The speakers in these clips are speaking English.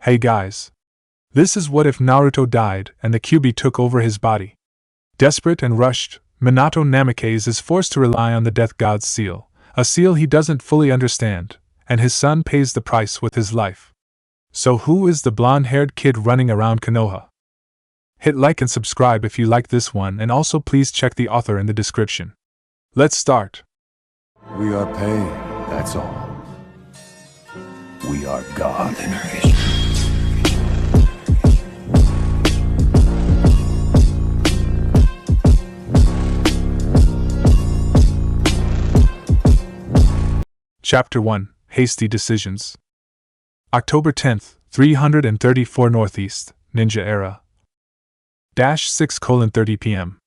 Hey guys. This is what if Naruto died and the Kyuubi took over his body. Desperate and rushed, Minato Namikaze is forced to rely on the death god's seal, a seal he doesn't fully understand, and his son pays the price with his life. So who is the blonde-haired kid running around Konoha? Hit like and subscribe if you like this one, and also please check the author in the description. Let's start. We are pain, that's all. We are God. Chapter 1, Hasty Decisions. October 10th, 334 Northeast, Ninja Era. 6:30 p.m.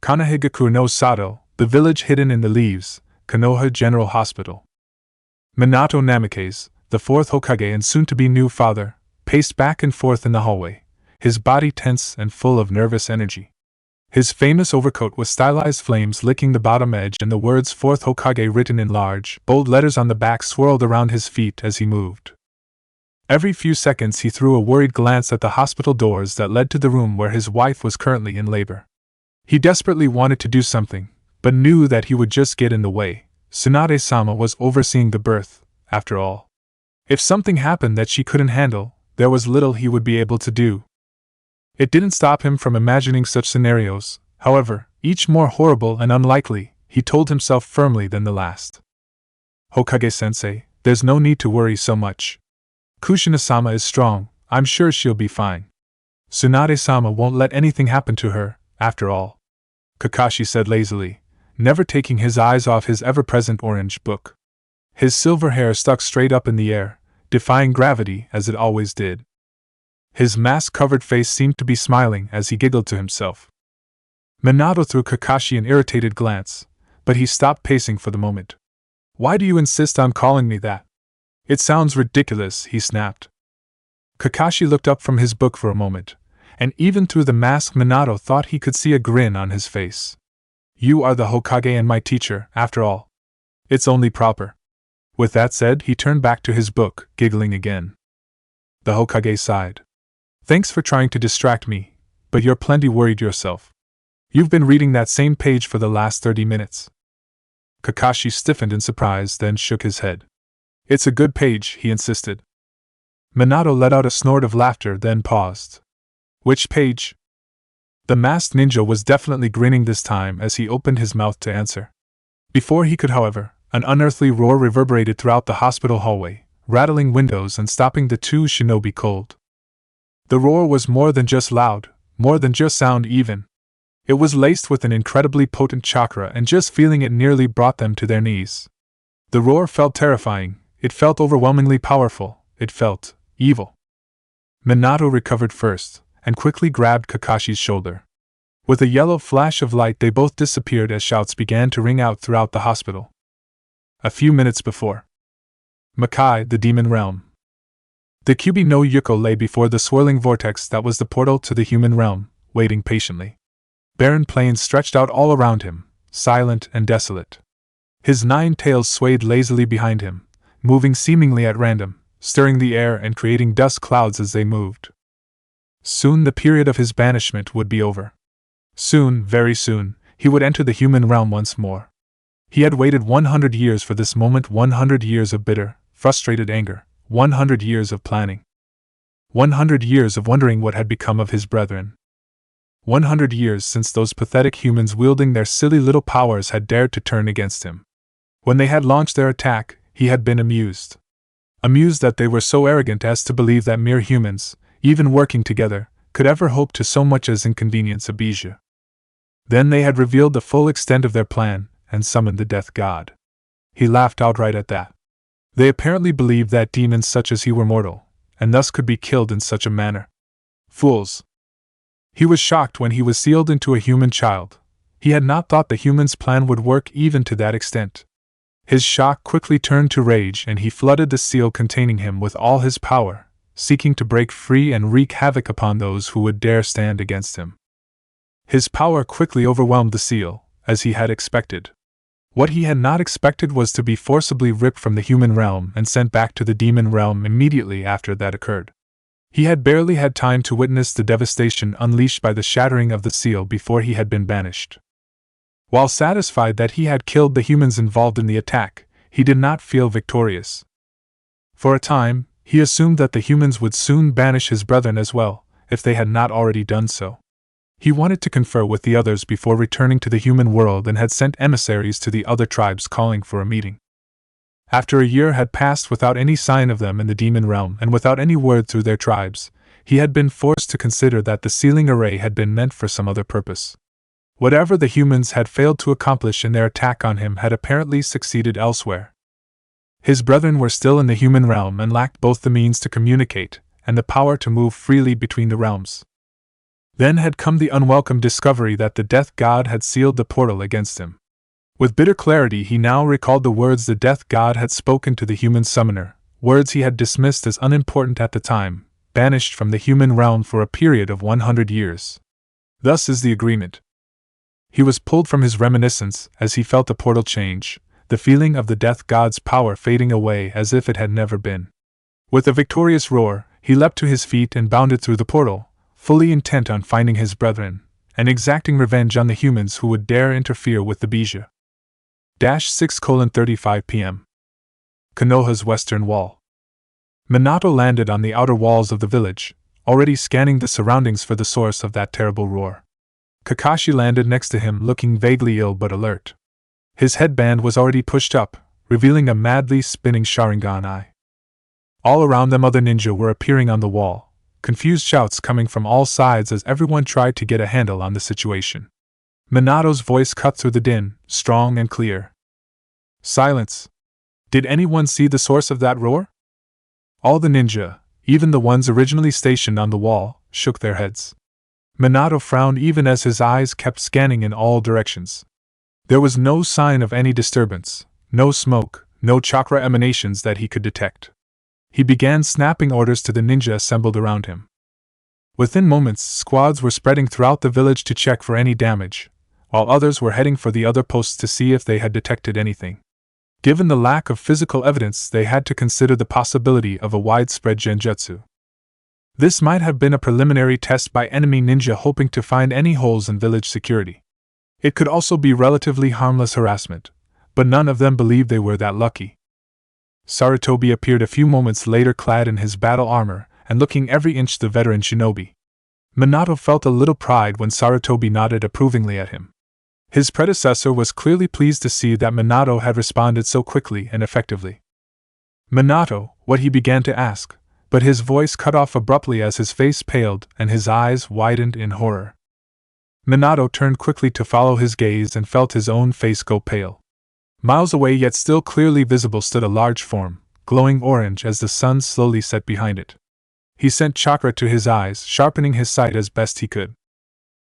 Kanahigaku no Sato, the village hidden in the leaves, Konoha General Hospital. Minato Namikaze, the fourth Hokage and soon-to-be new father, paced back and forth in the hallway, his body tense and full of nervous energy. His famous overcoat with stylized flames licking the bottom edge and the words Fourth Hokage written in large, bold letters on the back swirled around his feet as he moved. Every few seconds he threw a worried glance at the hospital doors that led to the room where his wife was currently in labor. He desperately wanted to do something, but knew that he would just get in the way. Tsunade-sama was overseeing the birth, after all. If something happened that she couldn't handle, there was little he would be able to do. It didn't stop him from imagining such scenarios, however, each more horrible and unlikely, he told himself firmly than the last. Hokage-sensei, there's no need to worry so much. Kushina-sama is strong, I'm sure she'll be fine. Tsunade-sama won't let anything happen to her, after all. Kakashi said lazily, never taking his eyes off his ever-present orange book. His silver hair stuck straight up in the air, defying gravity as it always did. His mask-covered face seemed to be smiling as he giggled to himself. Minato threw Kakashi an irritated glance, but he stopped pacing for the moment. Why do you insist on calling me that? It sounds ridiculous, he snapped. Kakashi looked up from his book for a moment, and even through the mask Minato thought he could see a grin on his face. You are the Hokage and my teacher, after all. It's only proper. With that said, he turned back to his book, giggling again. The Hokage sighed. Thanks for trying to distract me, but you're plenty worried yourself. You've been reading that same page for the last 30 minutes. Kakashi stiffened in surprise, then shook his head. It's a good page, he insisted. Minato let out a snort of laughter, then paused. Which page? The masked ninja was definitely grinning this time as he opened his mouth to answer. Before he could, however, an unearthly roar reverberated throughout the hospital hallway, rattling windows and stopping the two shinobi cold. The roar was more than just loud, more than just sound even. It was laced with an incredibly potent chakra, and just feeling it nearly brought them to their knees. The roar felt terrifying, it felt overwhelmingly powerful, it felt evil. Minato recovered first, and quickly grabbed Kakashi's shoulder. With a yellow flash of light they both disappeared as shouts began to ring out throughout the hospital. A few minutes before. Makai, the Demon Realm. The Kyuubi no Yuko lay before the swirling vortex that was the portal to the human realm, waiting patiently. Barren plains stretched out all around him, silent and desolate. His 9 tails swayed lazily behind him, moving seemingly at random, stirring the air and creating dust clouds as they moved. Soon the period of his banishment would be over. Soon, very soon, he would enter the human realm once more. He had waited 100 years for this moment, 100 years of bitter, frustrated anger, 100 years of planning. 100 years of wondering what had become of his brethren. 100 years since those pathetic humans wielding their silly little powers had dared to turn against him. When they had launched their attack, he had been amused. Amused that they were so arrogant as to believe that mere humans, even working together, could ever hope to so much as inconvenience a Bijou. Then they had revealed the full extent of their plan, and summoned the death god. He laughed outright at that. They apparently believed that demons such as he were mortal, and thus could be killed in such a manner. Fools! He was shocked when he was sealed into a human child. He had not thought the human's plan would work even to that extent. His shock quickly turned to rage, and he flooded the seal containing him with all his power, seeking to break free and wreak havoc upon those who would dare stand against him. His power quickly overwhelmed the seal, as he had expected. What he had not expected was to be forcibly ripped from the human realm and sent back to the demon realm immediately after that occurred. He had barely had time to witness the devastation unleashed by the shattering of the seal before he had been banished. While satisfied that he had killed the humans involved in the attack, he did not feel victorious. For a time, he assumed that the humans would soon banish his brethren as well, if they had not already done so. He wanted to confer with the others before returning to the human world and had sent emissaries to the other tribes calling for a meeting. After a year had passed without any sign of them in the demon realm and without any word through their tribes, he had been forced to consider that the sealing array had been meant for some other purpose. Whatever the humans had failed to accomplish in their attack on him had apparently succeeded elsewhere. His brethren were still in the human realm and lacked both the means to communicate and the power to move freely between the realms. Then had come the unwelcome discovery that the Death God had sealed the portal against him. With bitter clarity he now recalled the words the Death God had spoken to the human summoner, words he had dismissed as unimportant at the time, banished from the human realm for a period of 100 years. Thus is the agreement. He was pulled from his reminiscence as he felt the portal change, the feeling of the Death God's power fading away as if it had never been. With a victorious roar, he leapt to his feet and bounded through the portal, fully intent on finding his brethren, and exacting revenge on the humans who would dare interfere with the Bija. 6:35 p.m. Konoha's western wall. Minato landed on the outer walls of the village, already scanning the surroundings for the source of that terrible roar. Kakashi landed next to him looking vaguely ill but alert. His headband was already pushed up, revealing a madly spinning Sharingan eye. All around them other ninja were appearing on the wall, confused shouts coming from all sides as everyone tried to get a handle on the situation. Minato's voice cut through the din, strong and clear. Silence! Did anyone see the source of that roar? All the ninja, even the ones originally stationed on the wall, shook their heads. Minato frowned even as his eyes kept scanning in all directions. There was no sign of any disturbance, no smoke, no chakra emanations that he could detect. He began snapping orders to the ninja assembled around him. Within moments, squads were spreading throughout the village to check for any damage, while others were heading for the other posts to see if they had detected anything. Given the lack of physical evidence, they had to consider the possibility of a widespread genjutsu. This might have been a preliminary test by enemy ninja hoping to find any holes in village security. It could also be relatively harmless harassment, but none of them believed they were that lucky. Sarutobi appeared a few moments later clad in his battle armor and looking every inch the veteran shinobi. Minato felt a little pride when Sarutobi nodded approvingly at him. His predecessor was clearly pleased to see that Minato had responded so quickly and effectively. Minato, what he began to ask, but his voice cut off abruptly as his face paled and his eyes widened in horror. Minato turned quickly to follow his gaze and felt his own face go pale. Miles away yet still clearly visible stood a large form, glowing orange as the sun slowly set behind it. He sent chakra to his eyes, sharpening his sight as best he could.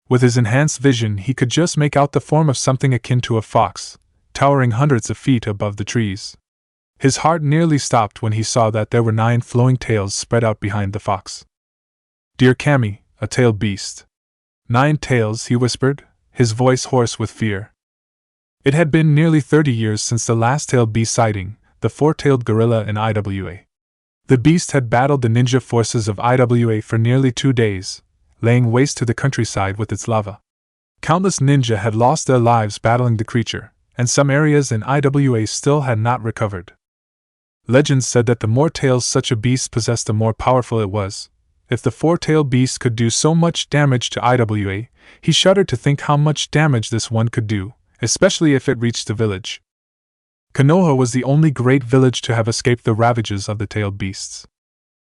With his enhanced vision he could just make out the form of something akin to a fox, towering hundreds of feet above the trees. His heart nearly stopped when he saw that there were 9 flowing tails spread out behind the fox. "Dear Kami, a tailed beast." 9 tails, he whispered, his voice hoarse with fear. It had been nearly 30 years since the last tailed beast sighting, the 4-tailed gorilla in IWA. The beast had battled the ninja forces of IWA for nearly 2 days, laying waste to the countryside with its lava. Countless ninja had lost their lives battling the creature, and some areas in IWA still had not recovered. Legends said that the more tails such a beast possessed, the more powerful it was. If the 4-tailed beast could do so much damage to IWA, he shuddered to think how much damage this one could do, especially if it reached the village. Konoha was the only great village to have escaped the ravages of the tailed beasts.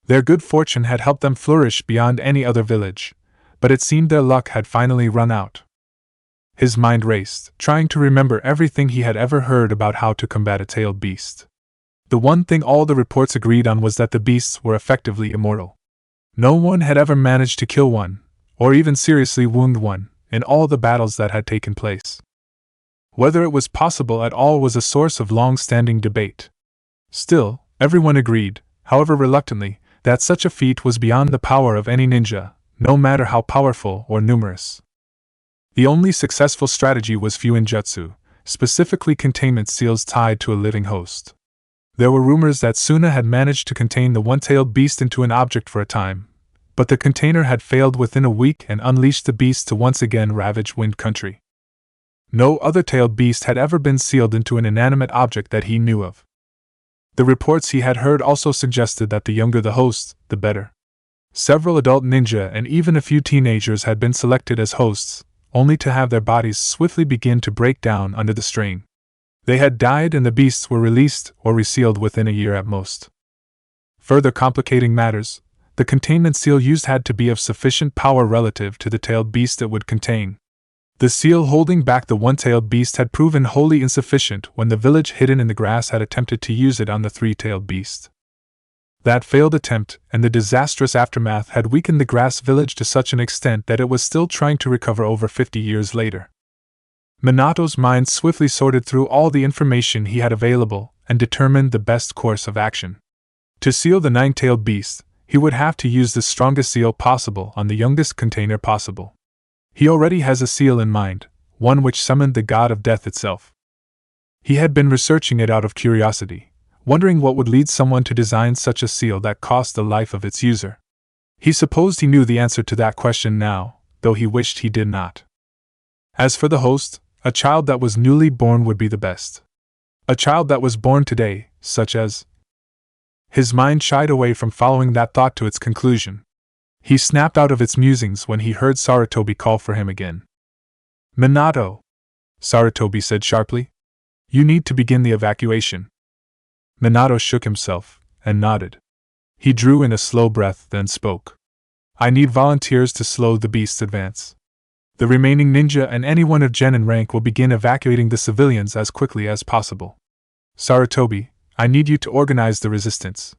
Their good fortune had helped them flourish beyond any other village, but it seemed their luck had finally run out. His mind raced, trying to remember everything he had ever heard about how to combat a tailed beast. The one thing all the reports agreed on was that the beasts were effectively immortal. No one had ever managed to kill one, or even seriously wound one, in all the battles that had taken place. Whether it was possible at all was a source of long-standing debate. Still, everyone agreed, however reluctantly, that such a feat was beyond the power of any ninja, no matter how powerful or numerous. The only successful strategy was Fuinjutsu, specifically containment seals tied to a living host. There were rumors that Suna had managed to contain the one-tailed beast into an object for a time, but the container had failed within a week and unleashed the beast to once again ravage Wind Country. No other tailed beast had ever been sealed into an inanimate object that he knew of. The reports he had heard also suggested that the younger the host, the better. Several adult ninja and even a few teenagers had been selected as hosts, only to have their bodies swiftly begin to break down under the strain. They had died and the beasts were released or resealed within a year at most. Further complicating matters, the containment seal used had to be of sufficient power relative to the tailed beast it would contain. The seal holding back the one-tailed beast had proven wholly insufficient when the village hidden in the grass had attempted to use it on the three-tailed beast. That failed attempt and the disastrous aftermath had weakened the grass village to such an extent that it was still trying to recover over 50 years later. Minato's mind swiftly sorted through all the information he had available and determined the best course of action. To seal the nine-tailed beast, he would have to use the strongest seal possible on the youngest container possible. He already has a seal in mind, one which summoned the god of death itself. He had been researching it out of curiosity, wondering what would lead someone to design such a seal that cost the life of its user. He supposed he knew the answer to that question now, though he wished he did not. As for the host, a child that was newly born would be the best. A child that was born today, such as... His mind shied away from following that thought to its conclusion. He snapped out of its musings when he heard Sarutobi call for him again. "Minato," Sarutobi said sharply. "You need to begin the evacuation." Minato shook himself and nodded. He drew in a slow breath, then spoke. "I need volunteers to slow the beast's advance. The remaining ninja and anyone of genin rank will begin evacuating the civilians as quickly as possible. Sarutobi, I need you to organize the resistance."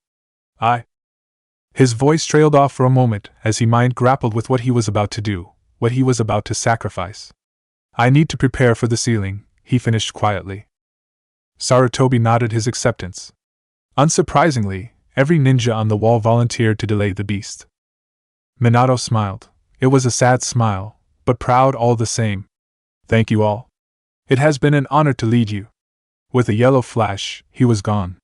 His voice trailed off for a moment as he mind grappled with what he was about to do, what he was about to sacrifice. "I need to prepare for the sealing," he finished quietly. Sarutobi nodded his acceptance. Unsurprisingly, every ninja on the wall volunteered to delay the beast. Minato smiled. It was a sad smile, but proud all the same. "Thank you all. It has been an honor to lead you." With a yellow flash, he was gone.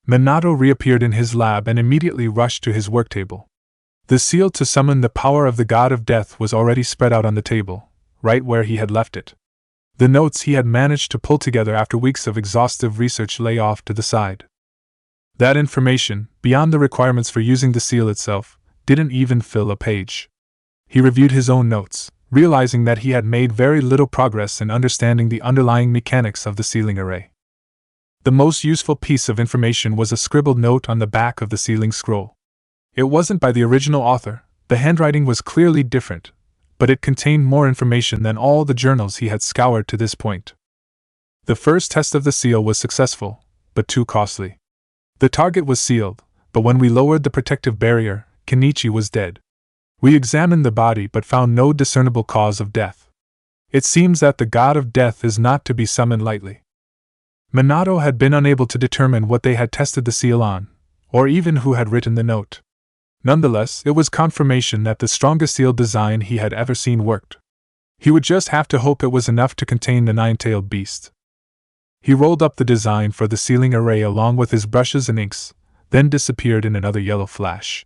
Minato reappeared in his lab and immediately rushed to his work table. The seal to summon the power of the god of death was already spread out on the table, right where he had left it. The notes he had managed to pull together after weeks of exhaustive research lay off to the side. That information, beyond the requirements for using the seal itself, didn't even fill a page. He reviewed his own notes, realizing that he had made very little progress in understanding the underlying mechanics of the sealing array. The most useful piece of information was a scribbled note on the back of the sealing scroll. It wasn't by the original author, the handwriting was clearly different, but it contained more information than all the journals he had scoured to this point. The first test of the seal was successful, but too costly. The target was sealed, but when we lowered the protective barrier, Kenichi was dead. We examined the body but found no discernible cause of death. It seems that the god of death is not to be summoned lightly. Minato had been unable to determine what they had tested the seal on, or even who had written the note. Nonetheless, it was confirmation that the strongest seal design he had ever seen worked. He would just have to hope it was enough to contain the nine-tailed beast. He rolled up the design for the sealing array along with his brushes and inks, then disappeared in another yellow flash.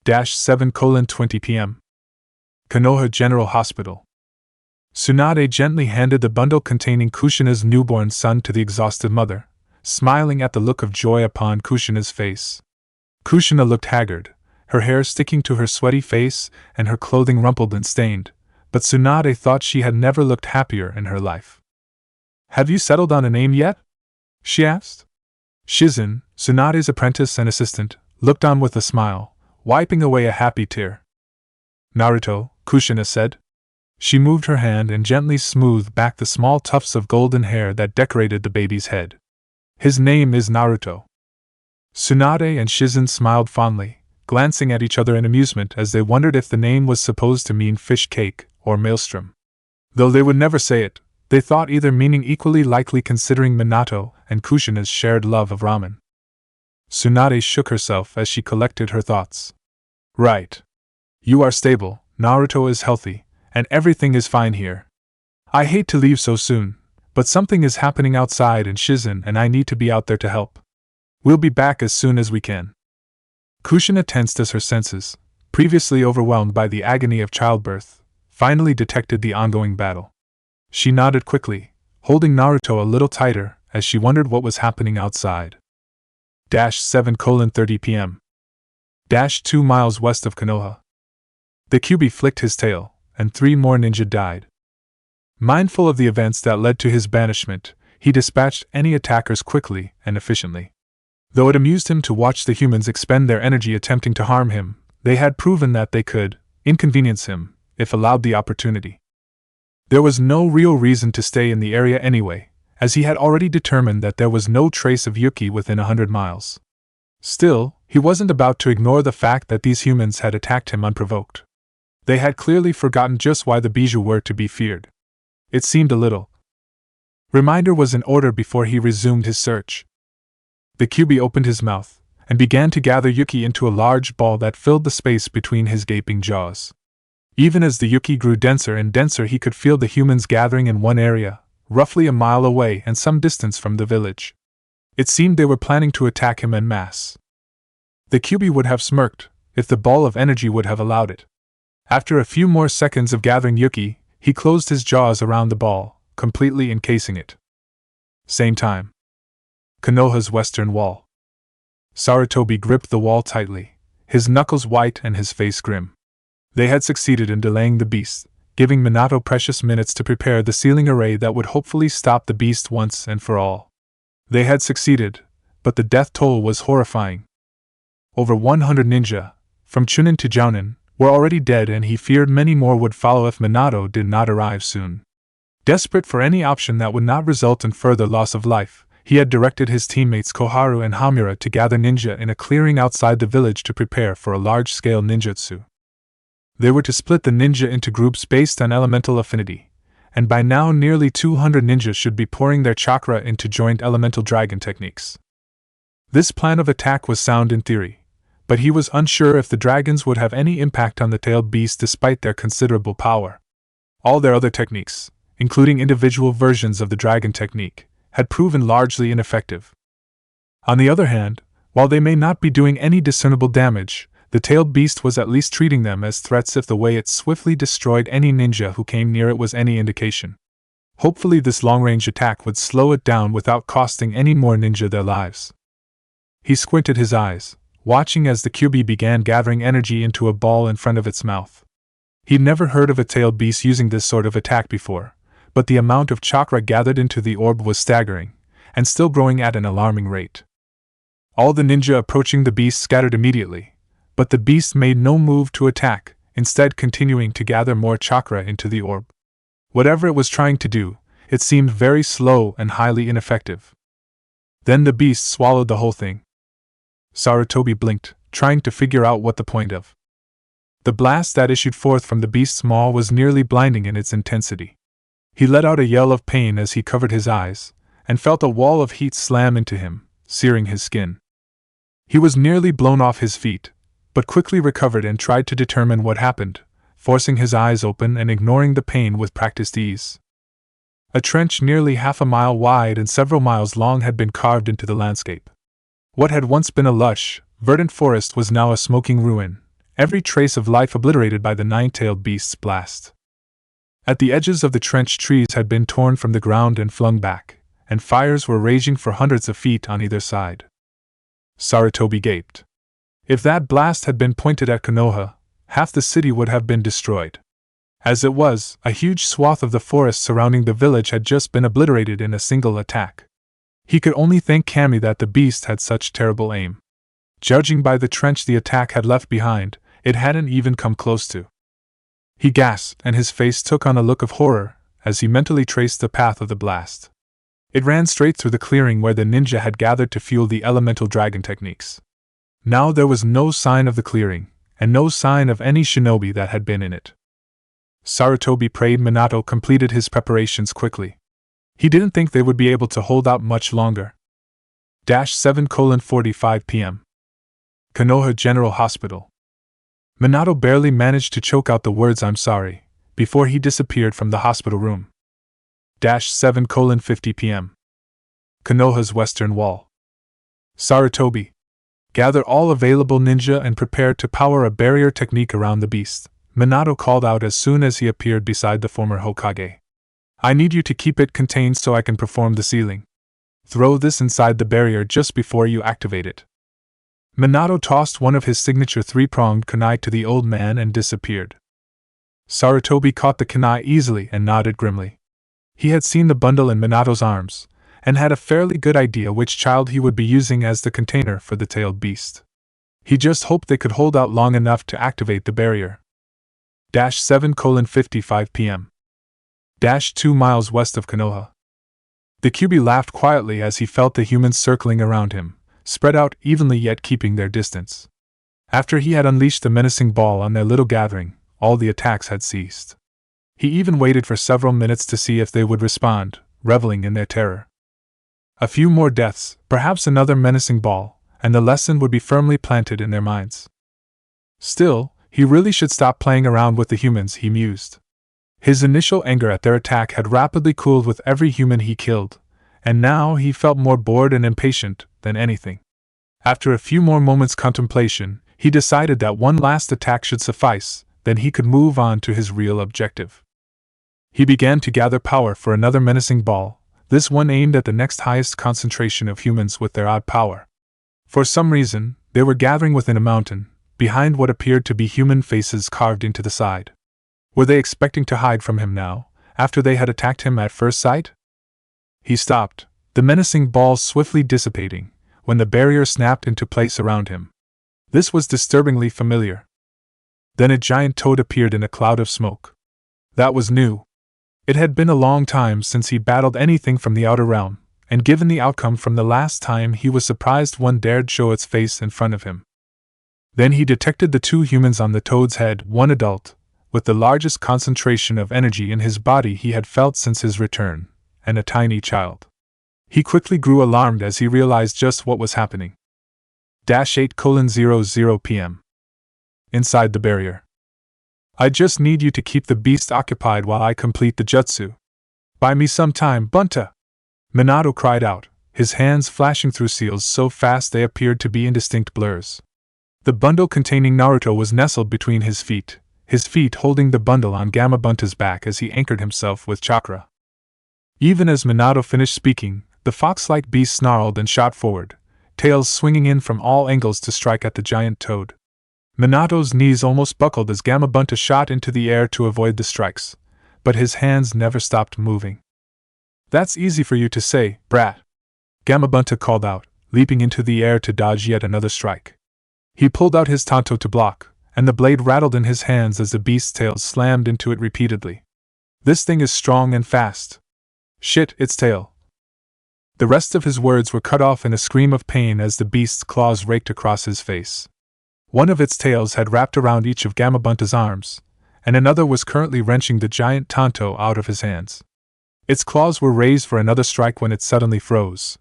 7:20 p.m. Konoha General Hospital. Tsunade gently handed the bundle containing Kushina's newborn son to the exhausted mother, smiling at the look of joy upon Kushina's face. Kushina looked haggard, her hair sticking to her sweaty face and her clothing rumpled and stained, but Tsunade thought she had never looked happier in her life. "Have you settled on a name yet?" she asked. Shizen, Tsunade's apprentice and assistant, looked on with a smile, wiping away a happy tear. "Naruto," Kushina said. She moved her hand and gently smoothed back the small tufts of golden hair that decorated the baby's head. "His name is Naruto." Tsunade and Shizen smiled fondly, glancing at each other in amusement as they wondered if the name was supposed to mean fish cake or maelstrom. Though they would never say it, they thought either meaning equally likely considering Minato and Kushina's shared love of ramen. Tsunade shook herself as she collected her thoughts. "Right. You are stable, Naruto is healthy, and everything is fine here. I hate to leave so soon, but something is happening outside and Shizen and I need to be out there to help. We'll be back as soon as we can." Kushina tensed as her senses, previously overwhelmed by the agony of childbirth, finally detected the ongoing battle. She nodded quickly, holding Naruto a little tighter as she wondered what was happening outside. 7:30 p.m. 2 miles west of Konoha. The Kyuubi flicked his tail, and 3 more ninja died. Mindful of the events that led to his banishment, he dispatched any attackers quickly and efficiently. Though it amused him to watch the humans expend their energy attempting to harm him, they had proven that they could inconvenience him if allowed the opportunity. There was no real reason to stay in the area anyway, as he had already determined that there was no trace of Yuki within 100 miles. Still, he wasn't about to ignore the fact that these humans had attacked him unprovoked. They had clearly forgotten just why the Bijou were to be feared. It seemed a little reminder was in order before he resumed his search. The Kyuubi opened his mouth and began to gather Yuki into a large ball that filled the space between his gaping jaws. Even as the Yuki grew denser and denser, he could feel the humans gathering in one area, roughly a mile away and some distance from the village. It seemed they were planning to attack him en masse. The Kyuubi would have smirked if the ball of energy would have allowed it. After a few more seconds of gathering Yuki, he closed his jaws around the ball, completely encasing it. Same time. Konoha's western wall. Sarutobi gripped the wall tightly, his knuckles white and his face grim. They had succeeded in delaying the beast, giving Minato precious minutes to prepare the sealing array that would hopefully stop the beast once and for all. They had succeeded, but the death toll was horrifying. Over 100 ninja, from Chunin to Jounin, were already dead, and he feared many more would follow if Minato did not arrive soon. Desperate for any option that would not result in further loss of life, he had directed his teammates Koharu and Hamura to gather ninja in a clearing outside the village to prepare for a large-scale ninjutsu. They were to split the ninja into groups based on elemental affinity, and by now nearly 200 ninja should be pouring their chakra into joint elemental dragon techniques. This plan of attack was sound in theory, but he was unsure if the dragons would have any impact on the tailed beast despite their considerable power. All their other techniques, including individual versions of the dragon technique, had proven largely ineffective. On the other hand, while they may not be doing any discernible damage, the tailed beast was at least treating them as threats if the way it swiftly destroyed any ninja who came near it was any indication. Hopefully this long-range attack would slow it down without costing any more ninja their lives. He squinted his eyes, watching as the Kyuubi began gathering energy into a ball in front of its mouth. He'd never heard of a tailed beast using this sort of attack before, but the amount of chakra gathered into the orb was staggering, and still growing at an alarming rate. All the ninja approaching the beast scattered immediately, but the beast made no move to attack, instead continuing to gather more chakra into the orb. Whatever it was trying to do, it seemed very slow and highly ineffective. Then the beast swallowed the whole thing. Sarutobi blinked, trying to figure out what the point of. The blast that issued forth from the beast's maw was nearly blinding in its intensity. He let out a yell of pain as he covered his eyes, and felt a wall of heat slam into him, searing his skin. He was nearly blown off his feet, but quickly recovered and tried to determine what happened, forcing his eyes open and ignoring the pain with practiced ease. A trench nearly half a mile wide and several miles long had been carved into the landscape. What had once been a lush, verdant forest was now a smoking ruin, every trace of life obliterated by the nine-tailed beast's blast. At the edges of the trench, trees had been torn from the ground and flung back, and fires were raging for hundreds of feet on either side. Sarutobi gaped. If that blast had been pointed at Konoha, half the city would have been destroyed. As it was, a huge swath of the forest surrounding the village had just been obliterated in a single attack. He could only thank Kami that the beast had such terrible aim. Judging by the trench the attack had left behind, it hadn't even come close to. He gasped, and his face took on a look of horror as he mentally traced the path of the blast. It ran straight through the clearing where the ninja had gathered to fuel the elemental dragon techniques. Now there was no sign of the clearing, and no sign of any shinobi that had been in it. Sarutobi prayed Minato completed his preparations quickly. He didn't think they would be able to hold out much longer. 7:45 p.m. Konoha General Hospital. Minato barely managed to choke out the words "I'm sorry" before he disappeared from the hospital room. 7:50 p.m. Konoha's western wall. Sarutobi. Gather all available ninja and prepare to power a barrier technique around the beast, Minato called out as soon as he appeared beside the former Hokage. I need you to keep it contained so I can perform the sealing. Throw this inside the barrier just before you activate it. Minato tossed one of his signature three-pronged kunai to the old man and disappeared. Sarutobi caught the kunai easily and nodded grimly. He had seen the bundle in Minato's arms, and had a fairly good idea which child he would be using as the container for the tailed beast. He just hoped they could hold out long enough to activate the barrier. 7:55 p.m. 2 miles west of Konoha. The Kyuubi laughed quietly as he felt the humans circling around him, spread out evenly yet keeping their distance. After he had unleashed the menacing ball on their little gathering, all the attacks had ceased. He even waited for several minutes to see if they would respond, reveling in their terror. A few more deaths, perhaps another menacing ball, and the lesson would be firmly planted in their minds. Still, he really should stop playing around with the humans, he mused. His initial anger at their attack had rapidly cooled with every human he killed, and now he felt more bored and impatient than anything. After a few more moments' contemplation, he decided that one last attack should suffice, then he could move on to his real objective. He began to gather power for another menacing ball, this one aimed at the next highest concentration of humans with their odd power. For some reason, they were gathering within a mountain, behind what appeared to be human faces carved into the side. Were they expecting to hide from him now, after they had attacked him at first sight? He stopped, the menacing balls swiftly dissipating, when the barrier snapped into place around him. This was disturbingly familiar. Then a giant toad appeared in a cloud of smoke. That was new. It had been a long time since he battled anything from the outer realm, and given the outcome from the last time, he was surprised one dared show its face in front of him. Then he detected the two humans on the toad's head, one adult, with the largest concentration of energy in his body he had felt since his return, and a tiny child. He quickly grew alarmed as he realized just what was happening. 8:00 p.m. Inside the barrier. I just need you to keep the beast occupied while I complete the jutsu. Buy me some time, Bunta! Minato cried out, his hands flashing through seals so fast they appeared to be indistinct blurs. The bundle containing Naruto was nestled between his feet holding the bundle on Gamma Bunta's back as he anchored himself with chakra. Even as Minato finished speaking, the fox-like beast snarled and shot forward, tails swinging in from all angles to strike at the giant toad. Minato's knees almost buckled as Gamma Bunta shot into the air to avoid the strikes, but his hands never stopped moving. That's easy for you to say, brat, Gamma Bunta called out, leaping into the air to dodge yet another strike. He pulled out his tanto to block, and the blade rattled in his hands as the beast's tail slammed into it repeatedly. This thing is strong and fast. Shit, its tail. The rest of his words were cut off in a scream of pain as the beast's claws raked across his face. One of its tails had wrapped around each of Gamma Bunta's arms, and another was currently wrenching the giant tanto out of his hands. Its claws were raised for another strike when it suddenly froze.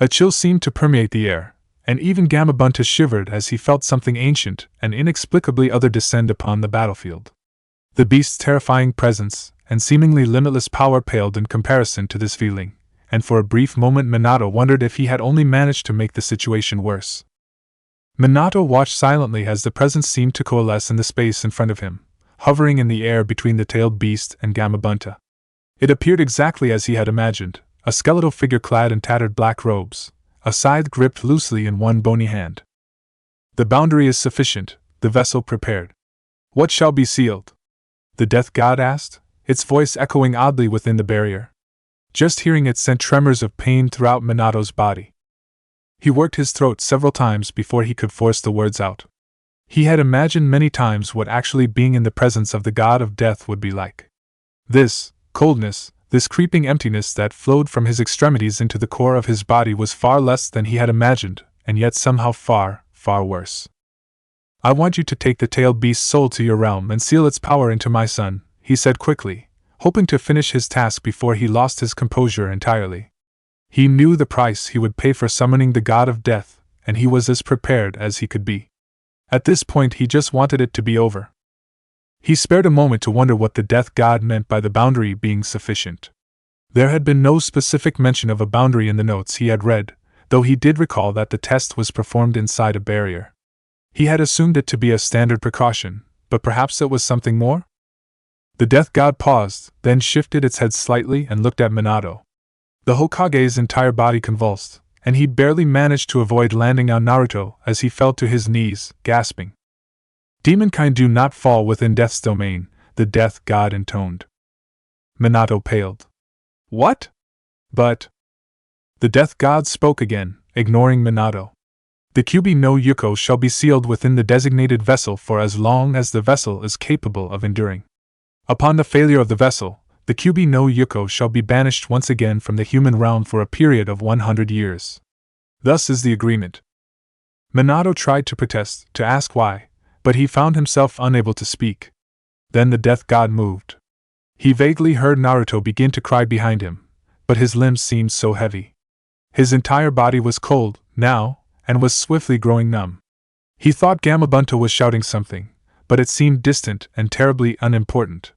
A chill seemed to permeate the air, and even Gamma Bunta shivered as he felt something ancient and inexplicably other descend upon the battlefield. The beast's terrifying presence and seemingly limitless power paled in comparison to this feeling, and for a brief moment Minato wondered if he had only managed to make the situation worse. Minato watched silently as the presence seemed to coalesce in the space in front of him, hovering in the air between the tailed beast and Gamma Bunta. It appeared exactly as he had imagined, a skeletal figure clad in tattered black robes, a scythe gripped loosely in one bony hand. The boundary is sufficient, the vessel prepared. What shall be sealed? The death god asked, its voice echoing oddly within the barrier. Just hearing it sent tremors of pain throughout Minato's body. He worked his throat several times before he could force the words out. He had imagined many times what actually being in the presence of the god of death would be like. This coldness, this creeping emptiness that flowed from his extremities into the core of his body was far less than he had imagined, and yet somehow far, far worse. I want you to take the tailed beast's soul to your realm and seal its power into my son, he said quickly, hoping to finish his task before he lost his composure entirely. He knew the price he would pay for summoning the god of death, and he was as prepared as he could be. At this point he just wanted it to be over. He spared a moment to wonder what the death god meant by the boundary being sufficient. There had been no specific mention of a boundary in the notes he had read, though he did recall that the test was performed inside a barrier. He had assumed it to be a standard precaution, but perhaps it was something more? The death god paused, then shifted its head slightly and looked at Minato. The Hokage's entire body convulsed, and he barely managed to avoid landing on Naruto as he fell to his knees, gasping. Demonkind do not fall within death's domain, the death god intoned. Minato paled. What? But... The death god spoke again, ignoring Minato. The Kyuubi no Yuko shall be sealed within the designated vessel for as long as the vessel is capable of enduring. Upon the failure of the vessel, the Kyuubi no Yuko shall be banished once again from the human realm for a period of 100 years. Thus is the agreement. Minato tried to protest, to ask why, but he found himself unable to speak. Then the death god moved. He vaguely heard Naruto begin to cry behind him, but his limbs seemed so heavy. His entire body was cold, now, and was swiftly growing numb. He thought Gamabunta was shouting something, but it seemed distant and terribly unimportant.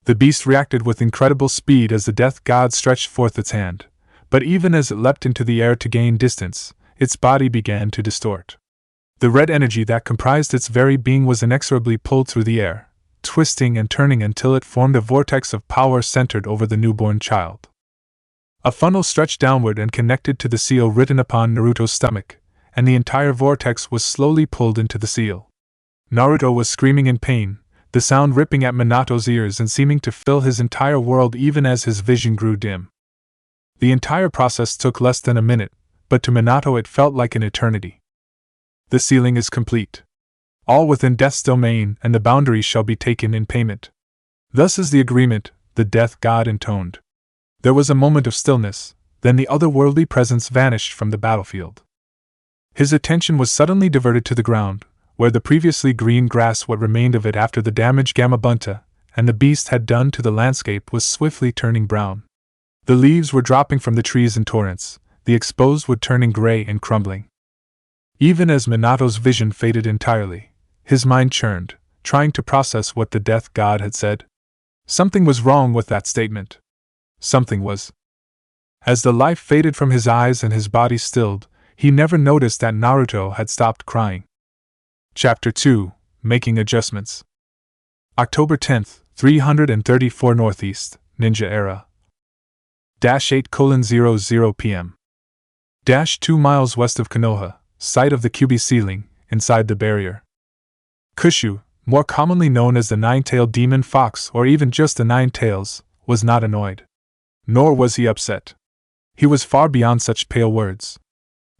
The beast reacted with incredible speed as the death god stretched forth its hand, but even as it leapt into the air to gain distance, its body began to distort. The red energy that comprised its very being was inexorably pulled through the air, twisting and turning until it formed a vortex of power centered over the newborn child. A funnel stretched downward and connected to the seal written upon Naruto's stomach, and the entire vortex was slowly pulled into the seal. Naruto was screaming in pain, the sound ripping at Minato's ears and seeming to fill his entire world even as his vision grew dim. The entire process took less than a minute, but to Minato it felt like an eternity. The sealing is complete. All within death's domain and the boundaries shall be taken in payment. Thus is the agreement, the death god intoned. There was a moment of stillness, then the otherworldly presence vanished from the battlefield. His attention was suddenly diverted to the ground, where the previously green grass, what remained of it after the damage Gamabunta and the beast had done to the landscape, was swiftly turning brown. The leaves were dropping from the trees in torrents, the exposed wood turning gray and crumbling. Even as Minato's vision faded entirely, his mind churned, trying to process what the death god had said. Something was wrong with that statement. Something was. As the life faded from his eyes and his body stilled, he never noticed that Naruto had stopped crying. Chapter 2, Making Adjustments. October 10th, 334 Northeast, Ninja Era. 8:00 p.m. 2 miles west of Konoha, site of the Kyuubi ceiling, inside the barrier. Kushu, more commonly known as the nine-tailed demon fox or even just the Nine Tails, was not annoyed. Nor was he upset. He was far beyond such pale words.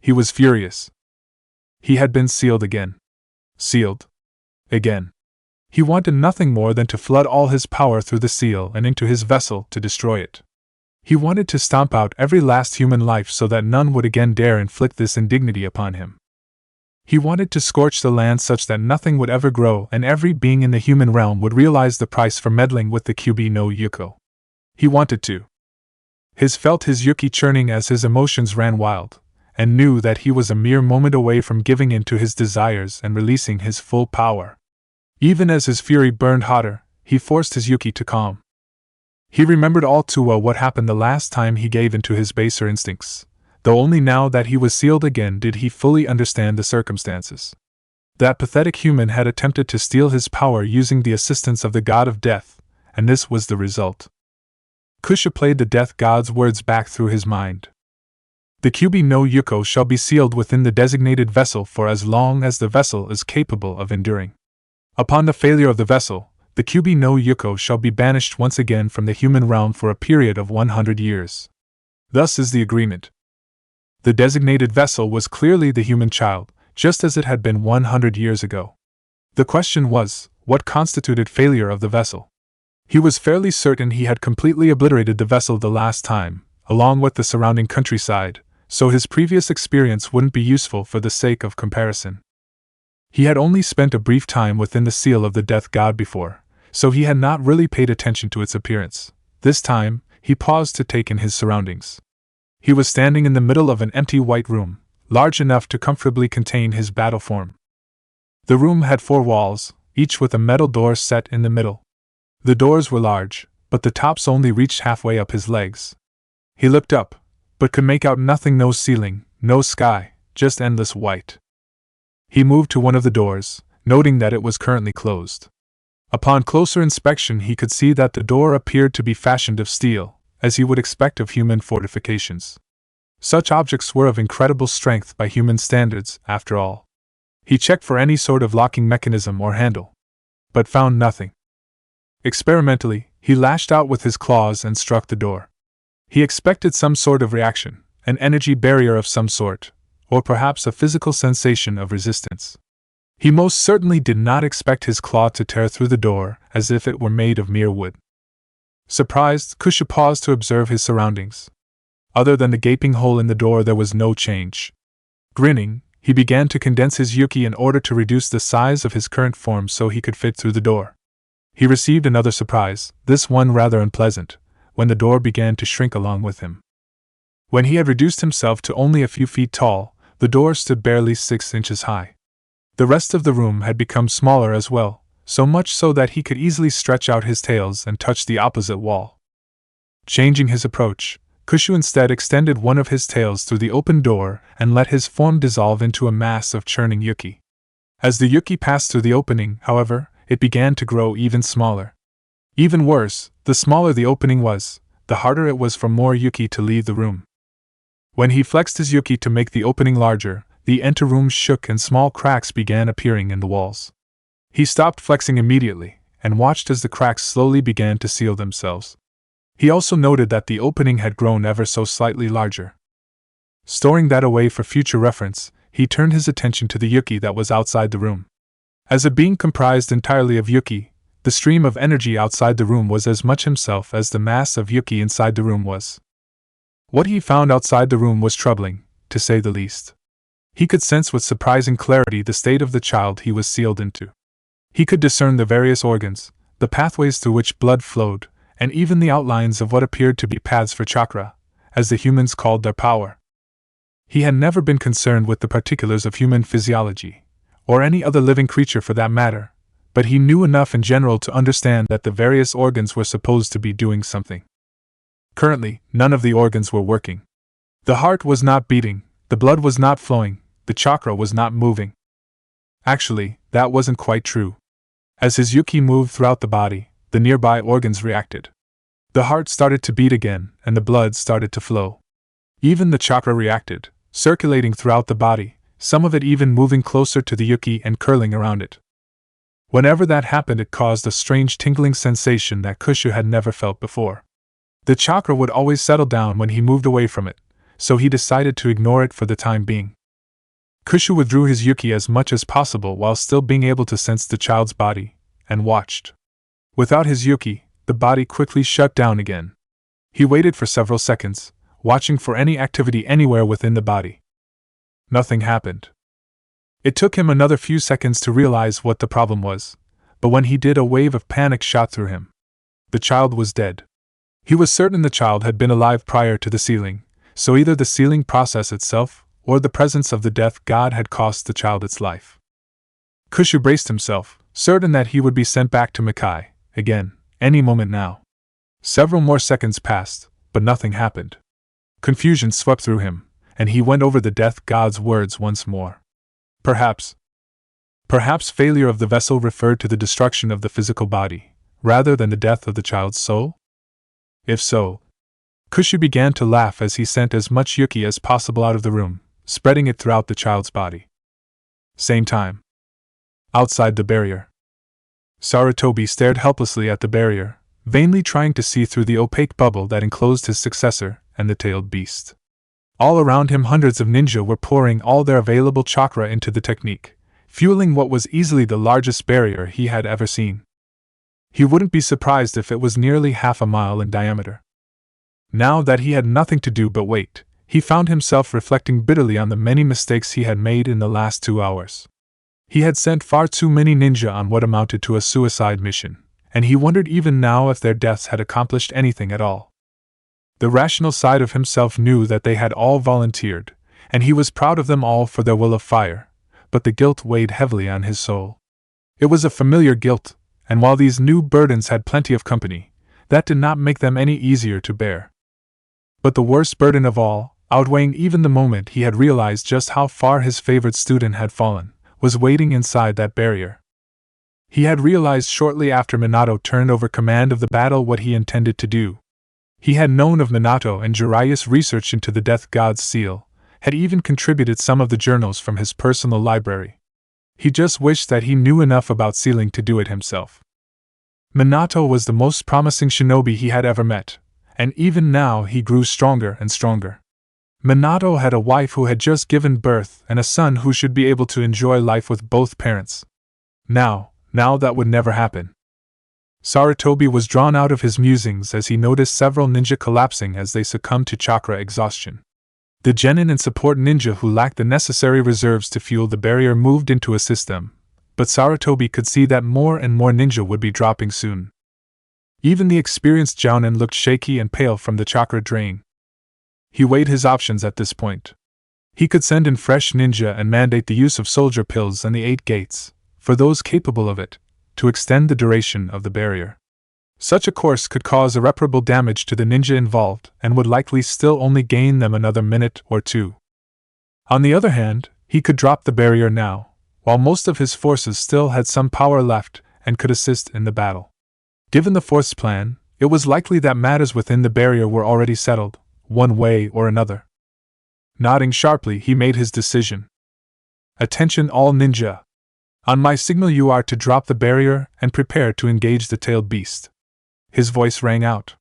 He was furious. He had been sealed again. Sealed. Again. He wanted nothing more than to flood all his power through the seal and into his vessel to destroy it. He wanted to stomp out every last human life so that none would again dare inflict this indignity upon him. He wanted to scorch the land such that nothing would ever grow and every being in the human realm would realize the price for meddling with the Kyuubi no Yuko. He wanted to. Felt his yuki churning as his emotions ran wild, and knew that he was a mere moment away from giving in to his desires and releasing his full power. Even as his fury burned hotter, he forced his yuki to calm. He remembered all too well what happened the last time he gave in to his baser instincts, though only now that he was sealed again did he fully understand the circumstances. That pathetic human had attempted to steal his power using the assistance of the god of death, and this was the result. Kusha played the death god's words back through his mind. The Kyuubi no Yuko shall be sealed within the designated vessel for as long as the vessel is capable of enduring. Upon the failure of the vessel, the Kyuubi no Yuko shall be banished once again from the human realm for a period of 100 years. Thus is the agreement. The designated vessel was clearly the human child, just as it had been 100 years ago. The question was, what constituted failure of the vessel? He was fairly certain he had completely obliterated the vessel the last time, along with the surrounding countryside, so his previous experience wouldn't be useful for the sake of comparison. He had only spent a brief time within the seal of the death god before, so he had not really paid attention to its appearance. This time, he paused to take in his surroundings. He was standing in the middle of an empty white room, large enough to comfortably contain his battle form. The room had 4 walls, each with a metal door set in the middle. The doors were large, but the tops only reached halfway up his legs. He looked up, but could make out nothing, no ceiling, no sky, just endless white. He moved to one of the doors, noting that it was currently closed. Upon closer inspection, he could see that the door appeared to be fashioned of steel, as he would expect of human fortifications. Such objects were of incredible strength by human standards, after all. He checked for any sort of locking mechanism or handle, but found nothing. Experimentally, he lashed out with his claws and struck the door. He expected some sort of reaction, an energy barrier of some sort, or perhaps a physical sensation of resistance. He most certainly did not expect his claw to tear through the door as if it were made of mere wood. Surprised, Kushu paused to observe his surroundings. Other than the gaping hole in the door, there was no change. Grinning, he began to condense his Yuki in order to reduce the size of his current form so he could fit through the door. He received another surprise, this one rather unpleasant, when the door began to shrink along with him. When he had reduced himself to only a few feet tall, the door stood barely 6 inches high. The rest of the room had become smaller as well, so much so that he could easily stretch out his tails and touch the opposite wall. Changing his approach, Kushu instead extended one of his tails through the open door and let his form dissolve into a mass of churning Yuki. As the Yuki passed through the opening, however, it began to grow even smaller. Even worse, the smaller the opening was, the harder it was for more Yuki to leave the room. When he flexed his Yuki to make the opening larger, the entire room shook and small cracks began appearing in the walls. He stopped flexing immediately, and watched as the cracks slowly began to seal themselves. He also noted that the opening had grown ever so slightly larger. Storing that away for future reference, he turned his attention to the Yuki that was outside the room. As a being comprised entirely of Yuki, the stream of energy outside the room was as much himself as the mass of Yuki inside the room was. What he found outside the room was troubling, to say the least. He could sense with surprising clarity the state of the child he was sealed into. He could discern the various organs, the pathways through which blood flowed, and even the outlines of what appeared to be paths for chakra, as the humans called their power. He had never been concerned with the particulars of human physiology, or any other living creature for that matter, but he knew enough in general to understand that the various organs were supposed to be doing something. Currently, none of the organs were working. The heart was not beating, the blood was not flowing, the chakra was not moving. Actually, that wasn't quite true. As his Yuki moved throughout the body, the nearby organs reacted. The heart started to beat again, and the blood started to flow. Even the chakra reacted, circulating throughout the body, some of it even moving closer to the Yuki and curling around it. Whenever that happened, it caused a strange tingling sensation that Kushu had never felt before. The chakra would always settle down when he moved away from it, so he decided to ignore it for the time being. Kushu withdrew his Yuki as much as possible while still being able to sense the child's body, and watched. Without his Yuki, the body quickly shut down again. He waited for several seconds, watching for any activity anywhere within the body. Nothing happened. It took him another few seconds to realize what the problem was, but when he did, a wave of panic shot through him. The child was dead. He was certain the child had been alive prior to the sealing, so either the sealing process itself, or the presence of the death god had cost the child its life. Kushu braced himself, certain that he would be sent back to Makai, again, any moment now. Several more seconds passed, but nothing happened. Confusion swept through him, and he went over the death god's words once more. Perhaps failure of the vessel referred to the destruction of the physical body, rather than the death of the child's soul? If so, Kushu began to laugh as he sent as much Yuki as possible out of the room, spreading it throughout the child's body. Same time. Outside the barrier. Sarutobi stared helplessly at the barrier, vainly trying to see through the opaque bubble that enclosed his successor and the tailed beast. All around him, hundreds of ninja were pouring all their available chakra into the technique, fueling what was easily the largest barrier he had ever seen. He wouldn't be surprised if it was nearly half a mile in diameter. Now that he had nothing to do but wait, he found himself reflecting bitterly on the many mistakes he had made in the last 2 hours. He had sent far too many ninja on what amounted to a suicide mission, and he wondered even now if their deaths had accomplished anything at all. The rational side of himself knew that they had all volunteered, and he was proud of them all for their will of fire, but the guilt weighed heavily on his soul. It was a familiar guilt, and while these new burdens had plenty of company, that did not make them any easier to bear. But the worst burden of all, outweighing even the moment he had realized just how far his favorite student had fallen, was waiting inside that barrier. He had realized shortly after Minato turned over command of the battle what he intended to do. He had known of Minato and Jiraiya's research into the Death God's seal, had even contributed some of the journals from his personal library. He just wished that he knew enough about sealing to do it himself. Minato was the most promising shinobi he had ever met, and even now he grew stronger and stronger. Minato had a wife who had just given birth and a son who should be able to enjoy life with both parents. Now that would never happen. Sarutobi was drawn out of his musings as he noticed several ninja collapsing as they succumbed to chakra exhaustion. The genin and support ninja who lacked the necessary reserves to fuel the barrier moved into assist them, but Sarutobi could see that more and more ninja would be dropping soon. Even the experienced jounin looked shaky and pale from the chakra drain. He weighed his options at this point. He could send in fresh ninja and mandate the use of soldier pills and the 8 gates, for those capable of it, to extend the duration of the barrier. Such a course could cause irreparable damage to the ninja involved and would likely still only gain them another minute or two. On the other hand, he could drop the barrier now, while most of his forces still had some power left and could assist in the battle. Given the fourth plan, it was likely that matters within the barrier were already settled, one way or another. Nodding sharply, he made his decision. Attention all ninja! On my signal you are to drop the barrier and prepare to engage the tailed beast. His voice rang out.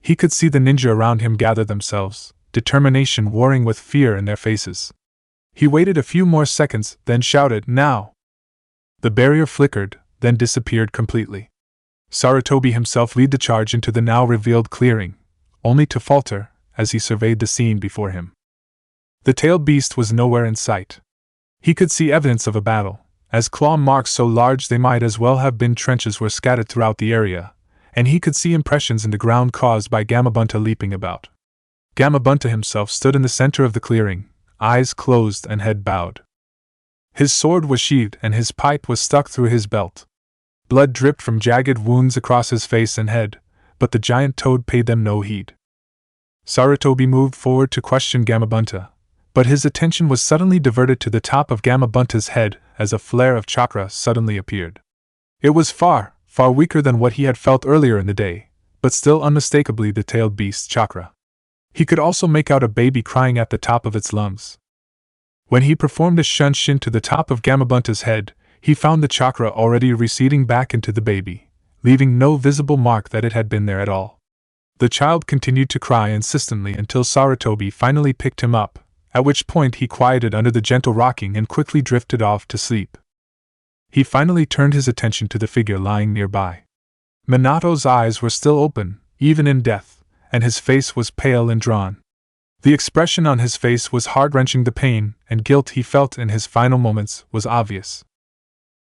He could see the ninja around him gather themselves, determination warring with fear in their faces. He waited a few more seconds, then shouted, "Now!" The barrier flickered, then disappeared completely. Sarutobi himself led the charge into the now revealed clearing, only to falter as he surveyed the scene before him. The tailed beast was nowhere in sight. He could see evidence of a battle, as claw marks so large they might as well have been trenches were scattered throughout the area, and he could see impressions in the ground caused by Gamabunta leaping about. Gamabunta himself stood in the center of the clearing, eyes closed and head bowed. His sword was sheathed and his pipe was stuck through his belt. Blood dripped from jagged wounds across his face and head, but the giant toad paid them no heed. Sarutobi moved forward to question Gamabunta, but his attention was suddenly diverted to the top of Gamabunta's head as a flare of chakra suddenly appeared. It was far weaker than what he had felt earlier in the day, but still unmistakably the tailed beast's chakra. He could also make out a baby crying at the top of its lungs. When he performed a shunshin to the top of Gamabunta's head, he found the chakra already receding back into the baby, leaving no visible mark that it had been there at all. The child continued to cry insistently until Sarutobi finally picked him up, at which point he quieted under the gentle rocking and quickly drifted off to sleep. He finally turned his attention to the figure lying nearby. Minato's eyes were still open, even in death, and his face was pale and drawn. The expression on his face was heart-wrenching. The pain and guilt he felt in his final moments was obvious.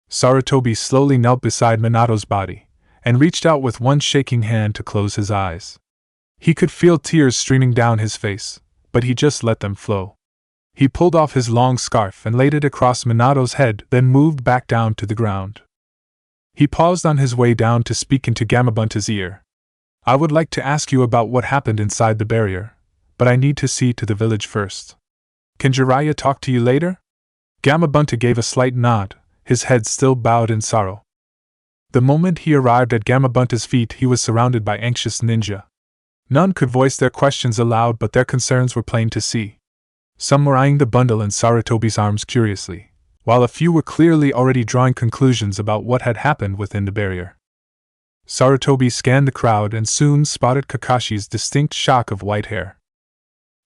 Sarutobi slowly knelt beside Minato's body, and reached out with one shaking hand to close his eyes. He could feel tears streaming down his face, but he just let them flow. He pulled off his long scarf and laid it across Minato's head, then moved back down to the ground. He paused on his way down to speak into Gamabunta's ear. "I would like to ask you about what happened inside the barrier, but I need to see to the village first. Can Jiraiya talk to you later?" Gamabunta gave a slight nod, his head still bowed in sorrow. The moment he arrived at Gamabunta's feet, he was surrounded by anxious ninja. None could voice their questions aloud, but their concerns were plain to see. Some were eyeing the bundle in Sarutobi's arms curiously, while a few were clearly already drawing conclusions about what had happened within the barrier. Sarutobi scanned the crowd and soon spotted Kakashi's distinct shock of white hair.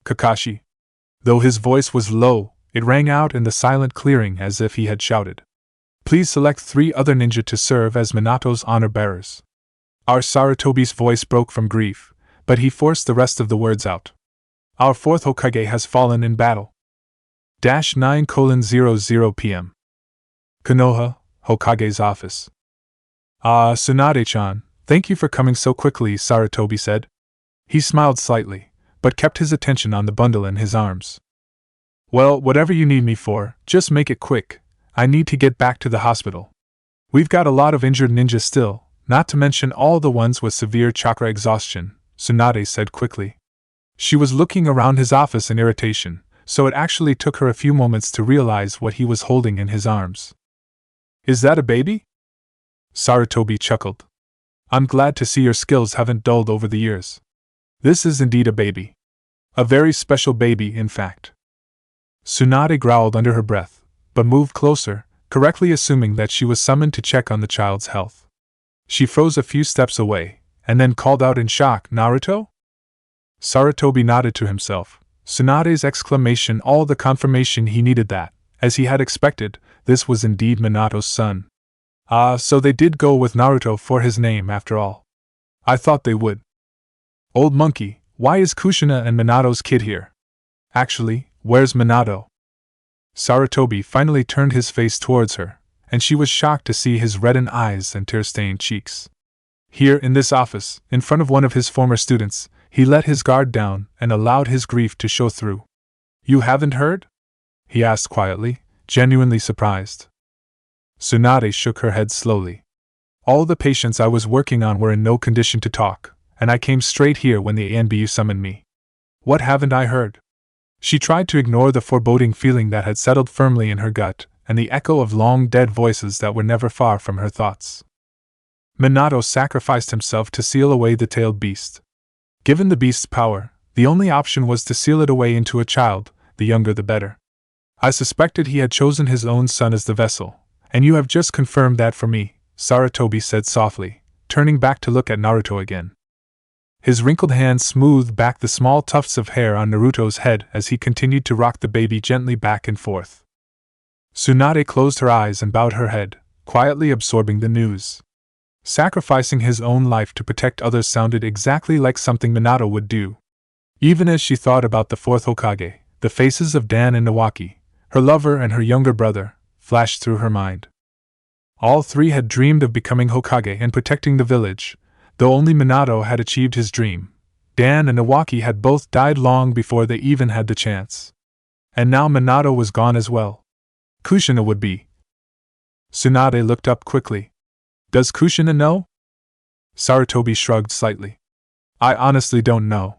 "Kakashi!" Though his voice was low, it rang out in the silent clearing as if he had shouted. "Please select 3 other ninja to serve as Minato's honor bearers." Our Sarutobi's voice broke from grief, but he forced the rest of the words out. "Our 4th Hokage has fallen in battle. 9:00 p.m. Konoha, Hokage's office. "Ah, Tsunade-chan, thank you for coming so quickly," Sarutobi said. He smiled slightly, but kept his attention on the bundle in his arms. "Well, whatever you need me for, just make it quick. I need to get back to the hospital. We've got a lot of injured ninjas still, not to mention all the ones with severe chakra exhaustion," Tsunade said quickly. She was looking around his office in irritation, so it actually took her a few moments to realize what he was holding in his arms. Is that a baby? Sarutobi chuckled. I'm glad to see your skills haven't dulled over the years. This is indeed a baby. A very special baby, in fact. Tsunade growled under her breath, but moved closer, correctly assuming that she was summoned to check on the child's health. She froze a few steps away, and then called out in shock, Naruto? Sarutobi nodded to himself, Tsunade's exclamation all the confirmation he needed that, as he had expected, this was indeed Minato's son. Ah, so they did go with Naruto for his name after all. I thought they would. Old monkey, why is Kushina and Minato's kid here? Actually, where's Minato? Sarutobi finally turned his face towards her, and she was shocked to see his reddened eyes and tear-stained cheeks. Here in this office, in front of one of his former students, he let his guard down and allowed his grief to show through. You haven't heard? He asked quietly, genuinely surprised. Tsunade shook her head slowly. All the patients I was working on were in no condition to talk, and I came straight here when the ANBU summoned me. What haven't I heard? She tried to ignore the foreboding feeling that had settled firmly in her gut, and the echo of long-dead voices that were never far from her thoughts. Minato sacrificed himself to seal away the tailed beast. Given the beast's power, the only option was to seal it away into a child, the younger the better. I suspected he had chosen his own son as the vessel, and you have just confirmed that for me, Sarutobi said softly, turning back to look at Naruto again. His wrinkled hand smoothed back the small tufts of hair on Naruto's head as he continued to rock the baby gently back and forth. Tsunade closed her eyes and bowed her head, quietly absorbing the news. Sacrificing his own life to protect others sounded exactly like something Minato would do. Even as she thought about the fourth Hokage, the faces of Dan and Nawaki, her lover and her younger brother, flashed through her mind. All three had dreamed of becoming Hokage and protecting the village, though only Minato had achieved his dream. Dan and Nawaki had both died long before they even had the chance. And now Minato was gone as well. Kushina would be. Tsunade looked up quickly. Does Kushina know? Sarutobi shrugged slightly. I honestly don't know.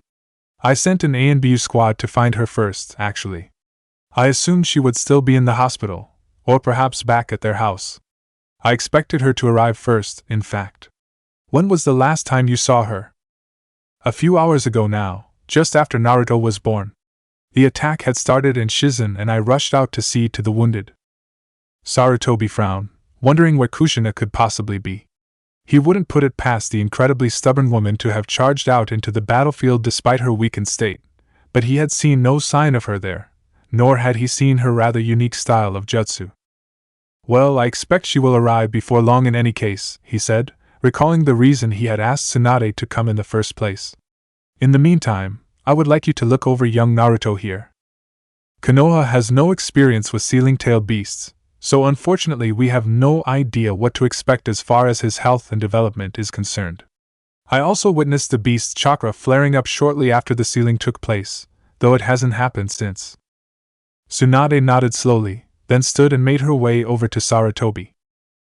I sent an ANBU squad to find her first, actually. I assumed she would still be in the hospital, or perhaps back at their house. I expected her to arrive first, in fact. When was the last time you saw her? A few hours ago now, just after Naruto was born. The attack had started in Shizen and I rushed out to see to the wounded. Sarutobi frowned, wondering where Kushina could possibly be. He wouldn't put it past the incredibly stubborn woman to have charged out into the battlefield despite her weakened state, but he had seen no sign of her there, nor had he seen her rather unique style of jutsu. Well, I expect she will arrive before long in any case, he said, recalling the reason he had asked Tsunade to come in the first place. In the meantime, I would like you to look over young Naruto here. Konoha has no experience with sealing-tailed beasts, so unfortunately we have no idea what to expect as far as his health and development is concerned. I also witnessed the beast's chakra flaring up shortly after the sealing took place, though it hasn't happened since. Tsunade nodded slowly, then stood and made her way over to Sarutobi.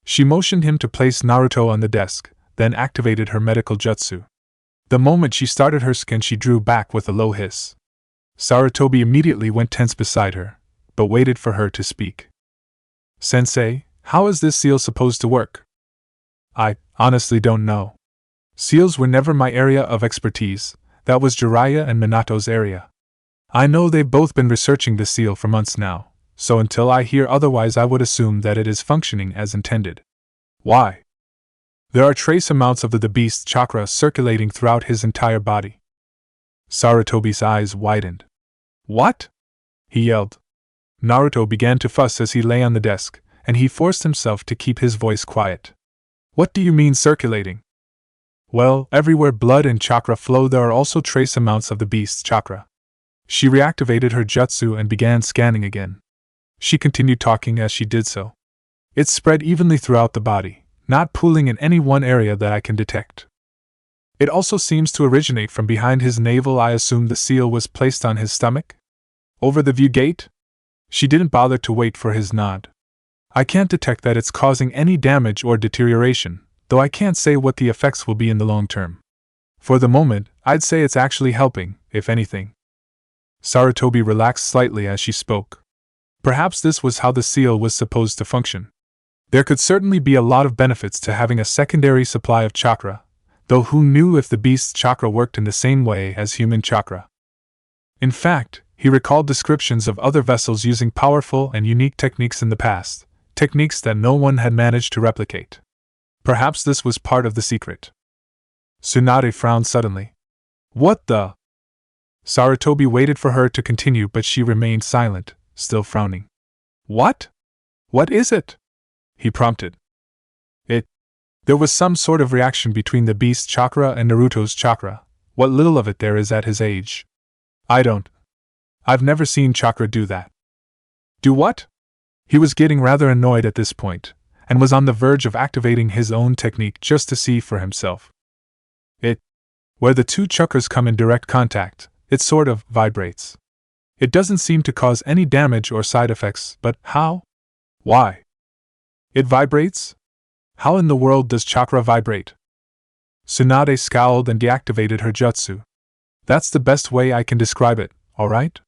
She motioned him to place Naruto on the desk, then activated her medical jutsu. The moment she started her skin, she drew back with a low hiss. Sarutobi immediately went tense beside her, but waited for her to speak. Sensei, how is this seal supposed to work? I honestly don't know. Seals were never my area of expertise, that was Jiraiya and Minato's area. I know they've both been researching the seal for months now, so until I hear otherwise I would assume that it is functioning as intended. Why? There are trace amounts of the beast's chakra circulating throughout his entire body. Sarutobi's eyes widened. What? He yelled. Naruto began to fuss as he lay on the desk, and he forced himself to keep his voice quiet. What do you mean circulating? Well, everywhere blood and chakra flow there are also trace amounts of the beast's chakra. She reactivated her jutsu and began scanning again. She continued talking as she did so. It's spread evenly throughout the body, not pooling in any one area that I can detect. It also seems to originate from behind his navel. I assume the seal was placed on his stomach? Over the view gate? She didn't bother to wait for his nod. I can't detect that it's causing any damage or deterioration, though I can't say what the effects will be in the long term. For the moment, I'd say it's actually helping, if anything. Sarutobi relaxed slightly as she spoke. Perhaps this was how the seal was supposed to function. There could certainly be a lot of benefits to having a secondary supply of chakra, though who knew if the beast's chakra worked in the same way as human chakra. In fact, he recalled descriptions of other vessels using powerful and unique techniques in the past, techniques that no one had managed to replicate. Perhaps this was part of the secret. Tsunade frowned suddenly. What the? Sarutobi waited for her to continue, but she remained silent, still frowning. What? What is it? He prompted. There was some sort of reaction between the beast's chakra and Naruto's chakra, what little of it there is at his age. I've never seen chakra do that. Do what? He was getting rather annoyed at this point, and was on the verge of activating his own technique just to see for himself. Where the two chakras come in direct contact, it sort of vibrates. It doesn't seem to cause any damage or side effects, but how? Why? It vibrates? How in the world does chakra vibrate? Tsunade scowled and deactivated her jutsu. That's the best way I can describe it, alright?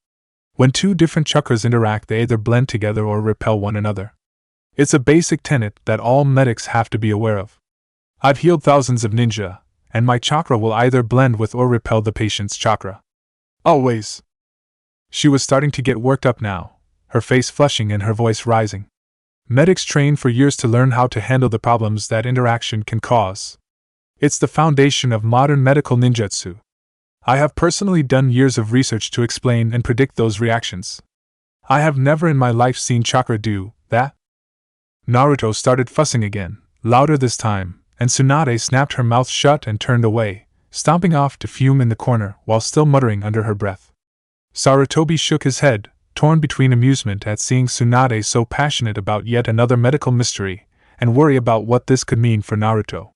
When two different chakras interact, they either blend together or repel one another. It's a basic tenet that all medics have to be aware of. I've healed thousands of ninja, and my chakra will either blend with or repel the patient's chakra. Always. She was starting to get worked up now, her face flushing and her voice rising. Medics train for years to learn how to handle the problems that interaction can cause. It's the foundation of modern medical ninjutsu. I have personally done years of research to explain and predict those reactions. I have never in my life seen chakra do that. Naruto started fussing again, louder this time, and Tsunade snapped her mouth shut and turned away, stomping off to fume in the corner while still muttering under her breath. Sarutobi shook his head, torn between amusement at seeing Tsunade so passionate about yet another medical mystery, and worry about what this could mean for Naruto.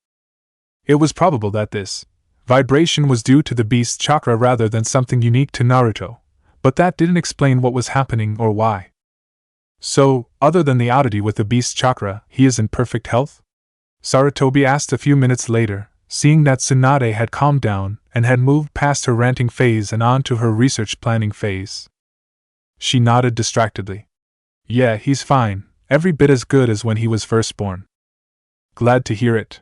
It was probable that this vibration was due to the beast's chakra rather than something unique to Naruto, but that didn't explain what was happening or why. So, other than the oddity with the beast's chakra, he is in perfect health? Sarutobi asked a few minutes later, seeing that Tsunade had calmed down and had moved past her ranting phase and on to her research planning phase. She nodded distractedly. Yeah, he's fine, every bit as good as when he was first born. Glad to hear it.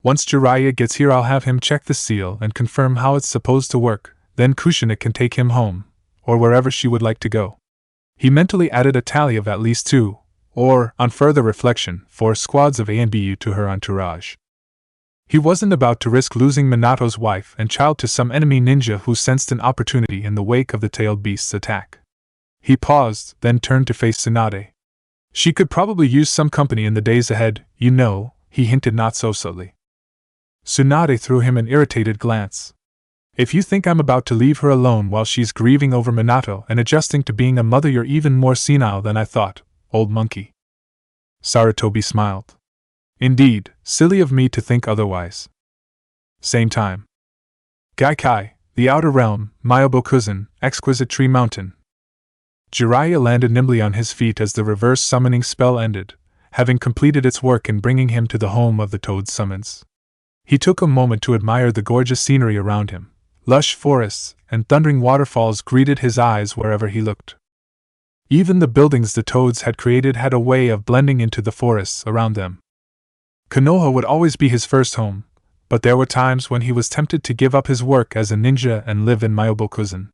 Once Jiraiya gets here, I'll have him check the seal and confirm how it's supposed to work, then Kushina can take him home, or wherever she would like to go. He mentally added a tally of at least 2, or, on further reflection, 4 squads of A and BU to her entourage. He wasn't about to risk losing Minato's wife and child to some enemy ninja who sensed an opportunity in the wake of the tailed beast's attack. He paused, then turned to face Tsunade. She could probably use some company in the days ahead, you know, he hinted not so subtly. Tsunade threw him an irritated glance. If you think I'm about to leave her alone while she's grieving over Minato and adjusting to being a mother, you're even more senile than I thought, old monkey. Sarutobi smiled. Indeed, silly of me to think otherwise. Same time. Gaikai, the Outer Realm, Myobokuzen, Exquisite Tree Mountain. Jiraiya landed nimbly on his feet as the reverse summoning spell ended, having completed its work in bringing him to the home of the Toad Summons. He took a moment to admire the gorgeous scenery around him. Lush forests and thundering waterfalls greeted his eyes wherever he looked. Even the buildings the toads had created had a way of blending into the forests around them. Konoha would always be his first home, but there were times when he was tempted to give up his work as a ninja and live in Myobokuzen.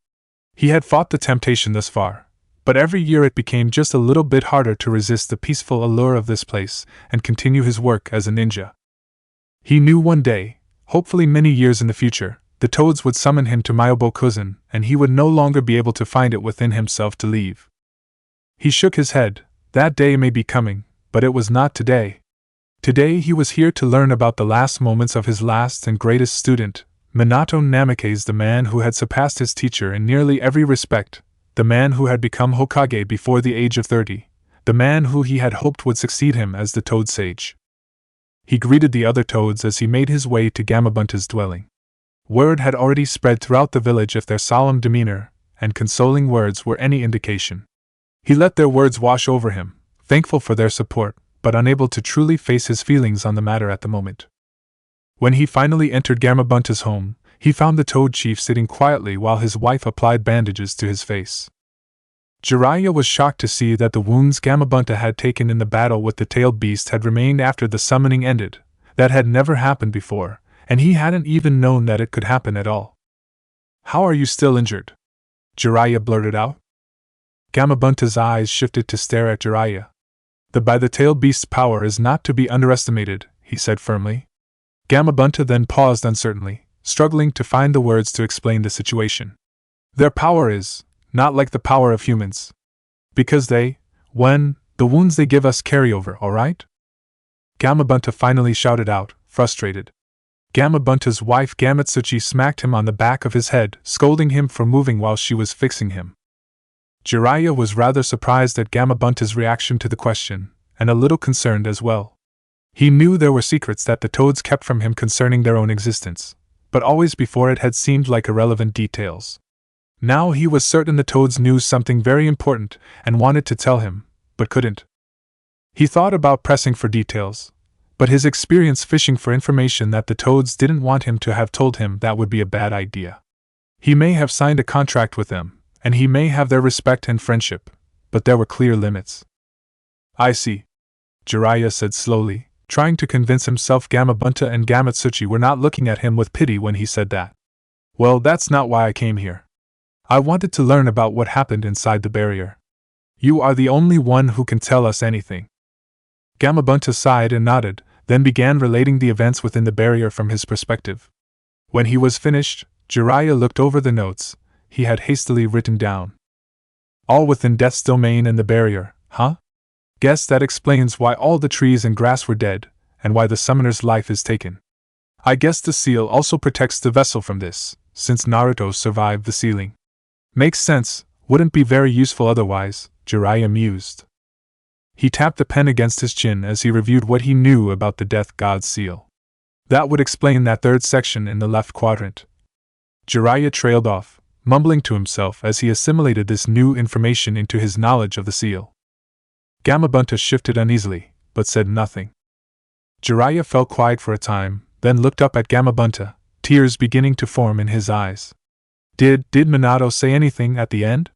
He had fought the temptation thus far, but every year it became just a little bit harder to resist the peaceful allure of this place and continue his work as a ninja. He knew one day, hopefully many years in the future, the toads would summon him to Myobokuzen and he would no longer be able to find it within himself to leave. He shook his head. That day may be coming, but it was not today. Today he was here to learn about the last moments of his last and greatest student, Minato Namikaze, the man who had surpassed his teacher in nearly every respect, the man who had become Hokage before the age of 30, the man who he had hoped would succeed him as the Toad Sage. He greeted the other toads as he made his way to Gamabunta's dwelling. Word had already spread throughout the village of their solemn demeanor, and consoling words were any indication. He let their words wash over him, thankful for their support, but unable to truly face his feelings on the matter at the moment. When he finally entered Gamabunta's home, He found the Toad Chief sitting quietly while his wife applied bandages to his face. Jiraiya was shocked to see that the wounds Gamabunta had taken in the battle with the tailed beast had remained after the summoning ended. That had never happened before, and he hadn't even known that it could happen at all. "How are you still injured?" Jiraiya blurted out. Gamabunta's eyes shifted to stare at Jiraiya. The tailed beast's power is not to be underestimated," he said firmly. Gamabunta then paused uncertainly, struggling to find the words to explain the situation. "Their power is not like the power of humans. Because the wounds they give us carry over, alright?" Gamabunta finally shouted out, frustrated. Gamabunta's wife Gamatsuchi smacked him on the back of his head, scolding him for moving while she was fixing him. Jiraiya was rather surprised at Gamabunta's reaction to the question, and a little concerned as well. He knew there were secrets that the toads kept from him concerning their own existence, but always before it had seemed like irrelevant details. Now he was certain the toads knew something very important and wanted to tell him, but couldn't. He thought about pressing for details, but his experience fishing for information that the toads didn't want him to have told him that would be a bad idea. He may have signed a contract with them, and he may have their respect and friendship, but there were clear limits. "I see," Jiraiya said slowly, trying to convince himself Gamabunta and Gamatsuchi were not looking at him with pity when he said that. "Well, that's not why I came here. I wanted to learn about what happened inside the barrier. You are the only one who can tell us anything." Gamabunta sighed and nodded, then began relating the events within the barrier from his perspective. When he was finished, Jiraiya looked over the notes he had hastily written down. "All within Death's domain and the barrier, huh? Guess that explains why all the trees and grass were dead, and why the summoner's life is taken. I guess the seal also protects the vessel from this, since Naruto survived the sealing. Makes sense, wouldn't be very useful otherwise," Jiraiya mused. He tapped the pen against his chin as he reviewed what he knew about the Death God's seal. That would explain that third section in the left quadrant. Jiraiya trailed off, mumbling to himself as he assimilated this new information into his knowledge of the seal. Gamabunta shifted uneasily, but said nothing. Jiraiya fell quiet for a time, then looked up at Gamabunta, tears beginning to form in his eyes. Did Minato say anything at the end?"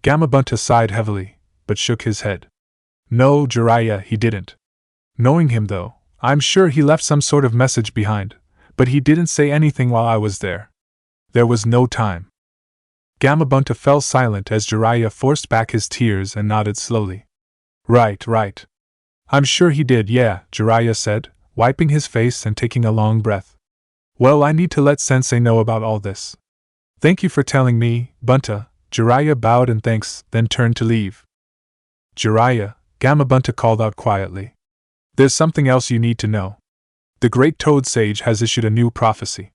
Gamabunta sighed heavily, but shook his head. "No, Jiraiya, he didn't. Knowing him though, I'm sure he left some sort of message behind, but he didn't say anything while I was there. There was no time." Gamabunta fell silent as Jiraiya forced back his tears and nodded slowly. Right. I'm sure he did, yeah," Jiraiya said, wiping his face and taking a long breath. "Well, I need to let Sensei know about all this. Thank you for telling me, Bunta." Jiraiya bowed in thanks, then turned to leave. "Jiraiya," Gamabunta called out quietly. "There's something else you need to know. The great Toad Sage has issued a new prophecy.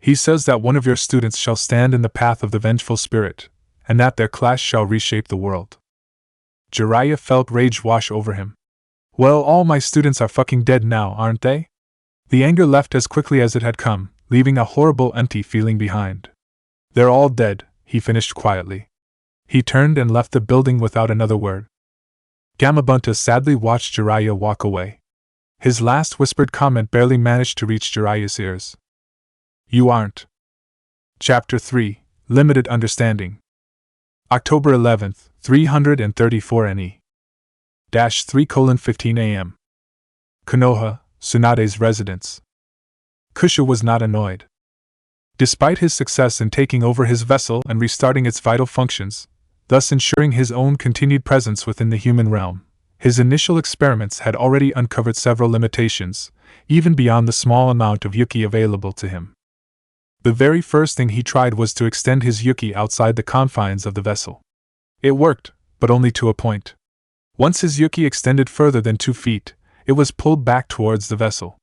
He says that one of your students shall stand in the path of the vengeful spirit, and that their clash shall reshape the world." Jiraiya felt rage wash over him. "Well, all my students are fucking dead now, aren't they?" The anger left as quickly as it had come, leaving a horrible empty feeling behind. "They're all dead," he finished quietly. He turned and left the building without another word. Gamabunta sadly watched Jiraiya walk away. His last whispered comment barely managed to reach Jiraiya's ears. "You aren't." Chapter 3, Limited Understanding. October 11th, 334 NE. 3:15 a.m. Konoha, Tsunade's residence. Kusha was not annoyed. Despite his success in taking over his vessel and restarting its vital functions, thus ensuring his own continued presence within the human realm, his initial experiments had already uncovered several limitations, even beyond the small amount of Yuki available to him. The very first thing he tried was to extend his Yuki outside the confines of the vessel. It worked, but only to a point. Once his Yuki extended further than 2 feet, it was pulled back towards the vessel.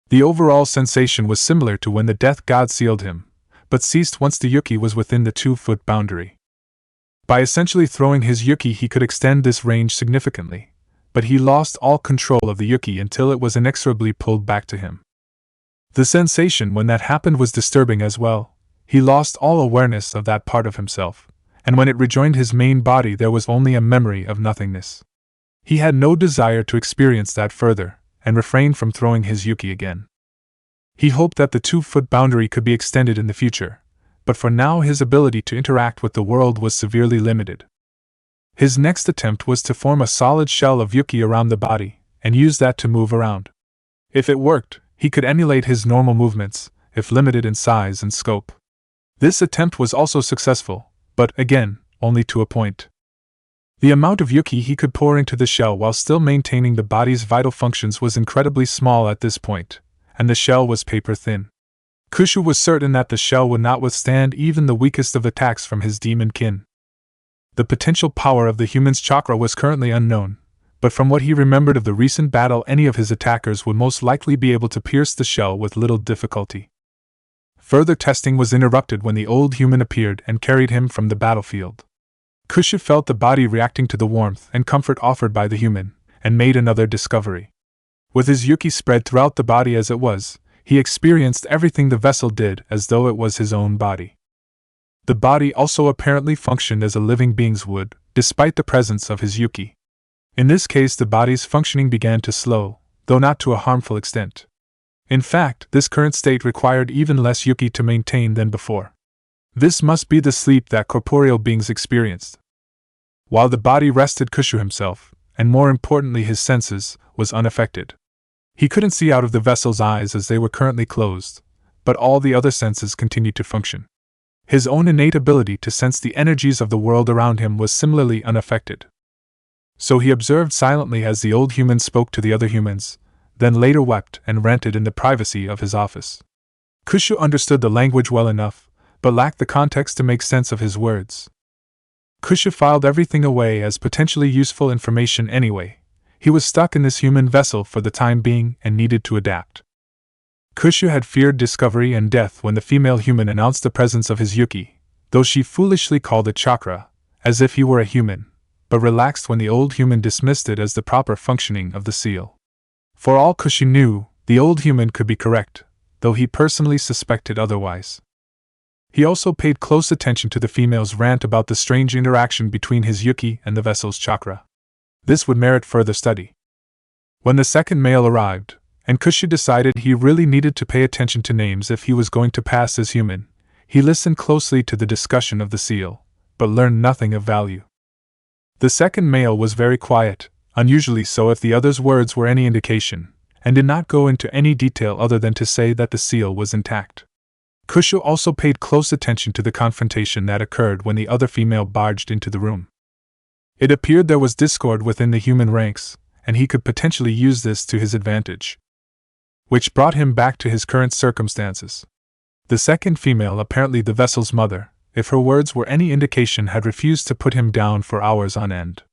The overall sensation was similar to when the Death God sealed him, but ceased once the Yuki was within the 2-foot boundary. By essentially throwing his Yuki, he could extend this range significantly, but he lost all control of the Yuki until it was inexorably pulled back to him. The sensation when that happened was disturbing as well. He lost all awareness of that part of himself, and when it rejoined his main body there was only a memory of nothingness. He had no desire to experience that further, and refrained from throwing his Yuki again. He hoped that the 2-foot boundary could be extended in the future, but for now his ability to interact with the world was severely limited. His next attempt was to form a solid shell of Yuki around the body, and use that to move around. If it worked, he could emulate his normal movements, if limited in size and scope. This attempt was also successful, but, again, only to a point. The amount of Yuki he could pour into the shell while still maintaining the body's vital functions was incredibly small at this point, and the shell was paper-thin. Kushu was certain that the shell would not withstand even the weakest of attacks from his demon kin. The potential power of the human's chakra was currently unknown, but from what he remembered of the recent battle, any of his attackers would most likely be able to pierce the shell with little difficulty. Further testing was interrupted when the old human appeared and carried him from the battlefield. Kushu felt the body reacting to the warmth and comfort offered by the human, and made another discovery. With his Yuki spread throughout the body as it was, he experienced everything the vessel did as though it was his own body. The body also apparently functioned as a living being's would, despite the presence of his Yuki. In this case, the body's functioning began to slow, though not to a harmful extent. In fact, this current state required even less Yuki to maintain than before. This must be the sleep that corporeal beings experienced. While the body rested, Kushu himself, and more importantly his senses, was unaffected. He couldn't see out of the vessel's eyes as they were currently closed, but all the other senses continued to function. His own innate ability to sense the energies of the world around him was similarly unaffected. So he observed silently as the old human spoke to the other humans, then later wept and ranted in the privacy of his office. Kushu understood the language well enough, but lacked the context to make sense of his words. Kushu filed everything away as potentially useful information anyway. He was stuck in this human vessel for the time being and needed to adapt. Kushu had feared discovery and death when the female human announced the presence of his Yuki, though she foolishly called it chakra, as if he were a human, but relaxed when the old human dismissed it as the proper functioning of the seal. For all Kushu knew, the old human could be correct, though he personally suspected otherwise. He also paid close attention to the female's rant about the strange interaction between his Yuki and the vessel's chakra. This would merit further study. When the second male arrived, and Kushu decided he really needed to pay attention to names if he was going to pass as human, he listened closely to the discussion of the seal, but learned nothing of value. The second male was very quiet, unusually so if the other's words were any indication, and did not go into any detail other than to say that the seal was intact. Kushu also paid close attention to the confrontation that occurred when the other female barged into the room. It appeared there was discord within the human ranks, and he could potentially use this to his advantage. Which brought him back to his current circumstances. The second female, apparently the vessel's mother, if her words were any indication, had refused to put him down for hours on end.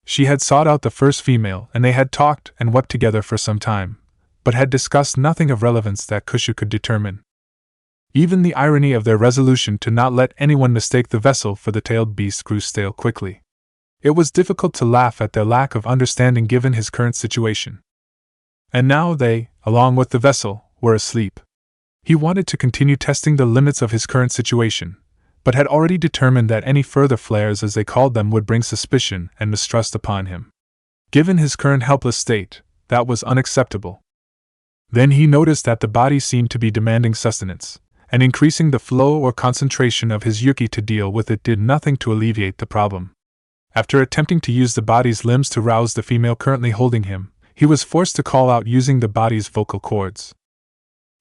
She had sought out the first female and they had talked and wept together for some time, but had discussed nothing of relevance that Kushu could determine. Even the irony of their resolution to not let anyone mistake the vessel for the tailed beast grew stale quickly. It was difficult to laugh at their lack of understanding given his current situation. And now they, along with the vessel, were asleep. He wanted to continue testing the limits of his current situation, but had already determined that any further flares, as they called them, would bring suspicion and mistrust upon him. Given his current helpless state, that was unacceptable. Then he noticed that the body seemed to be demanding sustenance, and increasing the flow or concentration of his Yuki to deal with it did nothing to alleviate the problem. After attempting to use the body's limbs to rouse the female currently holding him, he was forced to call out using the body's vocal cords.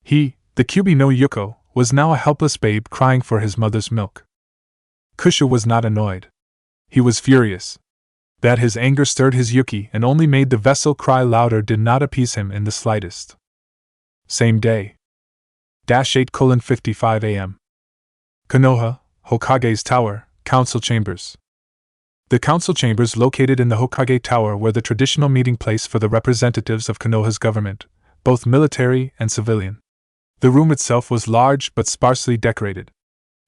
He, the Kyuubi no Yuko, was now a helpless babe crying for his mother's milk. Kushu was not annoyed. He was furious. That his anger stirred his Yuki and only made the vessel cry louder did not appease him in the slightest. Same day. 8:55 a.m. Konoha, Hokage's Tower, Council Chambers. The council chambers located in the Hokage Tower were the traditional meeting place for the representatives of Konoha's government, both military and civilian. The room itself was large but sparsely decorated.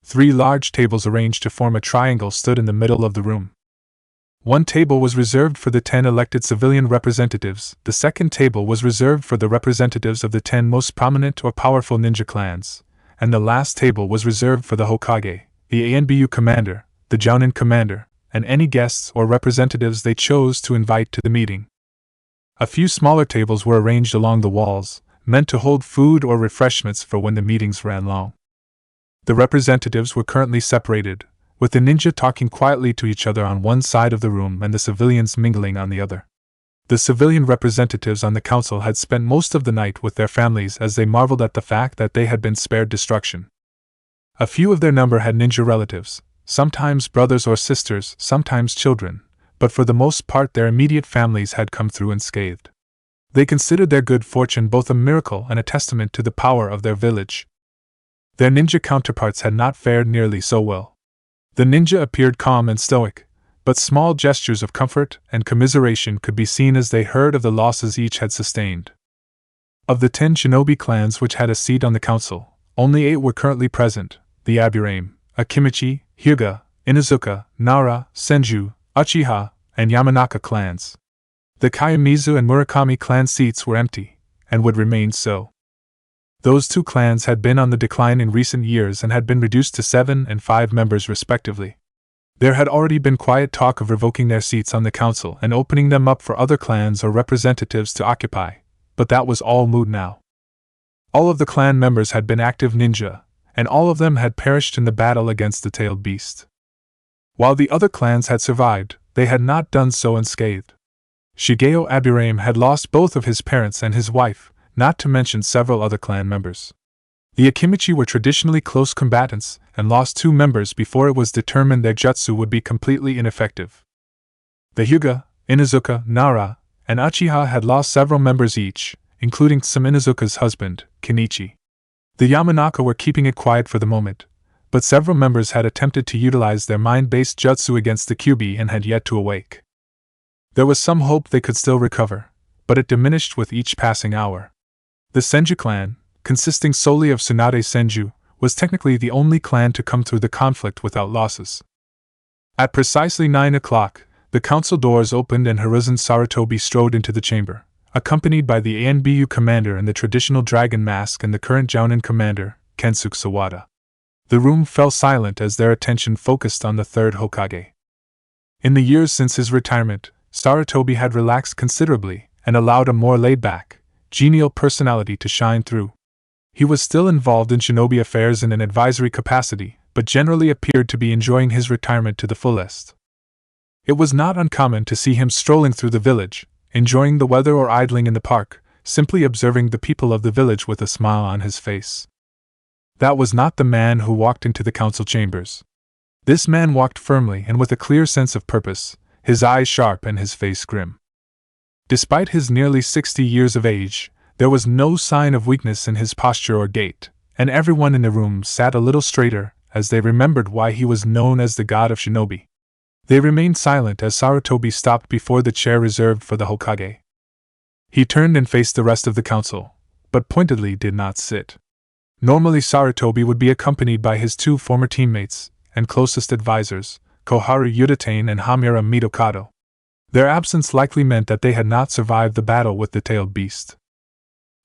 3 large tables arranged to form a triangle stood in the middle of the room. One table was reserved for the 10 elected civilian representatives, the second table was reserved for the representatives of the 10 most prominent or powerful ninja clans, and the last table was reserved for the Hokage, the ANBU commander, the Jounin commander, and any guests or representatives they chose to invite to the meeting. A few smaller tables were arranged along the walls, meant to hold food or refreshments for when the meetings ran long. The representatives were currently separated, with the ninja talking quietly to each other on one side of the room and the civilians mingling on the other. The civilian representatives on the council had spent most of the night with their families as they marveled at the fact that they had been spared destruction. A few of their number had ninja relatives, sometimes brothers or sisters, sometimes children, but for the most part their immediate families had come through unscathed. They considered their good fortune both a miracle and a testament to the power of their village. Their ninja counterparts had not fared nearly so well. The ninja appeared calm and stoic, but small gestures of comfort and commiseration could be seen as they heard of the losses each had sustained. Of the 10 shinobi clans which had a seat on the council, only 8 were currently present: the Aburame, Akimichi, Hyuga, Inuzuka, Nara, Senju, Uchiha, and Yamanaka clans. The Kayamizu and Murakami clan seats were empty, and would remain so. Those 2 clans had been on the decline in recent years and had been reduced to 7 and 5 members respectively. There had already been quiet talk of revoking their seats on the council and opening them up for other clans or representatives to occupy, but that was all moot now. All of the clan members had been active ninja, and all of them had perished in the battle against the tailed beast. While the other clans had survived, they had not done so unscathed. Shigeo Aburame had lost both of his parents and his wife, not to mention several other clan members. The Akimichi were traditionally close combatants, and lost 2 members before it was determined their jutsu would be completely ineffective. The Hyuga, Inuzuka, Nara, and Uchiha had lost several members each, including some Inuzuka's husband, Kenichi. The Yamanaka were keeping it quiet for the moment, but several members had attempted to utilize their mind-based jutsu against the Kyuubi and had yet to awake. There was some hope they could still recover, but it diminished with each passing hour. The Senju clan, consisting solely of Tsunade Senju, was technically the only clan to come through the conflict without losses. At precisely 9 o'clock, the council doors opened and Hiruzen Sarutobi strode into the chamber, accompanied by the ANBU commander in the traditional dragon mask and the current Jounin commander, Kensuke Sawada. The room fell silent as their attention focused on the 3rd Hokage. In the years since his retirement, Sarutobi had relaxed considerably and allowed a more laid-back, genial personality to shine through. He was still involved in shinobi affairs in an advisory capacity, but generally appeared to be enjoying his retirement to the fullest. It was not uncommon to see him strolling through the village, enjoying the weather or idling in the park, simply observing the people of the village with a smile on his face. That was not the man who walked into the council chambers. This man walked firmly and with a clear sense of purpose, his eyes sharp and his face grim. Despite his nearly 60 years of age, there was no sign of weakness in his posture or gait, and everyone in the room sat a little straighter as they remembered why he was known as the god of shinobi. They remained silent as Sarutobi stopped before the chair reserved for the Hokage. He turned and faced the rest of the council, but pointedly did not sit. Normally Sarutobi would be accompanied by his 2 former teammates and closest advisors, Koharu Udatane and Hamura Mitokado. Their absence likely meant that they had not survived the battle with the tailed beast.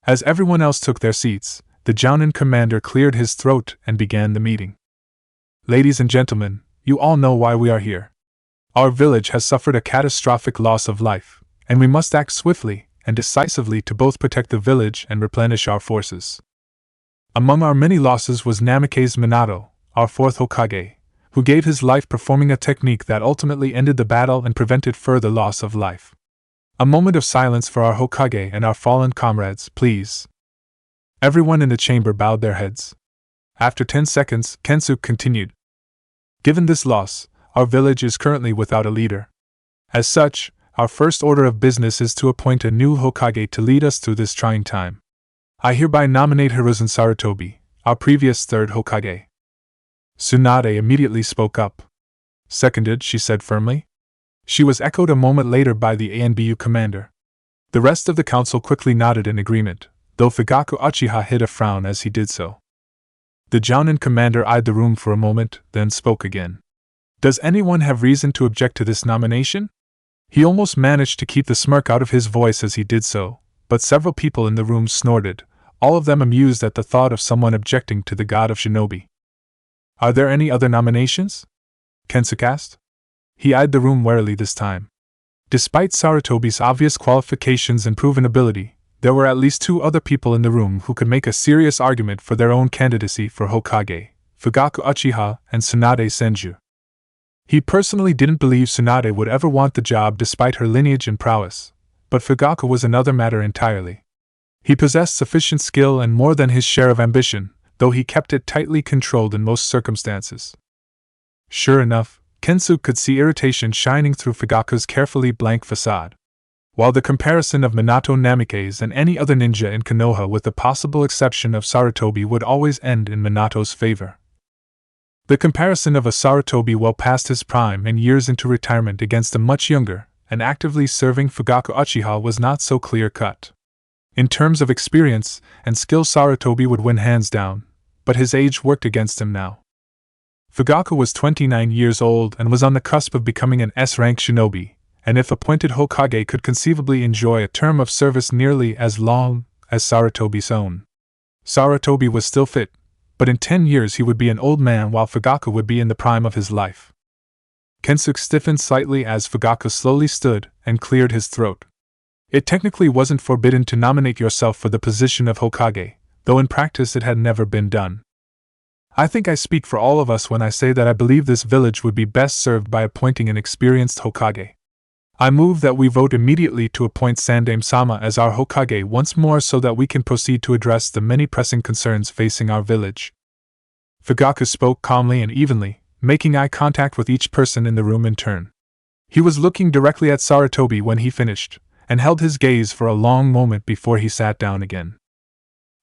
As everyone else took their seats, the Jounin commander cleared his throat and began the meeting. Ladies and gentlemen, you all know why we are here. Our village has suffered a catastrophic loss of life, and we must act swiftly and decisively to both protect the village and replenish our forces. Among our many losses was Namikaze Minato, our 4th Hokage, who gave his life performing a technique that ultimately ended the battle and prevented further loss of life. A moment of silence for our Hokage and our fallen comrades, please. Everyone in the chamber bowed their heads. After 10 seconds, Kensuke continued. Given this loss, our village is currently without a leader. As such, our first order of business is to appoint a new Hokage to lead us through this trying time. I hereby nominate Hiruzen Sarutobi, our previous 3rd Hokage. Tsunade immediately spoke up. Seconded, she said firmly. She was echoed a moment later by the ANBU commander. The rest of the council quickly nodded in agreement, though Fugaku Uchiha hid a frown as he did so. The Jounin commander eyed the room for a moment, then spoke again. Does anyone have reason to object to this nomination? He almost managed to keep the smirk out of his voice as he did so, but several people in the room snorted, all of them amused at the thought of someone objecting to the god of shinobi. Are there any other nominations? Kensuke asked. He eyed the room warily this time. Despite Sarutobi's obvious qualifications and proven ability, There were at least two other people in the room who could make a serious argument for their own candidacy for Hokage: Fugaku Uchiha and Tsunade Senju. He personally didn't believe Tsunade would ever want the job despite her lineage and prowess, but Fugaku was another matter entirely. He possessed sufficient skill and more than his share of ambition, though he kept it tightly controlled in most circumstances. Sure enough, Kensuke could see irritation shining through Fugaku's carefully blank facade. While the comparison of Minato Namikaze and any other ninja in Konoha, with the possible exception of Sarutobi, would always end in Minato's favor. The comparison of a Sarutobi well past his prime and years into retirement against a much younger and actively serving Fugaku Uchiha was not so clear-cut. In terms of experience and skill, Sarutobi would win hands down, but his age worked against him now. Fugaku was 29 years old and was on the cusp of becoming an S-rank shinobi, and if appointed Hokage could conceivably enjoy a term of service nearly as long as Sarutobi's own. Sarutobi was still fit, but in 10 years he would be an old man while Fugaku would be in the prime of his life. Kensuke stiffened slightly as Fugaku slowly stood and cleared his throat. It technically wasn't forbidden to nominate yourself for the position of Hokage, though in practice it had never been done. I think I speak for all of us when I say that I believe this village would be best served by appointing an experienced Hokage. I move that we vote immediately to appoint Sandaime-sama as our Hokage once more so that we can proceed to address the many pressing concerns facing our village. Fugaku spoke calmly and evenly, making eye contact with each person in the room in turn. He was looking directly at Sarutobi when he finished, and held his gaze for a long moment before he sat down again.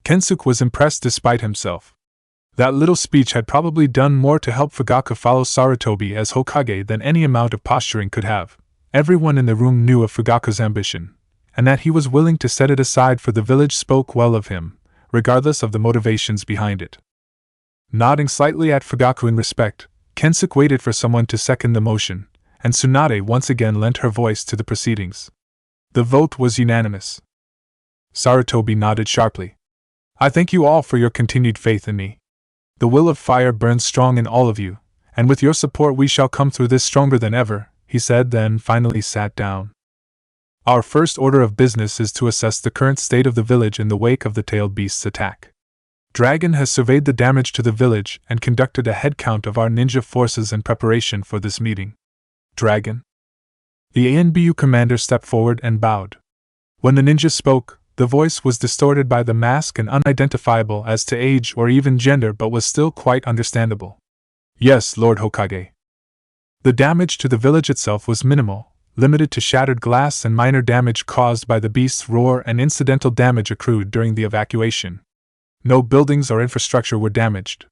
Kensuke was impressed despite himself. That little speech had probably done more to help Fugaku follow Sarutobi as Hokage than any amount of posturing could have. Everyone in the room knew of Fugaku's ambition, and that he was willing to set it aside for the village spoke well of him, regardless of the motivations behind it. Nodding slightly at Fugaku in respect, Kensuke waited for someone to second the motion, and Tsunade once again lent her voice to the proceedings. The vote was unanimous. Sarutobi nodded sharply. I thank you all for your continued faith in me. The will of fire burns strong in all of you, and with your support we shall come through this stronger than ever, he said, then finally sat down. Our first order of business is to assess the current state of the village in the wake of the tailed beast's attack. Dragon has surveyed the damage to the village and conducted a head count of our ninja forces in preparation for this meeting. Dragon? The ANBU commander stepped forward and bowed. When the ninja spoke, the voice was distorted by the mask and unidentifiable as to age or even gender, but was still quite understandable. Yes, Lord Hokage. The damage to the village itself was minimal, limited to shattered glass and minor damage caused by the beast's roar and incidental damage accrued during the evacuation. No buildings or infrastructure were damaged.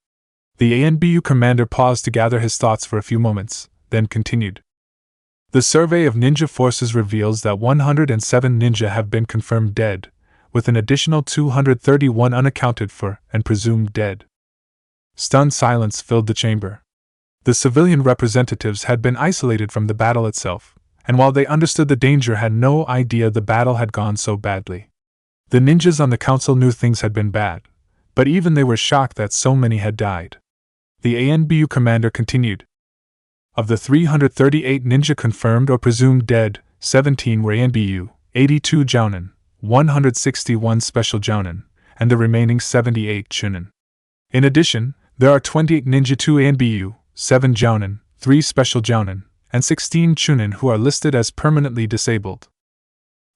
The ANBU commander paused to gather his thoughts for a few moments, then continued. The survey of ninja forces reveals that 107 ninja have been confirmed dead, with an additional 231 unaccounted for and presumed dead. Stunned silence filled the chamber. The civilian representatives had been isolated from the battle itself, and while they understood the danger, had no idea the battle had gone so badly. The ninjas on the council knew things had been bad, but even they were shocked that so many had died. The ANBU commander continued. Of the 338 ninja confirmed or presumed dead, 17 were ANBU, 82 Jounin, 161 special Jounin, and the remaining 78 Chunin. In addition, there are 28 ninja, 2 ANBU, 7 Jounin, 3 special Jounin, and 16 Chunin who are listed as permanently disabled.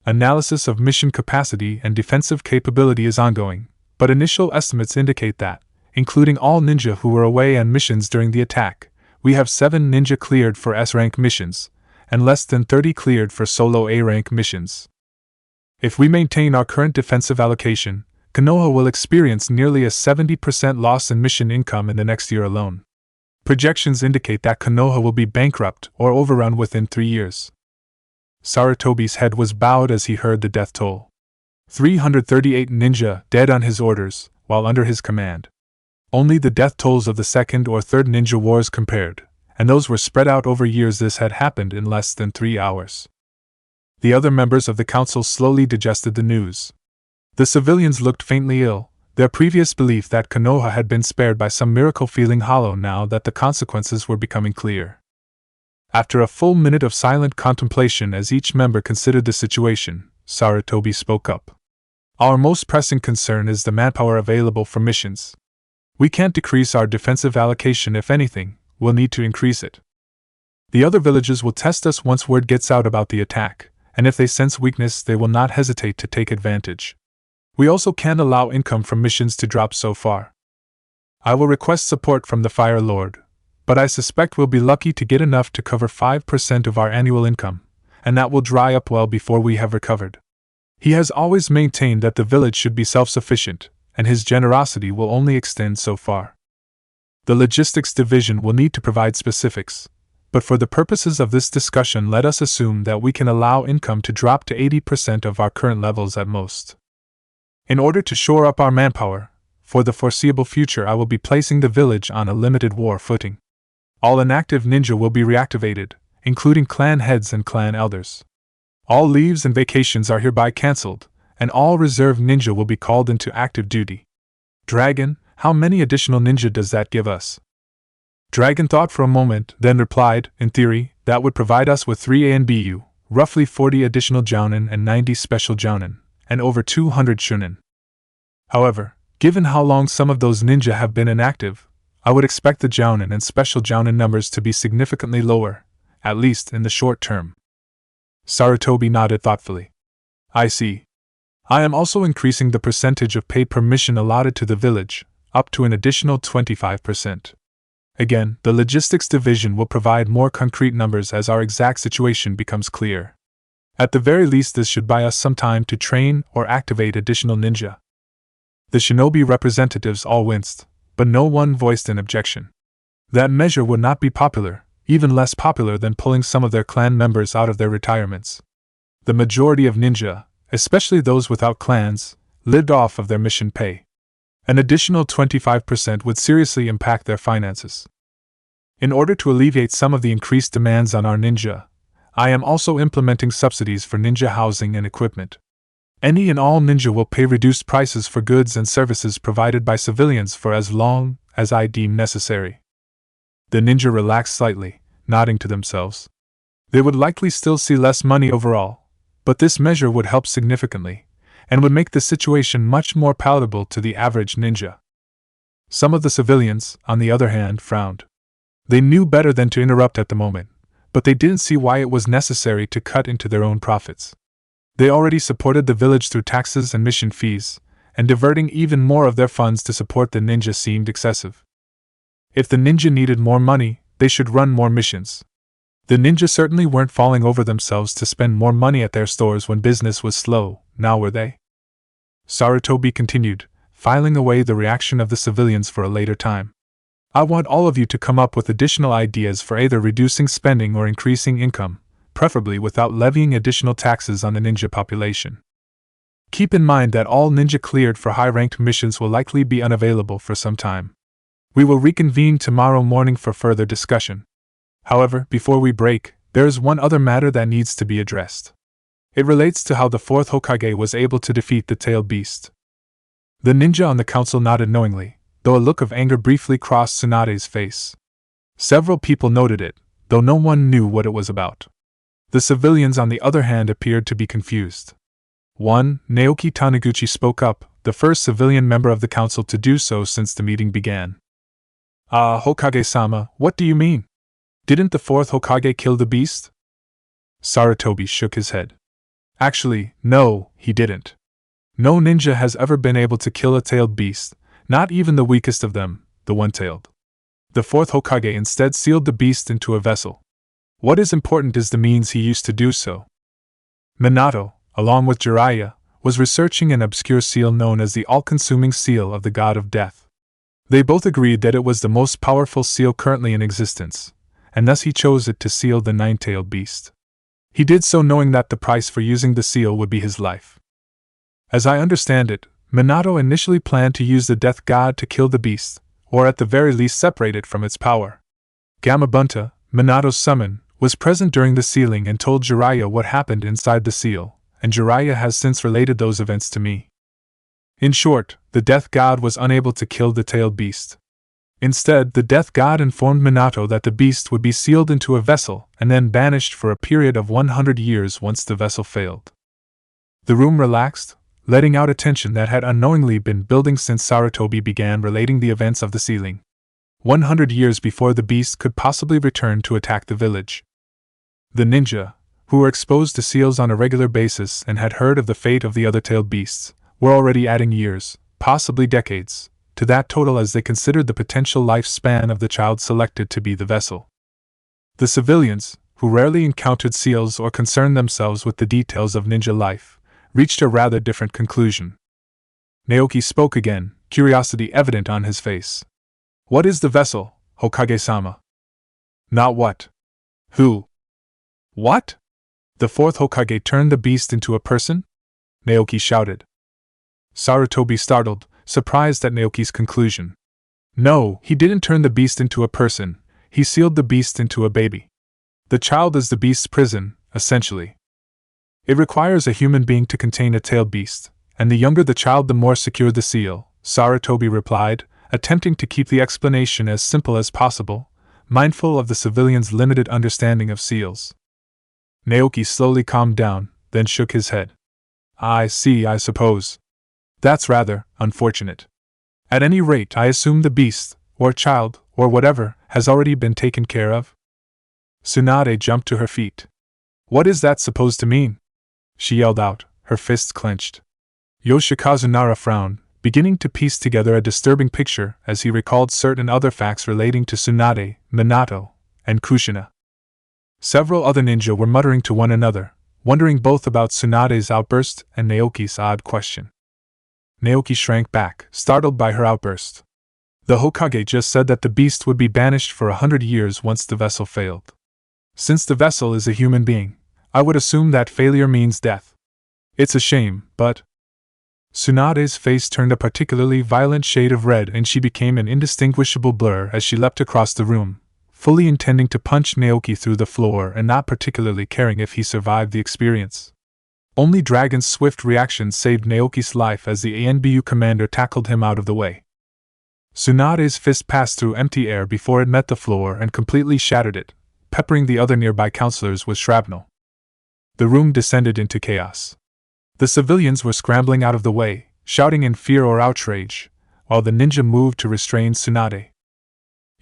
Analysis of mission capacity and defensive capability is ongoing, but initial estimates indicate that, including all ninja who were away on missions during the attack, we have 7 ninja cleared for S-rank missions, and less than 30 cleared for solo A-rank missions. If we maintain our current defensive allocation, Konoha will experience nearly a 70% loss in mission income in the next year alone. Projections indicate that Konoha will be bankrupt or overrun within 3 years. Sarutobi's head was bowed as he heard the death toll. 338 ninja dead on his orders, while under his command. Only the death tolls of the second or third ninja wars compared, and those were spread out over years. This had happened in less than 3 hours. The other members of the council slowly digested the news. The civilians looked faintly ill, their previous belief that Konoha had been spared by some miracle feeling hollow now that the consequences were becoming clear. After a full minute of silent contemplation as each member considered the situation, Sarutobi spoke up. Our most pressing concern is the manpower available for missions. We can't decrease our defensive allocation. If anything, we'll need to increase it. The other villages will test us once word gets out about the attack, and if they sense weakness, they will not hesitate to take advantage. We also can't allow income from missions to drop so far. I will request support from the Fire Lord, but I suspect we'll be lucky to get enough to cover 5% of our annual income, and that will dry up well before we have recovered. He has always maintained that the village should be self-sufficient, and his generosity will only extend so far. The logistics division will need to provide specifics, but for the purposes of this discussion, let us assume that we can allow income to drop to 80% of our current levels at most. In order to shore up our manpower, for the foreseeable future I will be placing the village on a limited war footing. All inactive ninja will be reactivated, including clan heads and clan elders. All leaves and vacations are hereby cancelled, and all reserve ninja will be called into active duty. Dragon, how many additional ninja does that give us? Dragon thought for a moment, then replied, in theory, that would provide us with 3 ANBU, roughly 40 additional jounin and 90 special jounin, and over 200 shunin. However, given how long some of those ninja have been inactive, I would expect the jounin and special jounin numbers to be significantly lower, at least in the short term. Sarutobi nodded thoughtfully. I see. I am also increasing the percentage of pay per mission allotted to the village, up to an additional 25%. Again, the logistics division will provide more concrete numbers as our exact situation becomes clear. At the very least, this should buy us some time to train or activate additional ninja. The shinobi representatives all winced, but no one voiced an objection. That measure would not be popular, even less popular than pulling some of their clan members out of their retirements. The majority of ninja, especially those without clans, lived off of their mission pay. An additional 25% would seriously impact their finances. In order to alleviate some of the increased demands on our ninja, I am also implementing subsidies for ninja housing and equipment. Any and all ninja will pay reduced prices for goods and services provided by civilians for as long as I deem necessary. The ninja relaxed slightly, nodding to themselves. They would likely still see less money overall, but this measure would help significantly, and would make the situation much more palatable to the average ninja. Some of the civilians, on the other hand, frowned. They knew better than to interrupt at the moment, but they didn't see why it was necessary to cut into their own profits. They already supported the village through taxes and mission fees, and diverting even more of their funds to support the ninja seemed excessive. If the ninja needed more money, they should run more missions. The ninja certainly weren't falling over themselves to spend more money at their stores when business was slow, now were they? Sarutobi continued, filing away the reaction of the civilians for a later time. I want all of you to come up with additional ideas for either reducing spending or increasing income, preferably without levying additional taxes on the ninja population. Keep in mind that all ninja cleared for high-ranked missions will likely be unavailable for some time. We will reconvene tomorrow morning for further discussion. However, before we break, there is one other matter that needs to be addressed. It relates to how the fourth Hokage was able to defeat the tailed beast. The ninja on the council nodded knowingly, though a look of anger briefly crossed Tsunade's face. Several people noted it, though no one knew what it was about. The civilians, on the other hand, appeared to be confused. One, Naoki Taniguchi spoke up, the first civilian member of the council to do so since the meeting began. Hokage-sama, what do you mean? Didn't the fourth Hokage kill the beast? Sarutobi shook his head. Actually, no, he didn't. No ninja has ever been able to kill a tailed beast, not even the weakest of them, the one-tailed. The fourth Hokage instead sealed the beast into a vessel. What is important is the means he used to do so. Minato, along with Jiraiya, was researching an obscure seal known as the all-consuming seal of the god of death. They both agreed that it was the most powerful seal currently in existence, and thus he chose it to seal the nine-tailed beast. He did so knowing that the price for using the seal would be his life. As I understand it, Minato initially planned to use the death god to kill the beast, or at the very least separate it from its power. Gamabunta, Minato's summon, was present during the sealing and told Jiraiya what happened inside the seal, and Jiraiya has since related those events to me. In short, the death god was unable to kill the tailed beast. Instead, the death god informed Minato that the beast would be sealed into a vessel and then banished for a period of 100 years once the vessel failed. The room relaxed, letting out a tension that had unknowingly been building since Sarutobi began relating the events of the sealing. 100 years before the beast could possibly return to attack the village. The ninja, who were exposed to seals on a regular basis and had heard of the fate of the other-tailed beasts, were already adding years, possibly decades, to that total as they considered the potential lifespan of the child selected to be the vessel. The civilians, who rarely encountered seals or concerned themselves with the details of ninja life, reached a rather different conclusion. Naoki spoke again, curiosity evident on his face. "What is the vessel, Hokage-sama?" "Not what. Who?" "What?" The fourth Hokage turned the beast into a person? Naoki shouted. Sarutobi startled, surprised at Naoki's conclusion. "No, he didn't turn the beast into a person, he sealed the beast into a baby. The child is the beast's prison, essentially. It requires a human being to contain a tailed beast, and the younger the child the more secure the seal," Sarutobi replied, attempting to keep the explanation as simple as possible, mindful of the civilian's limited understanding of seals. Naoki slowly calmed down, then shook his head. "I see, I suppose. That's rather unfortunate. At any rate, I assume the beast, or child, or whatever, has already been taken care of?" Tsunade jumped to her feet. "What is that supposed to mean?" she yelled out, her fists clenched. Yoshikazu Nara frowned, beginning to piece together a disturbing picture as he recalled certain other facts relating to Tsunade, Minato, and Kushina. Several other ninja were muttering to one another, wondering both about Tsunade's outburst and Naoki's odd question. Naoki shrank back, startled by her outburst. The Hokage just said that the beast would be banished for 100 years once the vessel failed. Since the vessel is a human being, I would assume that failure means death. It's a shame, but... Tsunade's face turned a particularly violent shade of red and she became an indistinguishable blur as she leapt across the room, fully intending to punch Naoki through the floor and not particularly caring if he survived the experience. Only Dragon's swift reaction saved Naoki's life as the ANBU commander tackled him out of the way. Tsunade's fist passed through empty air before it met the floor and completely shattered it, peppering the other nearby counselors with shrapnel. The room descended into chaos. The civilians were scrambling out of the way, shouting in fear or outrage, while the ninja moved to restrain Tsunade.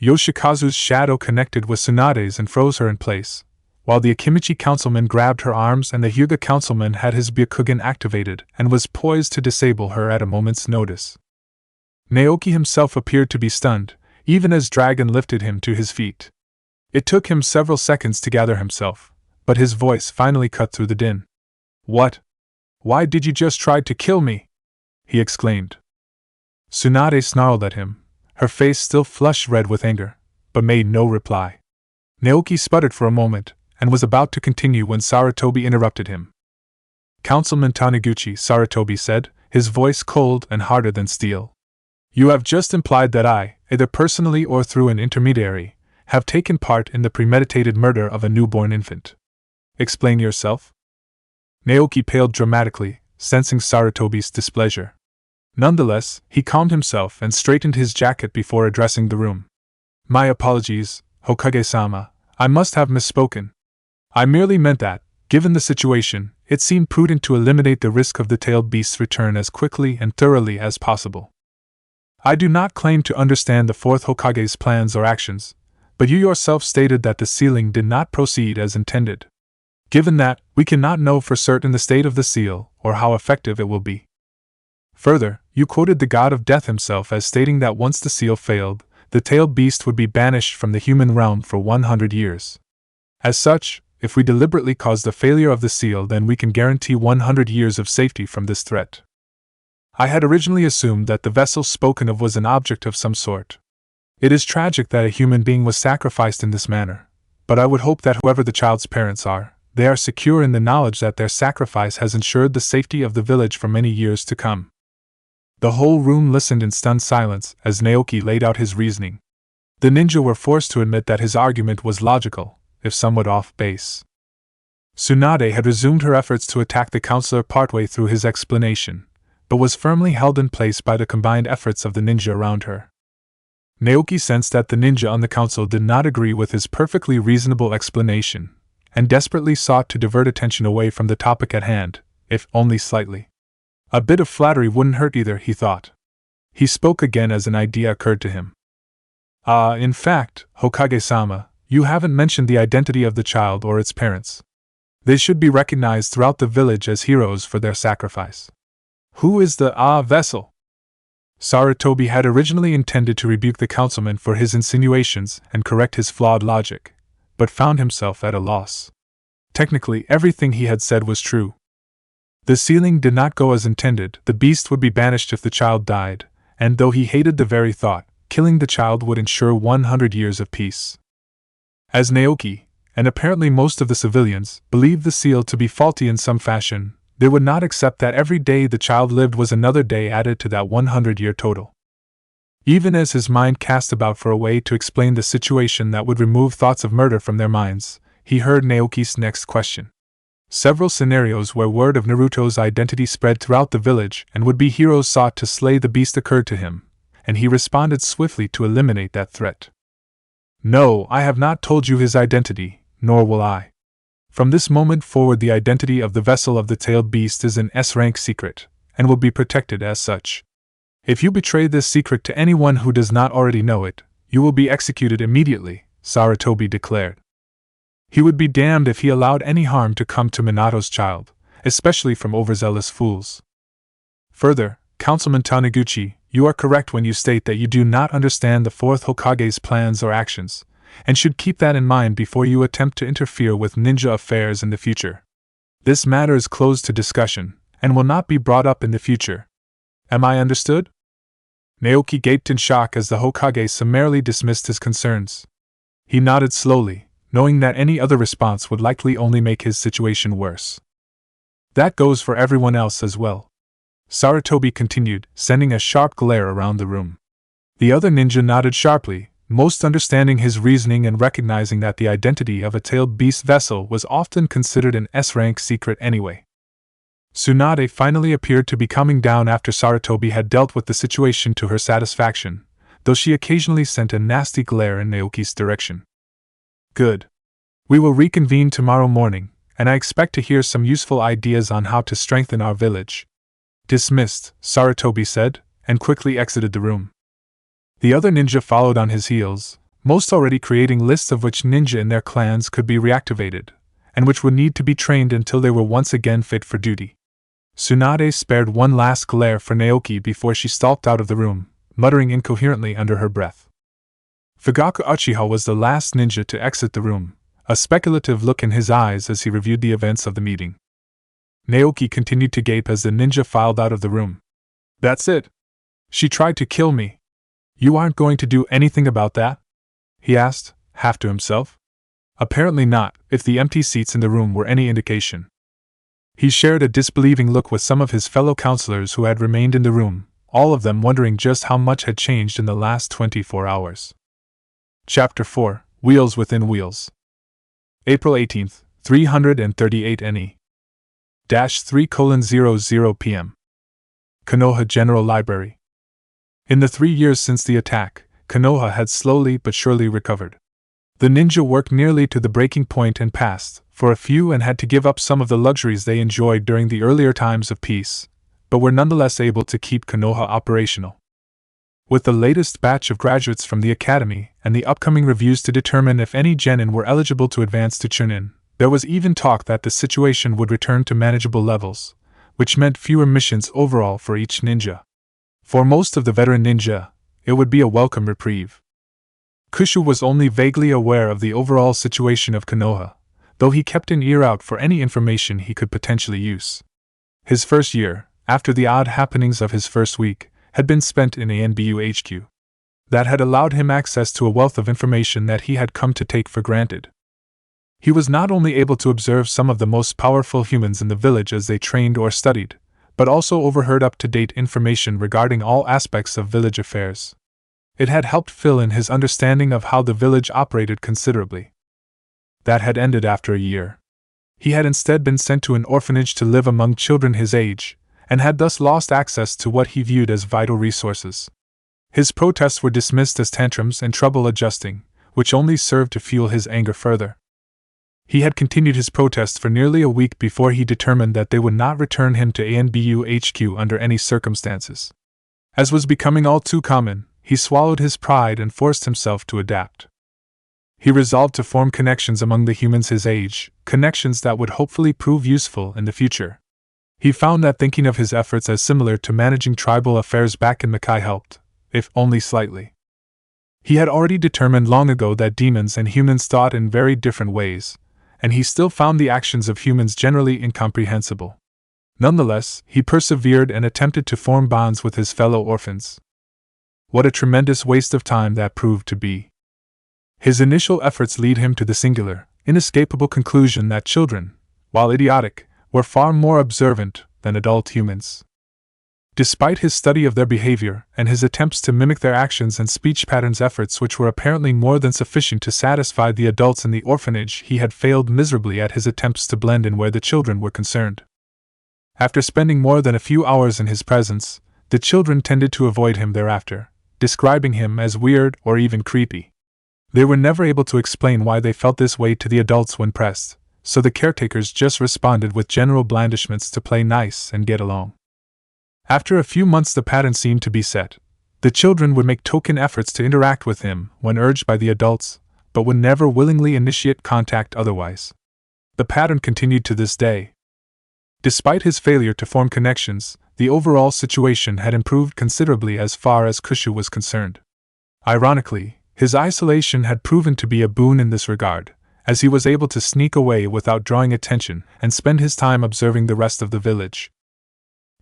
Yoshikazu's shadow connected with Tsunade's and froze her in place, while the Akimichi councilman grabbed her arms and the Hyuga councilman had his Byakugan activated and was poised to disable her at a moment's notice. Naoki himself appeared to be stunned, even as Dragon lifted him to his feet. It took him several seconds to gather himself, but his voice finally cut through the din. "What? Why did you just try to kill me?" he exclaimed. Tsunade snarled at him, her face still flushed red with anger, but made no reply. Naoki sputtered for a moment, and was about to continue when Sarutobi interrupted him. "Councilman Taniguchi," Sarutobi said, his voice cold and harder than steel. "You have just implied that I, either personally or through an intermediary, have taken part in the premeditated murder of a newborn infant. Explain yourself?" Naoki paled dramatically, sensing Sarutobi's displeasure. Nonetheless, he calmed himself and straightened his jacket before addressing the room. "My apologies, Hokage-sama, I must have misspoken. I merely meant that, given the situation, it seemed prudent to eliminate the risk of the tailed beast's return as quickly and thoroughly as possible. I do not claim to understand the fourth Hokage's plans or actions, but you yourself stated that the sealing did not proceed as intended. Given that, we cannot know for certain the state of the seal or how effective it will be. Further, you quoted the god of death himself as stating that once the seal failed, the tailed beast would be banished from the human realm for 100 years. As such, if we deliberately cause the failure of the seal, then we can guarantee 100 years of safety from this threat. I had originally assumed that the vessel spoken of was an object of some sort. It is tragic that a human being was sacrificed in this manner, but I would hope that whoever the child's parents are, they are secure in the knowledge that their sacrifice has ensured the safety of the village for many years to come." The whole room listened in stunned silence as Naoki laid out his reasoning. The ninja were forced to admit that his argument was logical, if somewhat off base. Tsunade had resumed her efforts to attack the counselor partway through his explanation, but was firmly held in place by the combined efforts of the ninja around her. Naoki sensed that the ninja on the council did not agree with his perfectly reasonable explanation, and desperately sought to divert attention away from the topic at hand, if only slightly. A bit of flattery wouldn't hurt either, he thought. He spoke again as an idea occurred to him. In fact, Hokage-sama, you haven't mentioned the identity of the child or its parents. They should be recognized throughout the village as heroes for their sacrifice. Who is the vessel? Sarutobi had originally intended to rebuke the councilman for his insinuations and correct his flawed logic, but found himself at a loss. Technically, everything he had said was true. The sealing did not go as intended, the beast would be banished if the child died, and though he hated the very thought, killing the child would ensure 100 years of peace. As Naoki, and apparently most of the civilians, believed the seal to be faulty in some fashion, they would not accept that every day the child lived was another day added to that 100-year total. Even as his mind cast about for a way to explain the situation that would remove thoughts of murder from their minds, he heard Naoki's next question. Several scenarios where word of Naruto's identity spread throughout the village and would-be heroes sought to slay the beast occurred to him, and he responded swiftly to eliminate that threat. No, I have not told you his identity, nor will I. From this moment forward the identity of the vessel of the tailed beast is an S-rank secret, and will be protected as such. If you betray this secret to anyone who does not already know it, you will be executed immediately, Sarutobi declared. He would be damned if he allowed any harm to come to Minato's child, especially from overzealous fools. Further, Councilman Taniguchi, you are correct when you state that you do not understand the fourth Hokage's plans or actions, and should keep that in mind before you attempt to interfere with ninja affairs in the future. This matter is closed to discussion, and will not be brought up in the future. Am I understood? Naoki gaped in shock as the Hokage summarily dismissed his concerns. He nodded slowly, knowing that any other response would likely only make his situation worse. That goes for everyone else as well. Sarutobi continued, sending a sharp glare around the room. The other ninja nodded sharply, most understanding his reasoning and recognizing that the identity of a tailed beast vessel was often considered an S-rank secret anyway. Tsunade finally appeared to be coming down after Sarutobi had dealt with the situation to her satisfaction, though she occasionally sent a nasty glare in Naoki's direction. Good. We will reconvene tomorrow morning, and I expect to hear some useful ideas on how to strengthen our village. Dismissed, Sarutobi said, and quickly exited the room. The other ninja followed on his heels, most already creating lists of which ninja in their clans could be reactivated, and which would need to be trained until they were once again fit for duty. Tsunade spared one last glare for Naoki before she stalked out of the room, muttering incoherently under her breath. Fugaku Uchiha was the last ninja to exit the room, a speculative look in his eyes as he reviewed the events of the meeting. Naoki continued to gape as the ninja filed out of the room. That's it. She tried to kill me. You aren't going to do anything about that? He asked, half to himself. Apparently not, if the empty seats in the room were any indication. He shared a disbelieving look with some of his fellow counselors who had remained in the room, all of them wondering just how much had changed in the last 24 hours. Chapter 4, Wheels Within Wheels. April 18th, 338 NE. 3:00 p.m. Konoha General Library. In the 3 years since the attack, Konoha had slowly but surely recovered. The ninja worked nearly to the breaking point and passed, for a few, and had to give up some of the luxuries they enjoyed during the earlier times of peace, but were nonetheless able to keep Konoha operational. With the latest batch of graduates from the academy and the upcoming reviews to determine if any genin were eligible to advance to Chunin, there was even talk that the situation would return to manageable levels, which meant fewer missions overall for each ninja. For most of the veteran ninja, it would be a welcome reprieve. Kushu was only vaguely aware of the overall situation of Konoha, though he kept an ear out for any information he could potentially use. His first year, after the odd happenings of his first week, had been spent in ANBU HQ. That had allowed him access to a wealth of information that he had come to take for granted. He was not only able to observe some of the most powerful humans in the village as they trained or studied, but also overheard up-to-date information regarding all aspects of village affairs. It had helped fill in his understanding of how the village operated considerably. That had ended after a year. He had instead been sent to an orphanage to live among children his age, and had thus lost access to what he viewed as vital resources. His protests were dismissed as tantrums and trouble adjusting, which only served to fuel his anger further. He had continued his protests for nearly a week before he determined that they would not return him to ANBU HQ under any circumstances. As was becoming all too common, he swallowed his pride and forced himself to adapt. He resolved to form connections among the humans his age, connections that would hopefully prove useful in the future. He found that thinking of his efforts as similar to managing tribal affairs back in Makai helped, if only slightly. He had already determined long ago that demons and humans thought in very different ways, and he still found the actions of humans generally incomprehensible. Nonetheless, he persevered and attempted to form bonds with his fellow orphans. What a tremendous waste of time that proved to be. His initial efforts lead him to the singular, inescapable conclusion that children, while idiotic, were far more observant than adult humans. Despite his study of their behavior and his attempts to mimic their actions and speech patterns, efforts which were apparently more than sufficient to satisfy the adults in the orphanage, he had failed miserably at his attempts to blend in where the children were concerned. After spending more than a few hours in his presence, the children tended to avoid him thereafter, describing him as weird or even creepy. They were never able to explain why they felt this way to the adults when pressed, so the caretakers just responded with general blandishments to play nice and get along. After a few months, the pattern seemed to be set. The children would make token efforts to interact with him when urged by the adults, but would never willingly initiate contact otherwise. The pattern continued to this day. Despite his failure to form connections, the overall situation had improved considerably as far as Kushu was concerned. Ironically, his isolation had proven to be a boon in this regard, as he was able to sneak away without drawing attention and spend his time observing the rest of the village.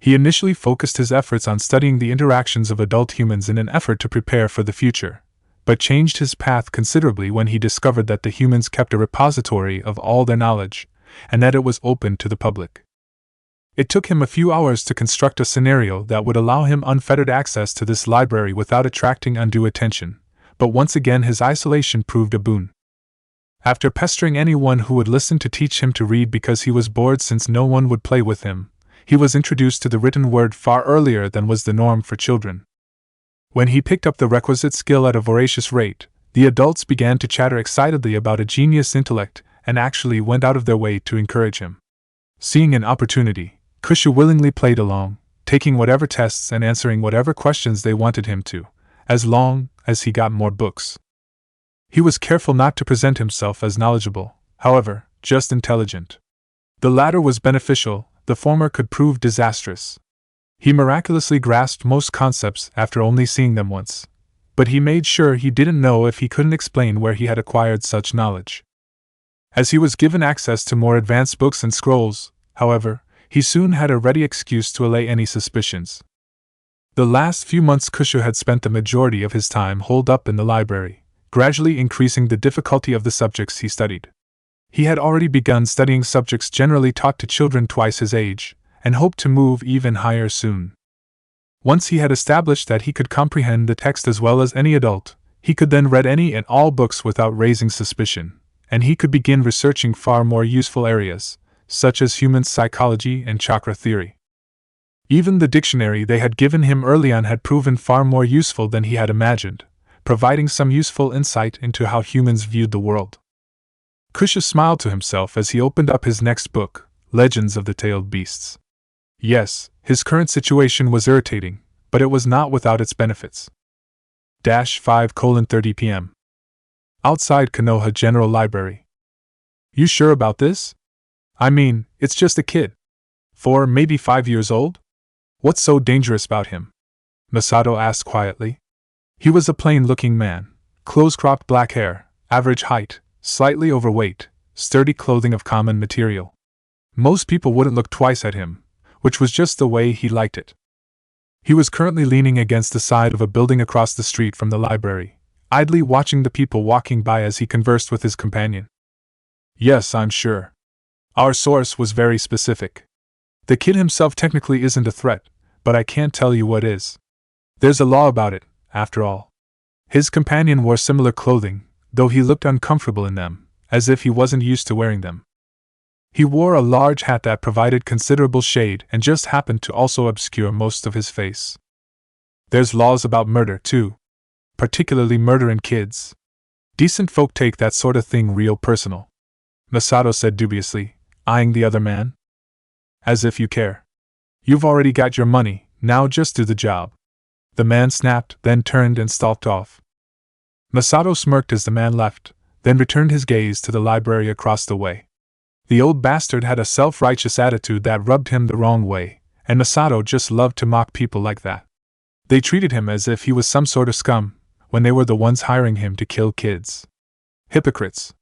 He initially focused his efforts on studying the interactions of adult humans in an effort to prepare for the future, but changed his path considerably when he discovered that the humans kept a repository of all their knowledge, and that it was open to the public. It took him a few hours to construct a scenario that would allow him unfettered access to this library without attracting undue attention, but once again his isolation proved a boon. After pestering anyone who would listen to teach him to read because he was bored since no one would play with him, he was introduced to the written word far earlier than was the norm for children. When he picked up the requisite skill at a voracious rate, the adults began to chatter excitedly about a genius intellect and actually went out of their way to encourage him. Seeing an opportunity, Kushu willingly played along, taking whatever tests and answering whatever questions they wanted him to, as long as he got more books. He was careful not to present himself as knowledgeable, however, just intelligent. The latter was beneficial, the former could prove disastrous. He miraculously grasped most concepts after only seeing them once, but he made sure he didn't know if he couldn't explain where he had acquired such knowledge. As he was given access to more advanced books and scrolls, however, he soon had a ready excuse to allay any suspicions. The last few months Kushu had spent the majority of his time holed up in the library, gradually increasing the difficulty of the subjects he studied. He had already begun studying subjects generally taught to children twice his age, and hoped to move even higher soon. Once he had established that he could comprehend the text as well as any adult, he could then read any and all books without raising suspicion, and he could begin researching far more useful areas, such as human psychology and chakra theory. Even the dictionary they had given him early on had proven far more useful than he had imagined, providing some useful insight into how humans viewed the world. Kushu smiled to himself as he opened up his next book, Legends of the Tailed Beasts. Yes, his current situation was irritating, but it was not without its benefits. 5:30 p.m. Outside Konoha General Library. You sure about this? I mean, it's just a kid. 4, maybe 5 years old? What's so dangerous about him? Masato asked quietly. He was a plain-looking man, close-cropped black hair, average height, slightly overweight, sturdy clothing of common material. Most people wouldn't look twice at him, which was just the way he liked it. He was currently leaning against the side of a building across the street from the library, idly watching the people walking by as he conversed with his companion. Yes, I'm sure. Our source was very specific. The kid himself technically isn't a threat, but I can't tell you what is. There's a law about it, after all. His companion wore similar clothing, though he looked uncomfortable in them, as if he wasn't used to wearing them. He wore a large hat that provided considerable shade and just happened to also obscure most of his face. There's laws about murder, too. Particularly murder in kids. Decent folk take that sort of thing real personal. Masato said dubiously, eyeing the other man. As if you care. You've already got your money, now just do the job. The man snapped, then turned and stalked off. Masato smirked as the man left, then returned his gaze to the library across the way. The old bastard had a self-righteous attitude that rubbed him the wrong way, and Masato just loved to mock people like that. They treated him as if he was some sort of scum, when they were the ones hiring him to kill kids. Hypocrites.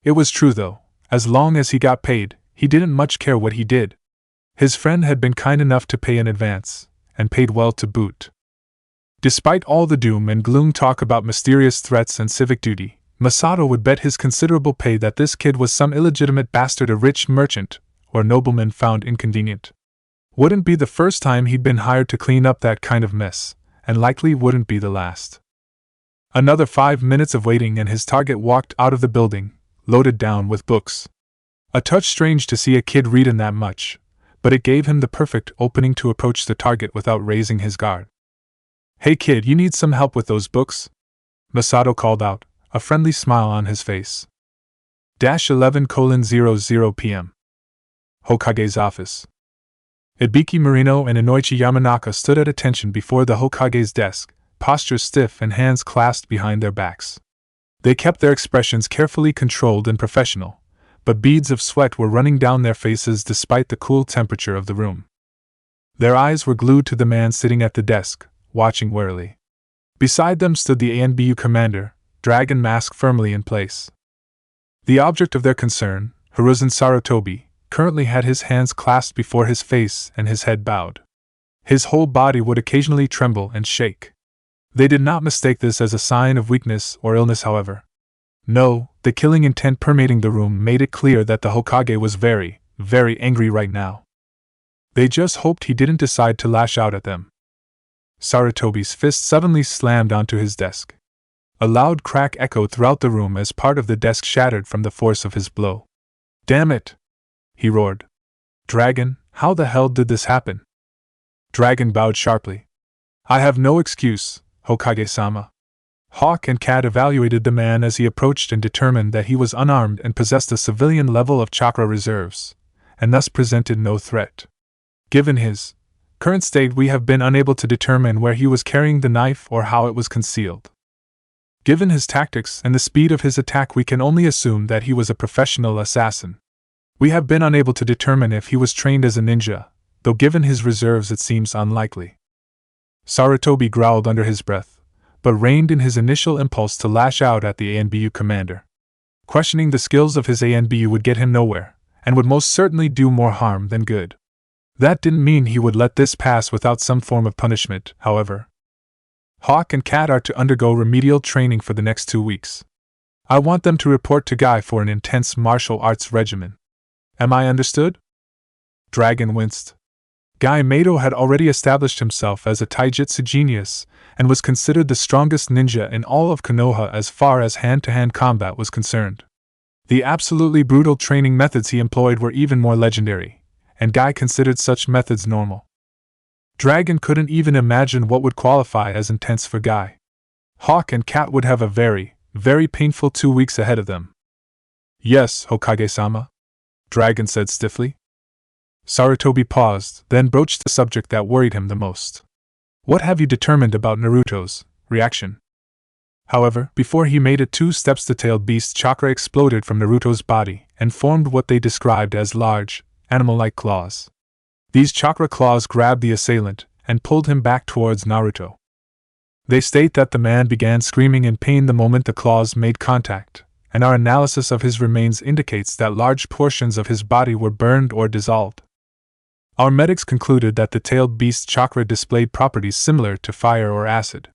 It was true though, as long as he got paid, he didn't much care what he did. His friend had been kind enough to pay in advance, and paid well to boot. Despite all the doom and gloom talk about mysterious threats and civic duty, Masato would bet his considerable pay that this kid was some illegitimate bastard a rich merchant or nobleman found inconvenient. Wouldn't be the first time he'd been hired to clean up that kind of mess, and likely wouldn't be the last. Another 5 minutes of waiting and his target walked out of the building, loaded down with books. A touch strange to see a kid read in that much, but it gave him the perfect opening to approach the target without raising his guard. Hey kid, you need some help with those books? Masato called out, a friendly smile on his face. 11:00 p.m. Hokage's office. Ibiki Marino and Inoichi Yamanaka stood at attention before the Hokage's desk, postures stiff and hands clasped behind their backs. They kept their expressions carefully controlled and professional, but beads of sweat were running down their faces despite the cool temperature of the room. Their eyes were glued to the man sitting at the desk, watching warily. Beside them stood the ANBU commander, dragon mask firmly in place. The object of their concern, Hiruzen Sarutobi, currently had his hands clasped before his face and his head bowed. His whole body would occasionally tremble and shake. They did not mistake this as a sign of weakness or illness, however. No, the killing intent permeating the room made it clear that the Hokage was very, very angry right now. They just hoped he didn't decide to lash out at them. Sarutobi's fist suddenly slammed onto his desk. A loud crack echoed throughout the room as part of the desk shattered from the force of his blow. Damn it! He roared. Dragon, how the hell did this happen? Dragon bowed sharply. I have no excuse, Hokage-sama. Hawk and Cat evaluated the man as he approached and determined that he was unarmed and possessed a civilian level of chakra reserves, and thus presented no threat. Given his current state, we have been unable to determine where he was carrying the knife or how it was concealed. Given his tactics and the speed of his attack, we can only assume that he was a professional assassin. We have been unable to determine if he was trained as a ninja, though given his reserves it seems unlikely. Sarutobi growled under his breath, but reined in his initial impulse to lash out at the ANBU commander. Questioning the skills of his ANBU would get him nowhere, and would most certainly do more harm than good. That didn't mean he would let this pass without some form of punishment, however. Hawk and Cat are to undergo remedial training for the next 2 weeks. I want them to report to Guy for an intense martial arts regimen. Am I understood? Dragon winced. Guy Mato had already established himself as a taijutsu genius, and was considered the strongest ninja in all of Konoha as far as hand-to-hand combat was concerned. The absolutely brutal training methods he employed were even more legendary, and Guy considered such methods normal. Dragon couldn't even imagine what would qualify as intense for Guy. Hawk and Cat would have a very, very painful 2 weeks ahead of them. Yes, Hokage-sama, Dragon said stiffly. Sarutobi paused, then broached the subject that worried him the most. What have you determined about Naruto's reaction? However, before he made it 2 steps, the tailed beast chakra exploded from Naruto's body and formed what they described as large, animal-like claws. These chakra claws grabbed the assailant and pulled him back towards Naruto. They state that the man began screaming in pain the moment the claws made contact, and our analysis of his remains indicates that large portions of his body were burned or dissolved. Our medics concluded that the tailed beast chakra displayed properties similar to fire or acid.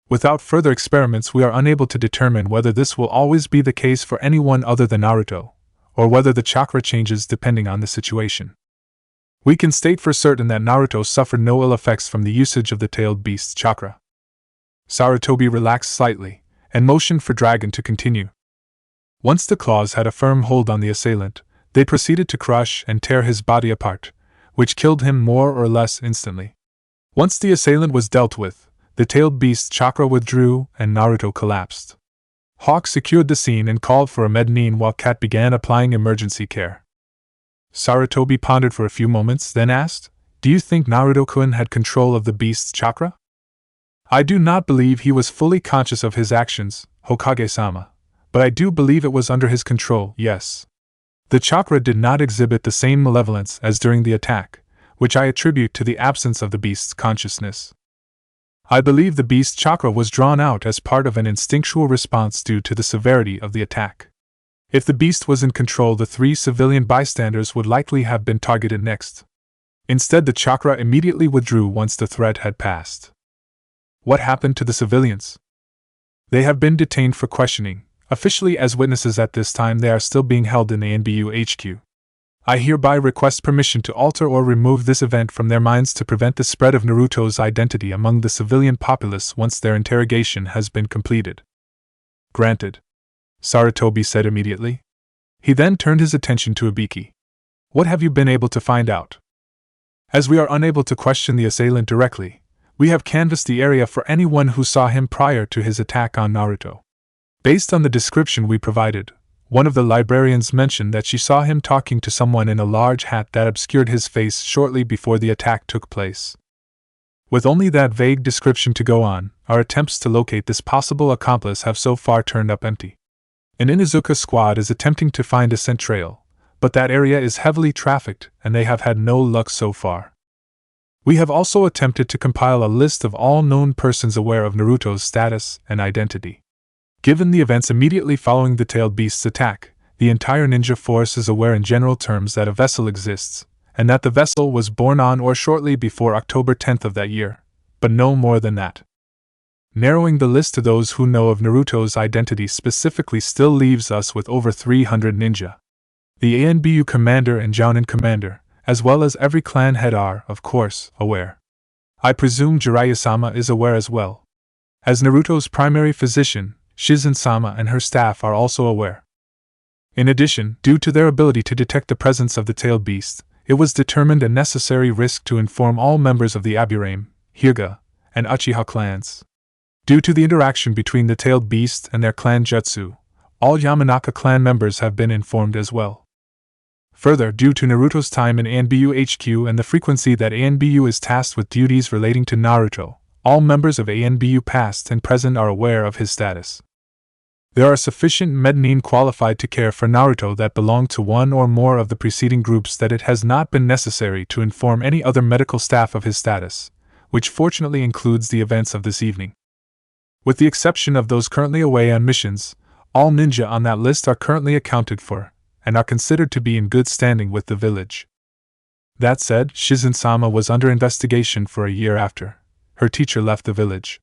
Without further experiments, we are unable to determine whether this will always be the case for anyone other than Naruto, or whether the chakra changes depending on the situation. We can state for certain that Naruto suffered no ill effects from the usage of the tailed beast's chakra. Sarutobi relaxed slightly, and motioned for Dragon to continue. Once the claws had a firm hold on the assailant, they proceeded to crush and tear his body apart, which killed him more or less instantly. Once the assailant was dealt with, the tailed beast's chakra withdrew and Naruto collapsed. Hawk secured the scene and called for a mezzanine while Kat began applying emergency care. Sarutobi pondered for a few moments, then asked, "Do you think Naruto-kun had control of the beast's chakra?" "I do not believe he was fully conscious of his actions, Hokage-sama, but I do believe it was under his control, yes. The chakra did not exhibit the same malevolence as during the attack, which I attribute to the absence of the beast's consciousness. I believe the beast's chakra was drawn out as part of an instinctual response due to the severity of the attack. If the beast was in control, the 3 civilian bystanders would likely have been targeted next. Instead, the chakra immediately withdrew once the threat had passed." "What happened to the civilians?" "They have been detained for questioning. Officially as witnesses at this time, they are still being held in the NBU HQ. I hereby request permission to alter or remove this event from their minds to prevent the spread of Naruto's identity among the civilian populace once their interrogation has been completed." "Granted," Sarutobi said immediately. He then turned his attention to Ibiki. "What have you been able to find out?" "As we are unable to question the assailant directly, we have canvassed the area for anyone who saw him prior to his attack on Naruto. Based on the description we provided, one of the librarians mentioned that she saw him talking to someone in a large hat that obscured his face shortly before the attack took place. With only that vague description to go on, our attempts to locate this possible accomplice have so far turned up empty. An Inuzuka squad is attempting to find a scent trail, but that area is heavily trafficked and they have had no luck so far. We have also attempted to compile a list of all known persons aware of Naruto's status and identity. Given the events immediately following the tailed beast's attack, the entire ninja force is aware in general terms that a vessel exists, and that the vessel was born on or shortly before October 10th of that year, but no more than that. Narrowing the list to those who know of Naruto's identity specifically still leaves us with over 300 ninja. The ANBU commander and Jounin commander, as well as every clan head are, of course, aware. I presume Jiraiya-sama is aware as well. As Naruto's primary physician, Shizen-sama and her staff are also aware. In addition, due to their ability to detect the presence of the tailed beast, it was determined a necessary risk to inform all members of the Aburame, Hyuga, and Uchiha clans. Due to the interaction between the tailed beast and their clan jutsu, all Yamanaka clan members have been informed as well. Further, due to Naruto's time in ANBU HQ and the frequency that ANBU is tasked with duties relating to Naruto, all members of ANBU past and present are aware of his status. There are sufficient mezzanine qualified to care for Naruto that belong to one or more of the preceding groups that it has not been necessary to inform any other medical staff of his status, which fortunately includes the events of this evening. With the exception of those currently away on missions, all ninja on that list are currently accounted for, and are considered to be in good standing with the village. That said, Shizen-sama was under investigation for a year after her teacher left the village.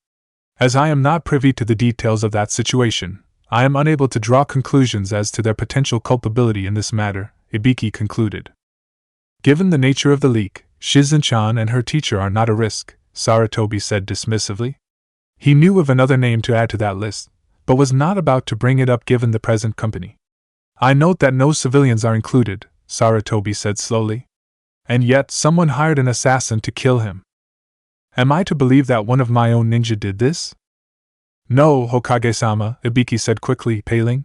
As I am not privy to the details of that situation, I am unable to draw conclusions as to their potential culpability in this matter, Ibiki concluded. Given the nature of the leak, Shizen-chan and her teacher are not a risk, Sarutobi said dismissively. He knew of another name to add to that list, but was not about to bring it up given the present company. I note that no civilians are included, Sarutobi said slowly. And yet someone hired an assassin to kill him. Am I to believe that one of my own ninja did this? No, Hokage-sama, Ibiki said quickly, paling.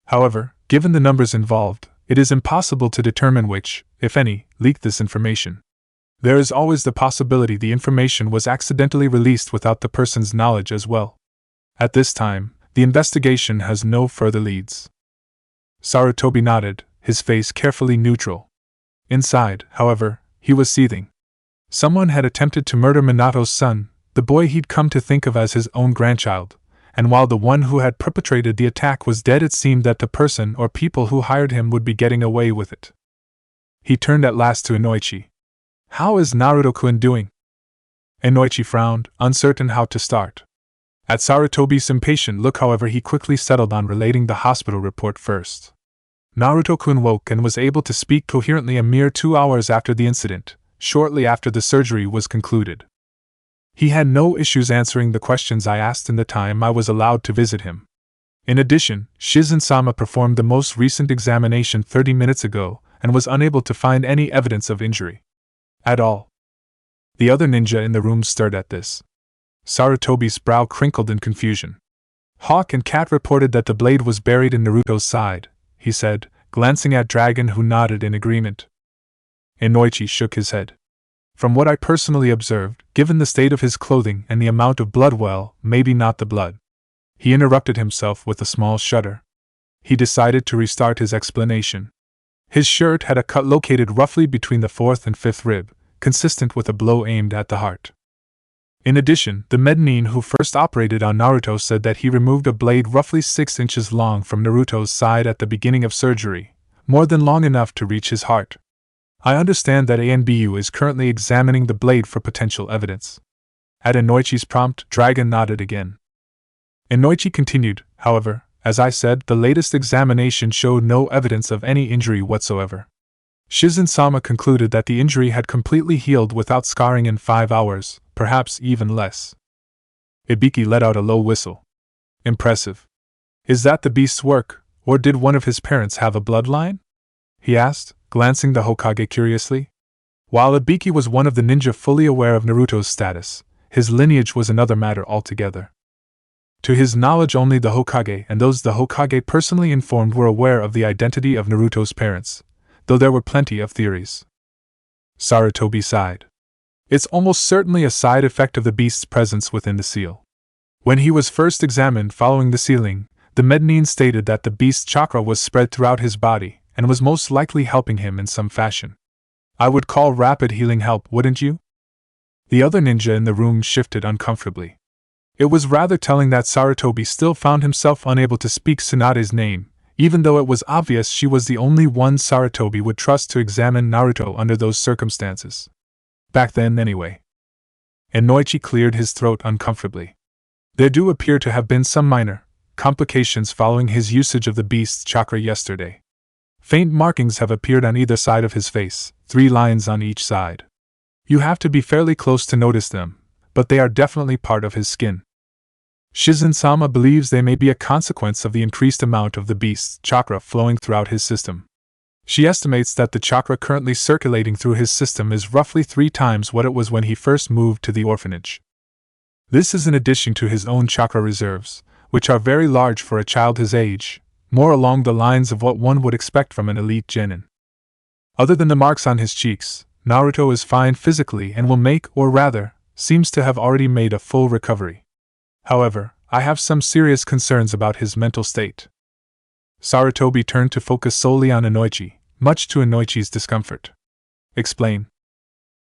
However, given the numbers involved, it is impossible to determine which, if any, leaked this information. There is always the possibility the information was accidentally released without the person's knowledge as well. At this time, the investigation has no further leads. Sarutobi nodded, his face carefully neutral. Inside, however, he was seething. Someone had attempted to murder Minato's son, the boy he'd come to think of as his own grandchild, and while the one who had perpetrated the attack was dead, it seemed that the person or people who hired him would be getting away with it. He turned at last to Inoichi. How is Naruto-kun doing? Inoichi frowned, uncertain how to start. At Sarutobi's impatient look, however, he quickly settled on relating the hospital report first. Naruto-kun woke and was able to speak coherently a mere 2 hours after the incident, shortly after the surgery was concluded. He had no issues answering the questions I asked in the time I was allowed to visit him. In addition, Shizen-sama performed the most recent examination 30 minutes ago and was unable to find any evidence of injury. At all. The other ninja in the room stirred at this. Sarutobi's brow crinkled in confusion. Hawk and Cat reported that the blade was buried in Naruto's side, he said, glancing at Dragon, who nodded in agreement. Inoichi shook his head. From what I personally observed, given the state of his clothing and the amount of blood, well, maybe not the blood. He interrupted himself with a small shudder. He decided to restart his explanation. His shirt had a cut located roughly between the fourth and fifth rib, consistent with a blow aimed at the heart. In addition, the Mednin who first operated on Naruto said that he removed a blade roughly 6 inches long from Naruto's side at the beginning of surgery, more than long enough to reach his heart. I understand that ANBU is currently examining the blade for potential evidence. At Inoichi's prompt, Dragon nodded again. Inoichi continued, however, as I said, the latest examination showed no evidence of any injury whatsoever. Shizen-sama concluded that the injury had completely healed without scarring in 5 hours, perhaps even less. Ibiki let out a low whistle. Impressive. Is that the beast's work, or did one of his parents have a bloodline? He asked, glancing the Hokage curiously. While Ibiki was one of the ninja fully aware of Naruto's status, his lineage was another matter altogether. To his knowledge, only the Hokage and those the Hokage personally informed were aware of the identity of Naruto's parents, though there were plenty of theories. Sarutobi sighed. It's almost certainly a side effect of the beast's presence within the seal. When he was first examined following the sealing, the Mednin stated that the beast's chakra was spread throughout his body and was most likely helping him in some fashion. I would call rapid healing help, wouldn't you? The other ninja in the room shifted uncomfortably. It was rather telling that Sarutobi still found himself unable to speak Tsunade's name, even though it was obvious she was the only one Sarutobi would trust to examine Naruto under those circumstances. Back then, anyway. Inoichi cleared his throat uncomfortably. There do appear to have been some minor complications following his usage of the beast's chakra yesterday. Faint markings have appeared on either side of his face, 3 lines on each side. You have to be fairly close to notice them, but they are definitely part of his skin. Shizen-sama believes they may be a consequence of the increased amount of the beast's chakra flowing throughout his system. She estimates that the chakra currently circulating through his system is roughly 3 times what it was when he first moved to the orphanage. This is in addition to his own chakra reserves, which are very large for a child his age, more along the lines of what one would expect from an elite genin. Other than the marks on his cheeks, Naruto is fine physically and will make, or rather, seems to have already made a full recovery. However, I have some serious concerns about his mental state. Sarutobi turned to focus solely on Inoichi, much to Inoichi's discomfort. Explain.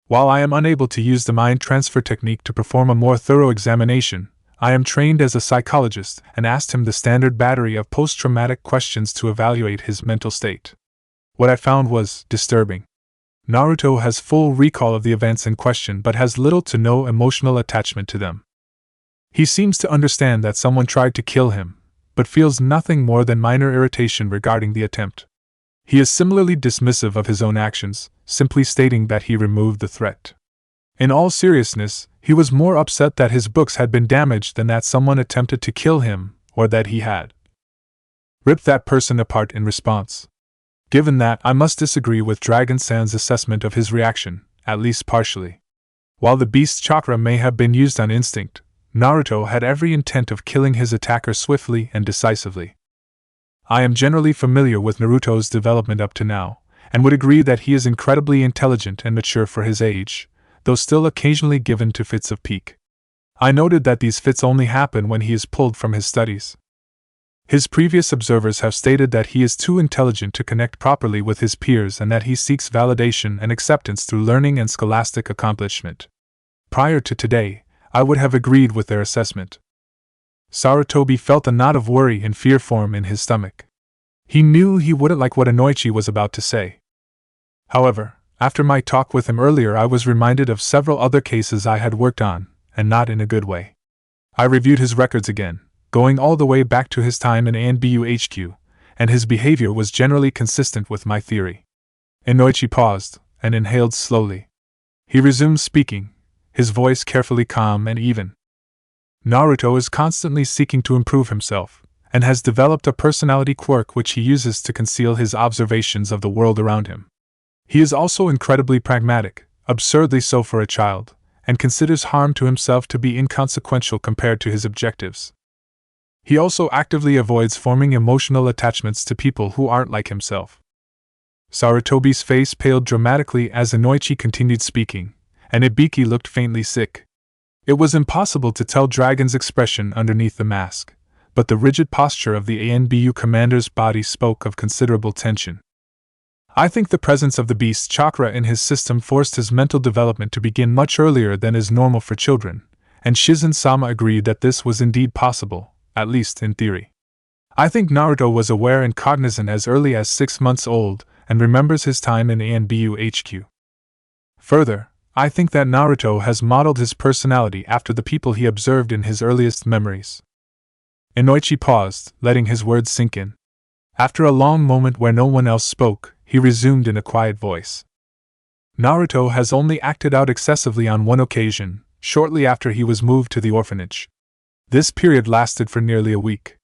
While I am unable to use the mind transfer technique to perform a more thorough examination, I am trained as a psychologist and asked him the standard battery of post-traumatic questions to evaluate his mental state. What I found was disturbing. Naruto has full recall of the events in question but has little to no emotional attachment to them. He seems to understand that someone tried to kill him, but feels nothing more than minor irritation regarding the attempt. He is similarly dismissive of his own actions, simply stating that he removed the threat. In all seriousness, he was more upset that his books had been damaged than that someone attempted to kill him, or that he had ripped that person apart in response. Given that, I must disagree with Dragon-san's assessment of his reaction, at least partially. While the beast's chakra may have been used on instinct, Naruto had every intent of killing his attacker swiftly and decisively. I am generally familiar with Naruto's development up to now, and would agree that he is incredibly intelligent and mature for his age, though still occasionally given to fits of pique. I noted that these fits only happen when he is pulled from his studies. His previous observers have stated that he is too intelligent to connect properly with his peers and that he seeks validation and acceptance through learning and scholastic accomplishment. Prior to today, I would have agreed with their assessment. Sarutobi felt a knot of worry and fear form in his stomach. He knew he wouldn't like what Inoichi was about to say. However, after my talk with him earlier, I was reminded of several other cases I had worked on, and not in a good way. I reviewed his records again, going all the way back to his time in ANBU HQ, and his behavior was generally consistent with my theory. Inoichi paused, and inhaled slowly. He resumed speaking, his voice carefully calm and even. Naruto is constantly seeking to improve himself, and has developed a personality quirk which he uses to conceal his observations of the world around him. He is also incredibly pragmatic, absurdly so for a child, and considers harm to himself to be inconsequential compared to his objectives. He also actively avoids forming emotional attachments to people who aren't like himself. Sarutobi's face paled dramatically as Inoichi continued speaking, and Ibiki looked faintly sick. It was impossible to tell Dragon's expression underneath the mask, but the rigid posture of the ANBU commander's body spoke of considerable tension. I think the presence of the beast's chakra in his system forced his mental development to begin much earlier than is normal for children, and Shizen-sama agreed that this was indeed possible, at least in theory. I think Naruto was aware and cognizant as early as 6 months old, and remembers his time in ANBU HQ. Further, I think that Naruto has modeled his personality after the people he observed in his earliest memories. Inoichi paused, letting his words sink in. After a long moment where no one else spoke, he resumed in a quiet voice. Naruto has only acted out excessively on one occasion, shortly after he was moved to the orphanage. This period lasted for nearly a week.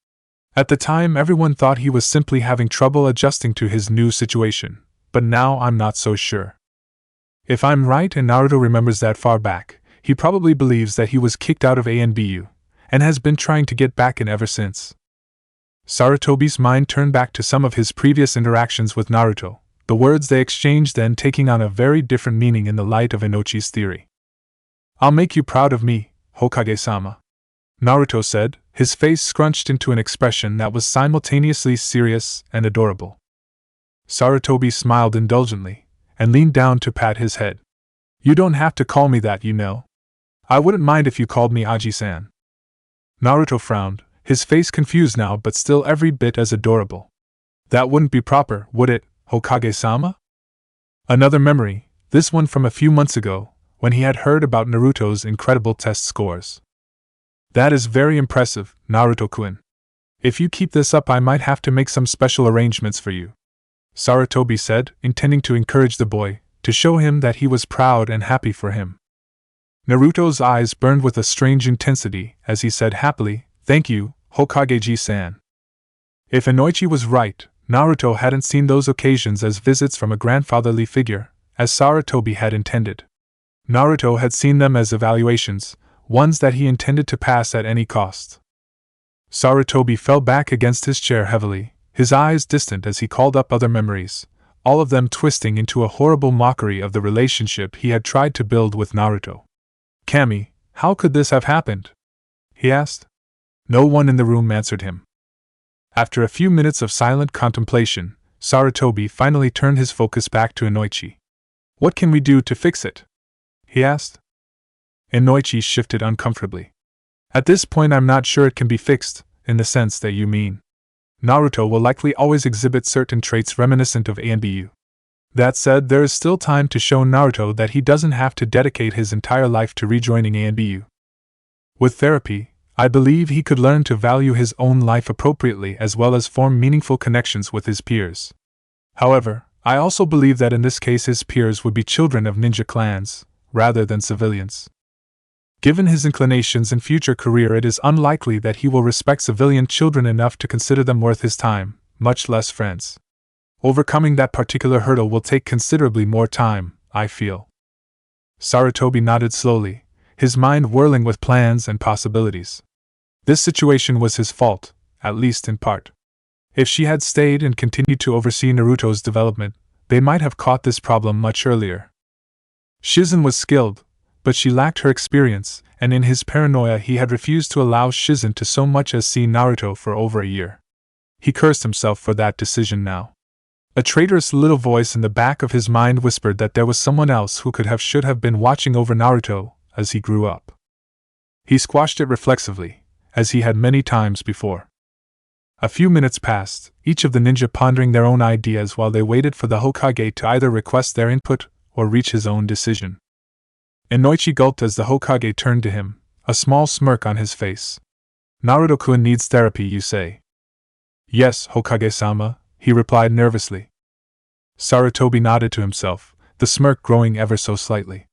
At the time, everyone thought he was simply having trouble adjusting to his new situation, but now I'm not so sure. If I'm right and Naruto remembers that far back, he probably believes that he was kicked out of ANBU, and has been trying to get back in ever since. Sarutobi's mind turned back to some of his previous interactions with Naruto, the words they exchanged then taking on a very different meaning in the light of Inoichi's theory. "I'll make you proud of me, Hokage-sama," Naruto said, his face scrunched into an expression that was simultaneously serious and adorable. Sarutobi smiled indulgently, and leaned down to pat his head. "You don't have to call me that, you know. I wouldn't mind if you called me Aji-san." Naruto frowned, his face confused now but still every bit as adorable. "That wouldn't be proper, would it, Hokage-sama?" Another memory, this one from a few months ago, when he had heard about Naruto's incredible test scores. "That is very impressive, Naruto-kun. If you keep this up I might have to make some special arrangements for you," Sarutobi said, intending to encourage the boy, to show him that he was proud and happy for him. Naruto's eyes burned with a strange intensity as he said happily, "Thank you, Hokage-san." If Inoichi was right, Naruto hadn't seen those occasions as visits from a grandfatherly figure, as Sarutobi had intended. Naruto had seen them as evaluations, ones that he intended to pass at any cost. Sarutobi fell back against his chair heavily, his eyes distant as he called up other memories, all of them twisting into a horrible mockery of the relationship he had tried to build with Naruto. "Kami, how could this have happened?" he asked. No one in the room answered him. After a few minutes of silent contemplation, Sarutobi finally turned his focus back to Inoichi. "What can we do to fix it?" he asked. Inoichi shifted uncomfortably. "At this point I'm not sure it can be fixed, in the sense that you mean. Naruto will likely always exhibit certain traits reminiscent of ANBU. That said, there is still time to show Naruto that he doesn't have to dedicate his entire life to rejoining ANBU. With therapy, I believe he could learn to value his own life appropriately as well as form meaningful connections with his peers. However, I also believe that in this case his peers would be children of ninja clans, rather than civilians. Given his inclinations and future career, it is unlikely that he will respect civilian children enough to consider them worth his time, much less friends. Overcoming that particular hurdle will take considerably more time, I feel." Sarutobi nodded slowly, his mind whirling with plans and possibilities. This situation was his fault, at least in part. If she had stayed and continued to oversee Naruto's development, they might have caught this problem much earlier. Shizen was skilled, but she lacked her experience, and in his paranoia he had refused to allow Shizen to so much as see Naruto for over a year. He cursed himself for that decision now. A traitorous little voice in the back of his mind whispered that there was someone else who should have been watching over Naruto as he grew up. He squashed it reflexively, as he had many times before. A few minutes passed, each of the ninja pondering their own ideas while they waited for the Hokage to either request their input or reach his own decision. Inoichi gulped as the Hokage turned to him, a small smirk on his face. "Naruto-kun needs therapy, you say?" "Yes, Hokage-sama," he replied nervously. Sarutobi nodded to himself, the smirk growing ever so slightly.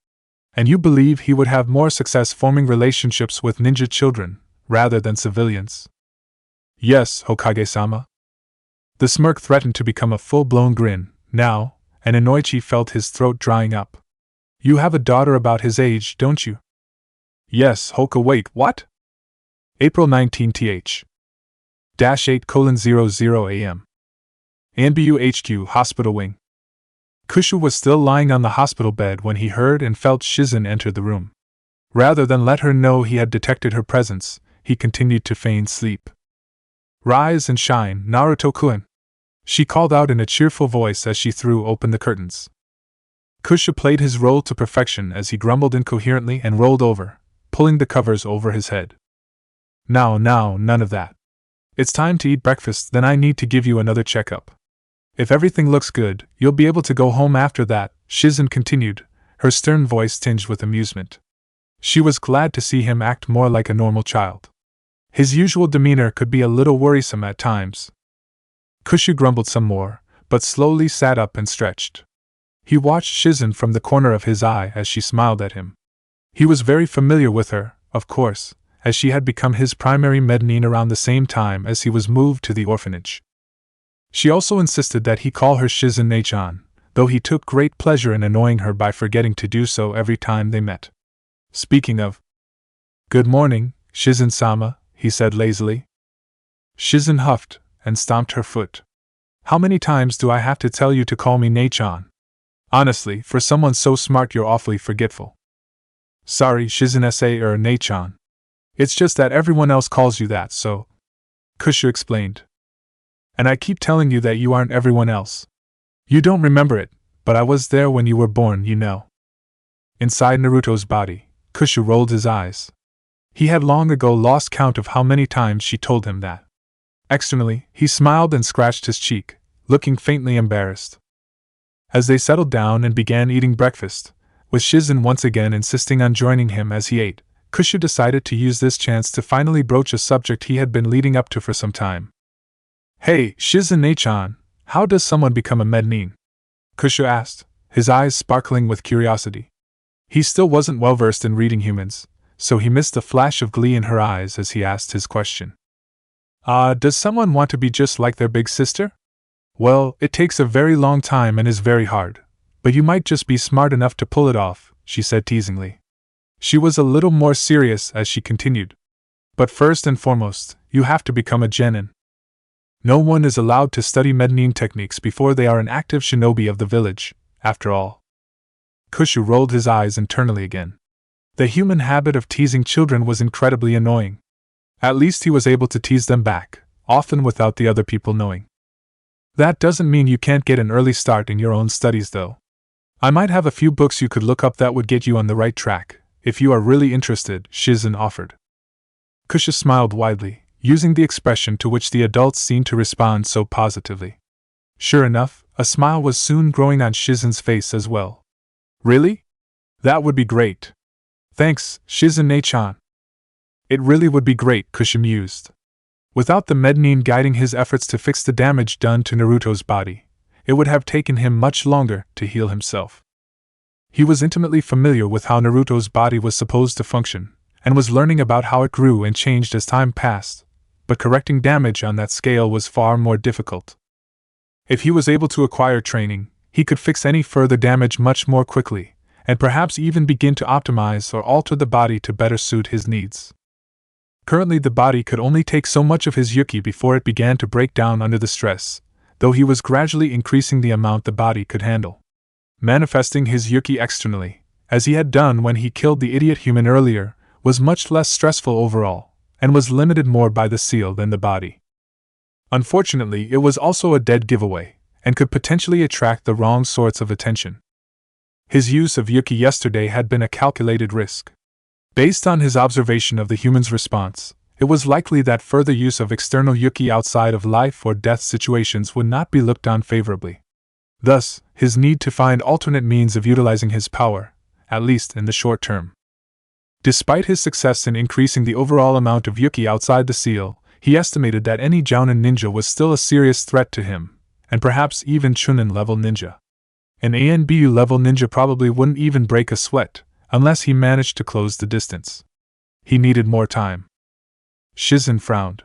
"And you believe he would have more success forming relationships with ninja children, rather than civilians?" "Yes, Hokage-sama." The smirk threatened to become a full-blown grin, now, and Inoichi felt his throat drying up. "You have a daughter about his age, don't you?" "Yes, Hoka. Wait, what?" April 19th. 8:00 a.m. ANBU HQ Hospital Wing. Kushu was still lying on the hospital bed when he heard and felt Shizen enter the room. Rather than let her know he had detected her presence, he continued to feign sleep. "Rise and shine, Naruto-kun," she called out in a cheerful voice as she threw open the curtains. Kushu played his role to perfection as he grumbled incoherently and rolled over, pulling the covers over his head. Now, none of that. It's time to eat breakfast, then I need to give you another checkup. If everything looks good, you'll be able to go home after that," Shizen continued, her stern voice tinged with amusement. She was glad to see him act more like a normal child. His usual demeanor could be a little worrisome at times. Kushu grumbled some more, but slowly sat up and stretched. He watched Shizen from the corner of his eye as she smiled at him. He was very familiar with her, of course, as she had become his primary medanine around the same time as he was moved to the orphanage. She also insisted that he call her Shizen-chan, though he took great pleasure in annoying her by forgetting to do so every time they met. Speaking of, "Good morning, Shizen-sama," he said lazily. Shizen huffed and stomped her foot. "How many times do I have to tell you to call me Ne-chan? Honestly, for someone so smart you're awfully forgetful." "Sorry, Shizen-sa Ne-chan. It's just that everyone else calls you that, so," Kushu explained. "And I keep telling you that you aren't everyone else. You don't remember it, but I was there when you were born, you know." Inside Naruto's body, Kushu rolled his eyes. He had long ago lost count of how many times she told him that. Externally, he smiled and scratched his cheek, looking faintly embarrassed. As they settled down and began eating breakfast, with Shizen once again insisting on joining him as he ate, Kushu decided to use this chance to finally broach a subject he had been leading up to for some time. "Hey, Shizen-chan, how does someone become a medanine?" Kushu asked, his eyes sparkling with curiosity. He still wasn't well versed in reading humans, so he missed the flash of glee in her eyes as he asked his question. Does someone want to be just like their big sister? Well, it takes a very long time and is very hard, but you might just be smart enough to pull it off," she said teasingly. She was a little more serious as she continued. "But first and foremost, you have to become a genin. No one is allowed to study medanine techniques before they are an active shinobi of the village, after all." Kushu rolled his eyes internally again. The human habit of teasing children was incredibly annoying. At least he was able to tease them back, often without the other people knowing. "That doesn't mean you can't get an early start in your own studies, though. I might have a few books you could look up that would get you on the right track, if you are really interested," Shizen offered. Kushu smiled widely, using the expression to which the adults seemed to respond so positively. Sure enough, a smile was soon growing on Shizen's face as well. "Really? That would be great. Thanks, Shizen-chan." "It really would be great," Kushu mused. Without the medanine guiding his efforts to fix the damage done to Naruto's body, it would have taken him much longer to heal himself. He was intimately familiar with how Naruto's body was supposed to function, and was learning about how it grew and changed as time passed, but correcting damage on that scale was far more difficult. If he was able to acquire training, he could fix any further damage much more quickly, and perhaps even begin to optimize or alter the body to better suit his needs. Currently the body could only take so much of his yuki before it began to break down under the stress, though he was gradually increasing the amount the body could handle. Manifesting his yuki externally, as he had done when he killed the idiot human earlier, was much less stressful overall, and was limited more by the seal than the body. Unfortunately, it was also a dead giveaway, and could potentially attract the wrong sorts of attention. His use of yuki yesterday had been a calculated risk. Based on his observation of the human's response, it was likely that further use of external yuki outside of life or death situations would not be looked on favorably. Thus, his need to find alternate means of utilizing his power, at least in the short term. Despite his success in increasing the overall amount of yuki outside the seal, he estimated that any Jounin ninja was still a serious threat to him, and perhaps even Chunin level ninja. An ANBU level ninja probably wouldn't even break a sweat, unless he managed to close the distance. He needed more time. Shizen frowned.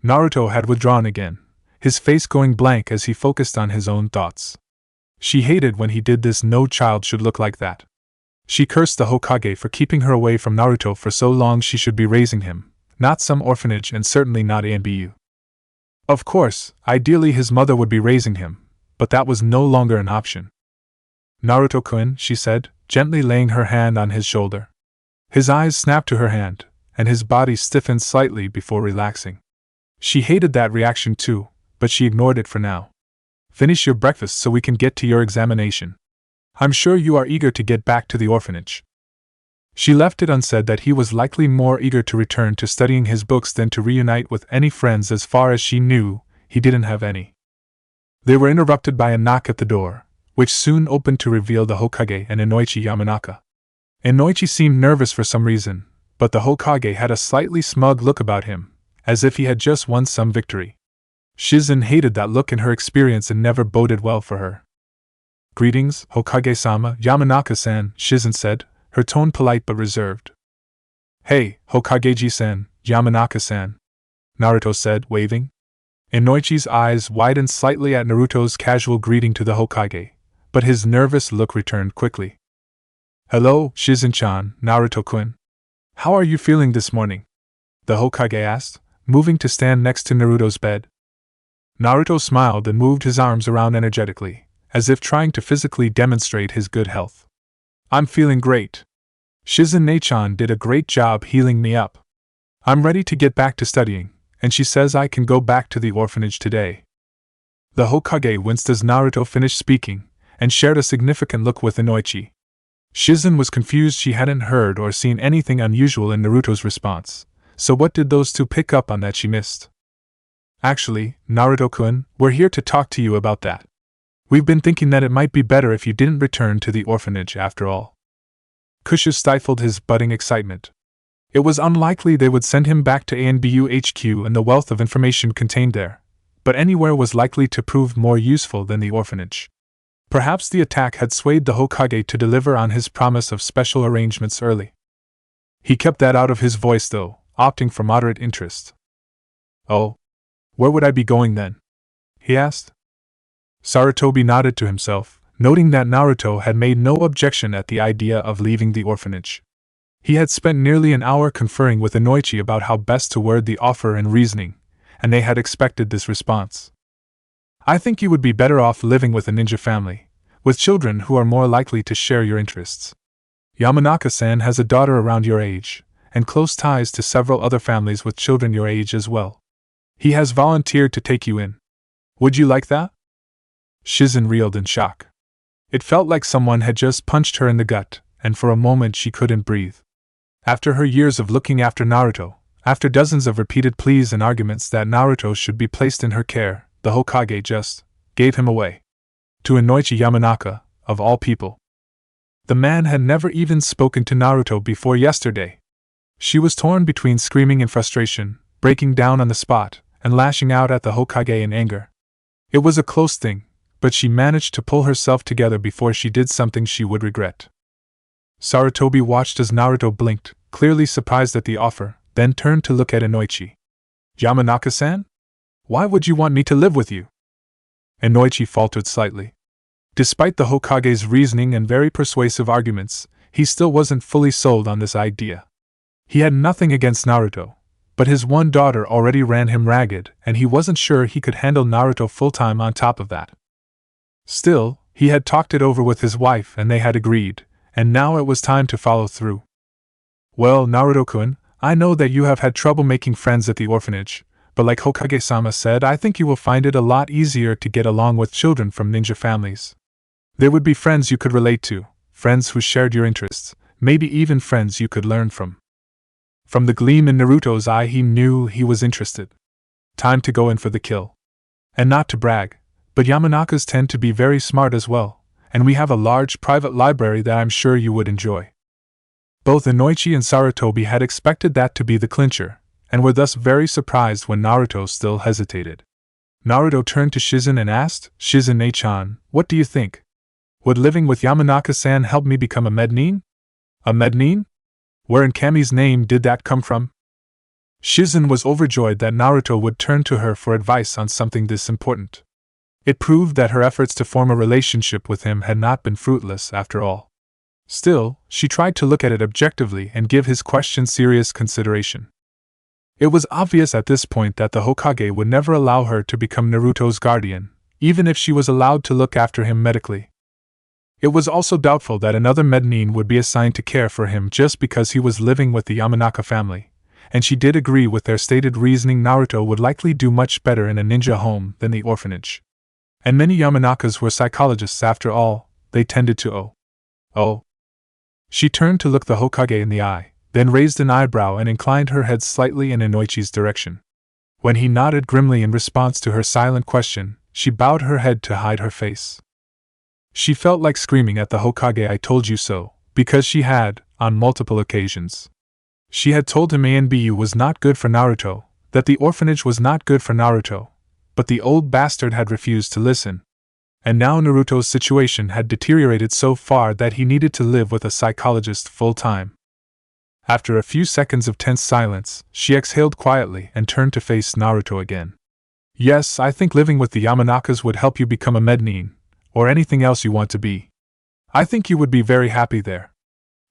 Naruto had withdrawn again, his face going blank as he focused on his own thoughts. She hated when he did this. No child should look like that. She cursed the Hokage for keeping her away from Naruto for so long. She should be raising him, not some orphanage, and certainly not ANBU. Of course, ideally his mother would be raising him, but that was no longer an option. Naruto-kun, she said, gently laying her hand on his shoulder. His eyes snapped to her hand, and his body stiffened slightly before relaxing. She hated that reaction too, but she ignored it for now. Finish your breakfast so we can get to your examination. I'm sure you are eager to get back to the orphanage. She left it unsaid that he was likely more eager to return to studying his books than to reunite with any friends. As far as she knew, he didn't have any. They were interrupted by a knock at the door, which soon opened to reveal the Hokage and Inoichi Yamanaka. Inoichi seemed nervous for some reason, but the Hokage had a slightly smug look about him, as if he had just won some victory. Shizen hated that look in her experience and never boded well for her. Greetings, Hokage-sama, Yamanaka-san, Shizen said, her tone polite but reserved. Hey, Hokageji-san, Yamanaka-san, Naruto said, waving. Inoichi's eyes widened slightly at Naruto's casual greeting to the Hokage, but his nervous look returned quickly. Hello, Shizen-chan, Naruto-kun. How are you feeling this morning? The Hokage asked, moving to stand next to Naruto's bed. Naruto smiled and moved his arms around energetically, as if trying to physically demonstrate his good health. I'm feeling great. Shizen-chan did a great job healing me up. I'm ready to get back to studying, and she says I can go back to the orphanage today. The Hokage winced as Naruto finished speaking, and shared a significant look with Inoichi. Shizen was confused. She hadn't heard or seen anything unusual in Naruto's response, so what did those two pick up on that she missed? Actually, Naruto-kun, we're here to talk to you about that. We've been thinking that it might be better if you didn't return to the orphanage after all. Kushu stifled his budding excitement. It was unlikely they would send him back to ANBU HQ and the wealth of information contained there, but anywhere was likely to prove more useful than the orphanage. Perhaps the attack had swayed the Hokage to deliver on his promise of special arrangements early. He kept that out of his voice though, opting for moderate interest. Oh, where would I be going then? He asked. Sarutobi nodded to himself, noting that Naruto had made no objection at the idea of leaving the orphanage. He had spent nearly an hour conferring with Inoichi about how best to word the offer and reasoning, and they had expected this response. I think you would be better off living with a ninja family, with children who are more likely to share your interests. Yamanaka-san has a daughter around your age, and close ties to several other families with children your age as well. He has volunteered to take you in. Would you like that? Shizen reeled in shock. It felt like someone had just punched her in the gut, and for a moment she couldn't breathe. After her years of looking after Naruto, after dozens of repeated pleas and arguments that Naruto should be placed in her care, the Hokage just gave him away. To Inoichi Yamanaka, of all people. The man had never even spoken to Naruto before yesterday. She was torn between screaming in frustration, breaking down on the spot, and lashing out at the Hokage in anger. It was a close thing, but she managed to pull herself together before she did something she would regret. Sarutobi watched as Naruto blinked, clearly surprised at the offer, then turned to look at Inoichi. Yamanaka-san? Why would you want me to live with you? Inoichi faltered slightly. Despite the Hokage's reasoning and very persuasive arguments, he still wasn't fully sold on this idea. He had nothing against Naruto, but his one daughter already ran him ragged, and he wasn't sure he could handle Naruto full-time on top of that. Still, he had talked it over with his wife and they had agreed, and now it was time to follow through. Well, Naruto-kun, I know that you have had trouble making friends at the orphanage, but like Hokage-sama said, I think you will find it a lot easier to get along with children from ninja families. There would be friends you could relate to, friends who shared your interests, maybe even friends you could learn from. From the gleam in Naruto's eye he knew he was interested. Time to go in for the kill. And not to brag, but Yamanakas tend to be very smart as well, and we have a large private library that I'm sure you would enjoy. Both Inoichi and Sarutobi had expected that to be the clincher, and were thus very surprised when Naruto still hesitated. Naruto turned to Shizen and asked, Shizen-chan, what do you think? Would living with Yamanaka-san help me become a mednin? A mednin? Where in Kami's name did that come from? Shizen was overjoyed that Naruto would turn to her for advice on something this important. It proved that her efforts to form a relationship with him had not been fruitless after all. Still, she tried to look at it objectively and give his question serious consideration. It was obvious at this point that the Hokage would never allow her to become Naruto's guardian, even if she was allowed to look after him medically. It was also doubtful that another Mednin would be assigned to care for him just because he was living with the Yamanaka family, and she did agree with their stated reasoning. Naruto would likely do much better in a ninja home than the orphanage. And many Yamanakas were psychologists after all, they tended to Oh. She turned to look the Hokage in the eye, then raised an eyebrow and inclined her head slightly in Inoichi's direction. When he nodded grimly in response to her silent question, she bowed her head to hide her face. She felt like screaming at the Hokage, "I told you so," because she had, on multiple occasions. She had told him Anbu was not good for Naruto, that the orphanage was not good for Naruto, but the old bastard had refused to listen. And now Naruto's situation had deteriorated so far that he needed to live with a psychologist full-time. After a few seconds of tense silence, she exhaled quietly and turned to face Naruto again. "Yes, I think living with the Yamanakas would help you become a Mednin, or anything else you want to be. I think you would be very happy there."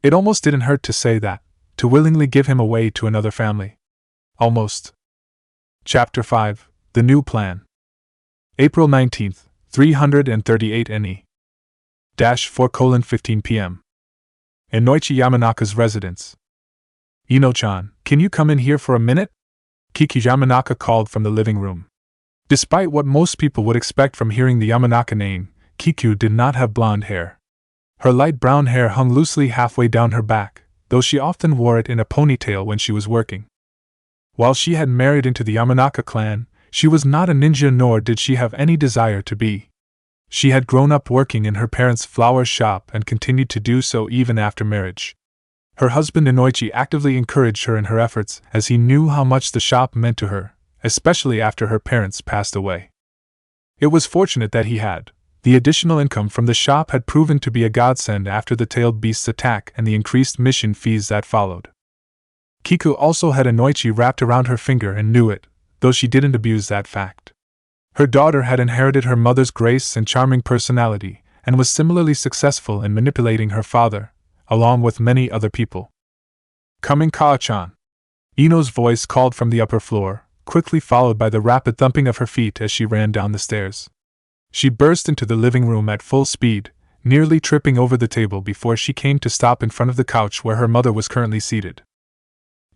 It almost didn't hurt to say that, to willingly give him away to another family. Almost. Chapter 5, The New Plan. April 19th, 338 NE. 4:15 p.m. Inoichi Yamanaka's residence. "Ino-chan, can you come in here for a minute?" Kiki Yamanaka called from the living room. Despite what most people would expect from hearing the Yamanaka name, Kiku did not have blonde hair. Her light brown hair hung loosely halfway down her back, though she often wore it in a ponytail when she was working. While she had married into the Yamanaka clan, she was not a ninja, nor did she have any desire to be. She had grown up working in her parents' flower shop and continued to do so even after marriage. Her husband Inoichi actively encouraged her in her efforts, as he knew how much the shop meant to her, especially after her parents passed away. It was fortunate that he had. The additional income from the shop had proven to be a godsend after the tailed beast's attack and the increased mission fees that followed. Kiku also had Inoichi wrapped around her finger and knew it, though she didn't abuse that fact. Her daughter had inherited her mother's grace and charming personality, and was similarly successful in manipulating her father, along with many other people. "Coming, Kaa-chan." Ino's voice called from the upper floor, quickly followed by the rapid thumping of her feet as she ran down the stairs. She burst into the living room at full speed, nearly tripping over the table before she came to stop in front of the couch where her mother was currently seated.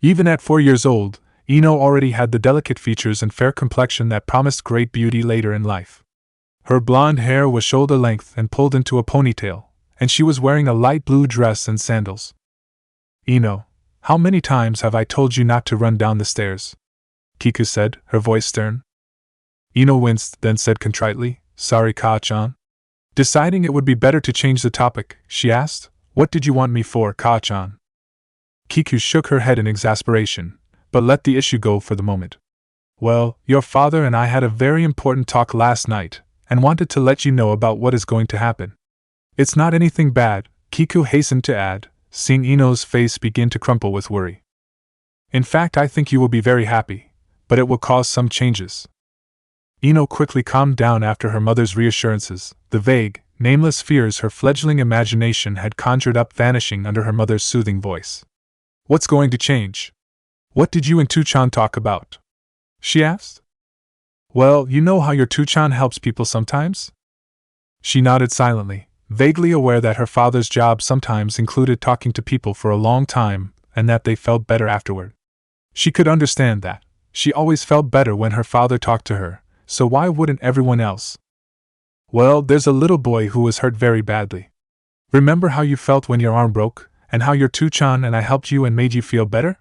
Even at 4 years old, Ino already had the delicate features and fair complexion that promised great beauty later in life. Her blonde hair was shoulder length and pulled into a ponytail, and she was wearing a light blue dress and sandals. "Ino, how many times have I told you not to run down the stairs?" Kiku said, her voice stern. Ino winced, then said contritely, "Sorry, Kaa-chan." Deciding it would be better to change the topic, she asked, "What did you want me for, Kaa-chan?" Kiku shook her head in exasperation, but let the issue go for the moment. "Well, your father and I had a very important talk last night, and wanted to let you know about what is going to happen." "It's not anything bad," Kiku hastened to add, seeing Ino's face begin to crumple with worry. "In fact, I think you will be very happy, but it will cause some changes." Ino quickly calmed down after her mother's reassurances, the vague, nameless fears her fledgling imagination had conjured up vanishing under her mother's soothing voice. "What's going to change? What did you and Tu-chan talk about?" she asked. "Well, you know how your Tu-chan helps people sometimes?" She nodded silently, vaguely aware that her father's job sometimes included talking to people for a long time, and that they felt better afterward. She could understand that. She always felt better when her father talked to her, so why wouldn't everyone else? "Well, there's a little boy who was hurt very badly. Remember how you felt when your arm broke, and how your Tu-chan and I helped you and made you feel better?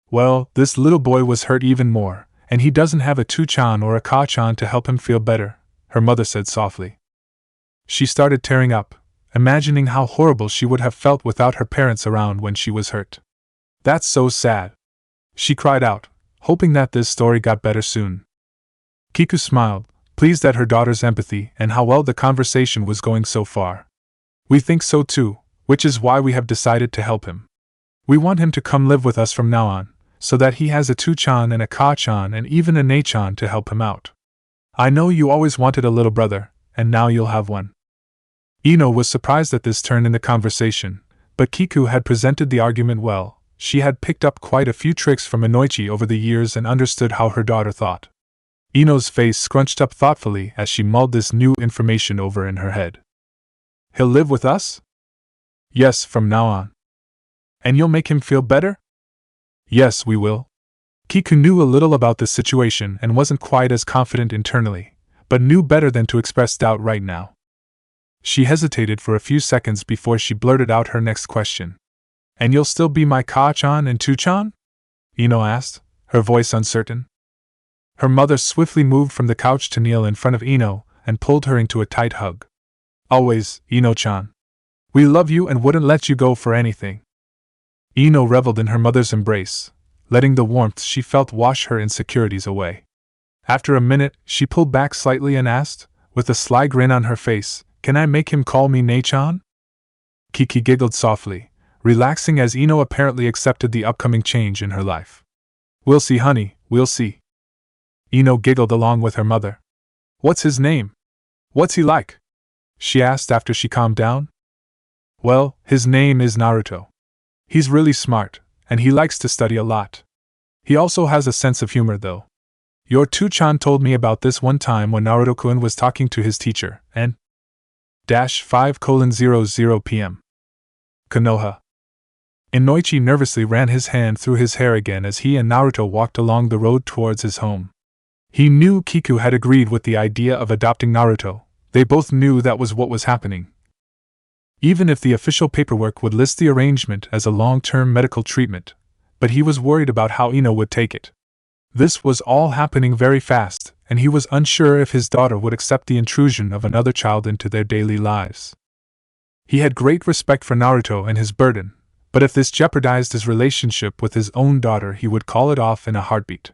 Well, this little boy was hurt even more, and he doesn't have a Tu-chan or a Ka-chan to help him feel better," her mother said softly. She started tearing up, imagining how horrible she would have felt without her parents around when she was hurt. "That's so sad," she cried out, hoping that this story got better soon. Kiku smiled, pleased at her daughter's empathy and how well the conversation was going so far. "We think so too, which is why we have decided to help him. We want him to come live with us from now on, so that he has a Tu-chan and a Ka-chan and even a Ne-chan to help him out. I know you always wanted a little brother, and now you'll have one." Ino was surprised at this turn in the conversation, but Kiku had presented the argument well, she had picked up quite a few tricks from Inoichi over the years and understood how her daughter thought. Ino's face scrunched up thoughtfully as she mulled this new information over in her head. He'll live with us? Yes, from now on. And you'll make him feel better? Yes, we will. Kiku knew a little about this situation and wasn't quite as confident internally, but knew better than to express doubt right now. She hesitated for a few seconds before she blurted out her next question. And you'll still be my Ka-chan and Tu-chan? Ino asked, her voice uncertain. Her mother swiftly moved from the couch to kneel in front of Ino and pulled her into a tight hug. Always, Ino-chan. We love you and wouldn't let you go for anything. Ino reveled in her mother's embrace, letting the warmth she felt wash her insecurities away. After a minute, she pulled back slightly and asked, with a sly grin on her face, Can I make him call me Nei-chan? Kiki giggled softly, relaxing as Ino apparently accepted the upcoming change in her life. We'll see, honey, we'll see. Ino giggled along with her mother. What's his name? What's he like? She asked after she calmed down. Well, his name is Naruto. He's really smart, and he likes to study a lot. He also has a sense of humor, though. Your Tu-chan told me about this one time when Naruto-kun was talking to his teacher, and 5:00 p.m. Konoha. Inoichi nervously ran his hand through his hair again as he and Naruto walked along the road towards his home. He knew Kiku had agreed with the idea of adopting Naruto. They both knew that was what was happening. Even if the official paperwork would list the arrangement as a long-term medical treatment, but he was worried about how Ino would take it. This was all happening very fast, and he was unsure if his daughter would accept the intrusion of another child into their daily lives. He had great respect for Naruto and his burden, but if this jeopardized his relationship with his own daughter, he would call it off in a heartbeat.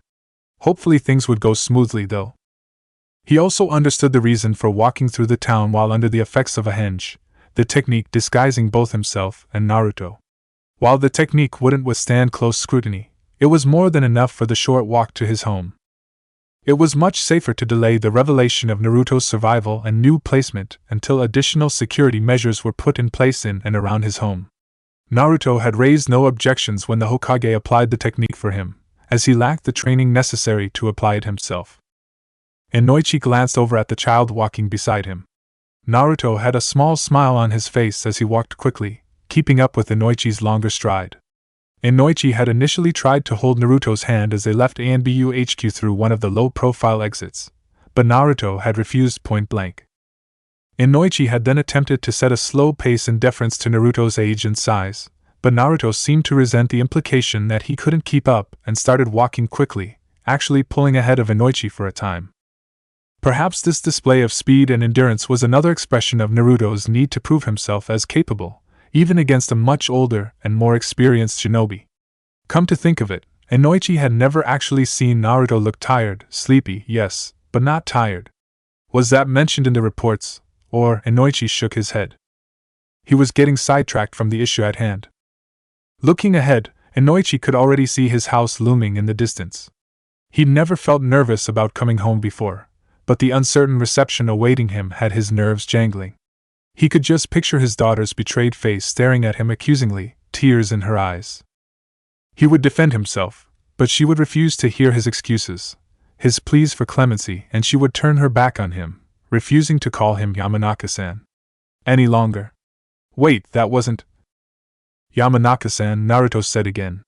Hopefully things would go smoothly, though. He also understood the reason for walking through the town while under the effects of a henge, the technique disguising both himself and Naruto. While the technique wouldn't withstand close scrutiny, it was more than enough for the short walk to his home. It was much safer to delay the revelation of Naruto's survival and new placement until additional security measures were put in place in and around his home. Naruto had raised no objections when the Hokage applied the technique for him, as he lacked the training necessary to apply it himself. Inoichi glanced over at the child walking beside him. Naruto had a small smile on his face as he walked quickly, keeping up with Inoichi's longer stride. Inoichi had initially tried to hold Naruto's hand as they left ANBU HQ through one of the low-profile exits, but Naruto had refused point-blank. Inoichi had then attempted to set a slow pace in deference to Naruto's age and size, but Naruto seemed to resent the implication that he couldn't keep up and started walking quickly, actually pulling ahead of Inoichi for a time. Perhaps this display of speed and endurance was another expression of Naruto's need to prove himself as capable, even against a much older and more experienced shinobi. Come to think of it, Inoichi had never actually seen Naruto look tired, sleepy, yes, but not tired. Was that mentioned in the reports, or Inoichi shook his head? He was getting sidetracked from the issue at hand. Looking ahead, Inoichi could already see his house looming in the distance. He'd never felt nervous about coming home before, but the uncertain reception awaiting him had his nerves jangling. He could just picture his daughter's betrayed face staring at him accusingly, tears in her eyes. He would defend himself, but she would refuse to hear his excuses, his pleas for clemency, and she would turn her back on him, refusing to call him Yamanaka-san any longer. Wait, that wasn't Yamanaka-san, Naruto said again.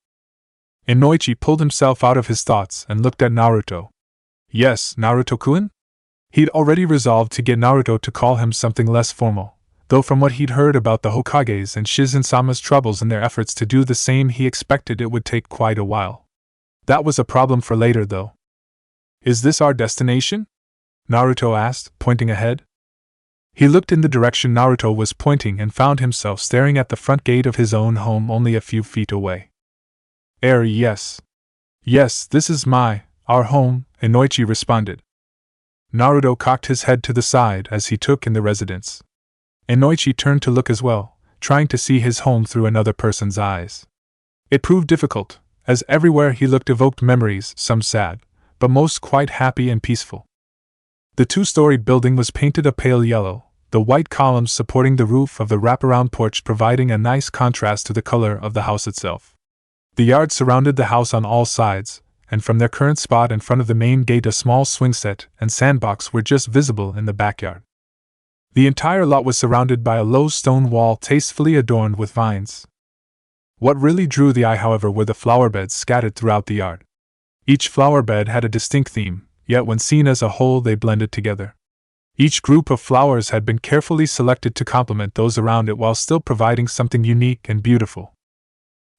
Inoichi pulled himself out of his thoughts and looked at Naruto. Yes, Naruto-kun? He'd already resolved to get Naruto to call him something less formal, though from what he'd heard about the Hokages and Shizen-sama's troubles in their efforts to do the same, he expected it would take quite a while. That was a problem for later, though. Is this our destination? Naruto asked, pointing ahead. He looked in the direction Naruto was pointing and found himself staring at the front gate of his own home only a few feet away. Yes. Yes, this is our home, Inoichi responded. Naruto cocked his head to the side as he took in the residence. Inoichi turned to look as well, trying to see his home through another person's eyes. It proved difficult, as everywhere he looked evoked memories, some sad, but most quite happy and peaceful. The two-story building was painted a pale yellow, the white columns supporting the roof of the wraparound porch providing a nice contrast to the color of the house itself. The yard surrounded the house on all sides, and from their current spot in front of the main gate a small swing set and sandbox were just visible in the backyard. The entire lot was surrounded by a low stone wall tastefully adorned with vines. What really drew the eye, however, were the flower beds scattered throughout the yard. Each flower bed had a distinct theme, yet when seen as a whole they blended together. Each group of flowers had been carefully selected to complement those around it while still providing something unique and beautiful.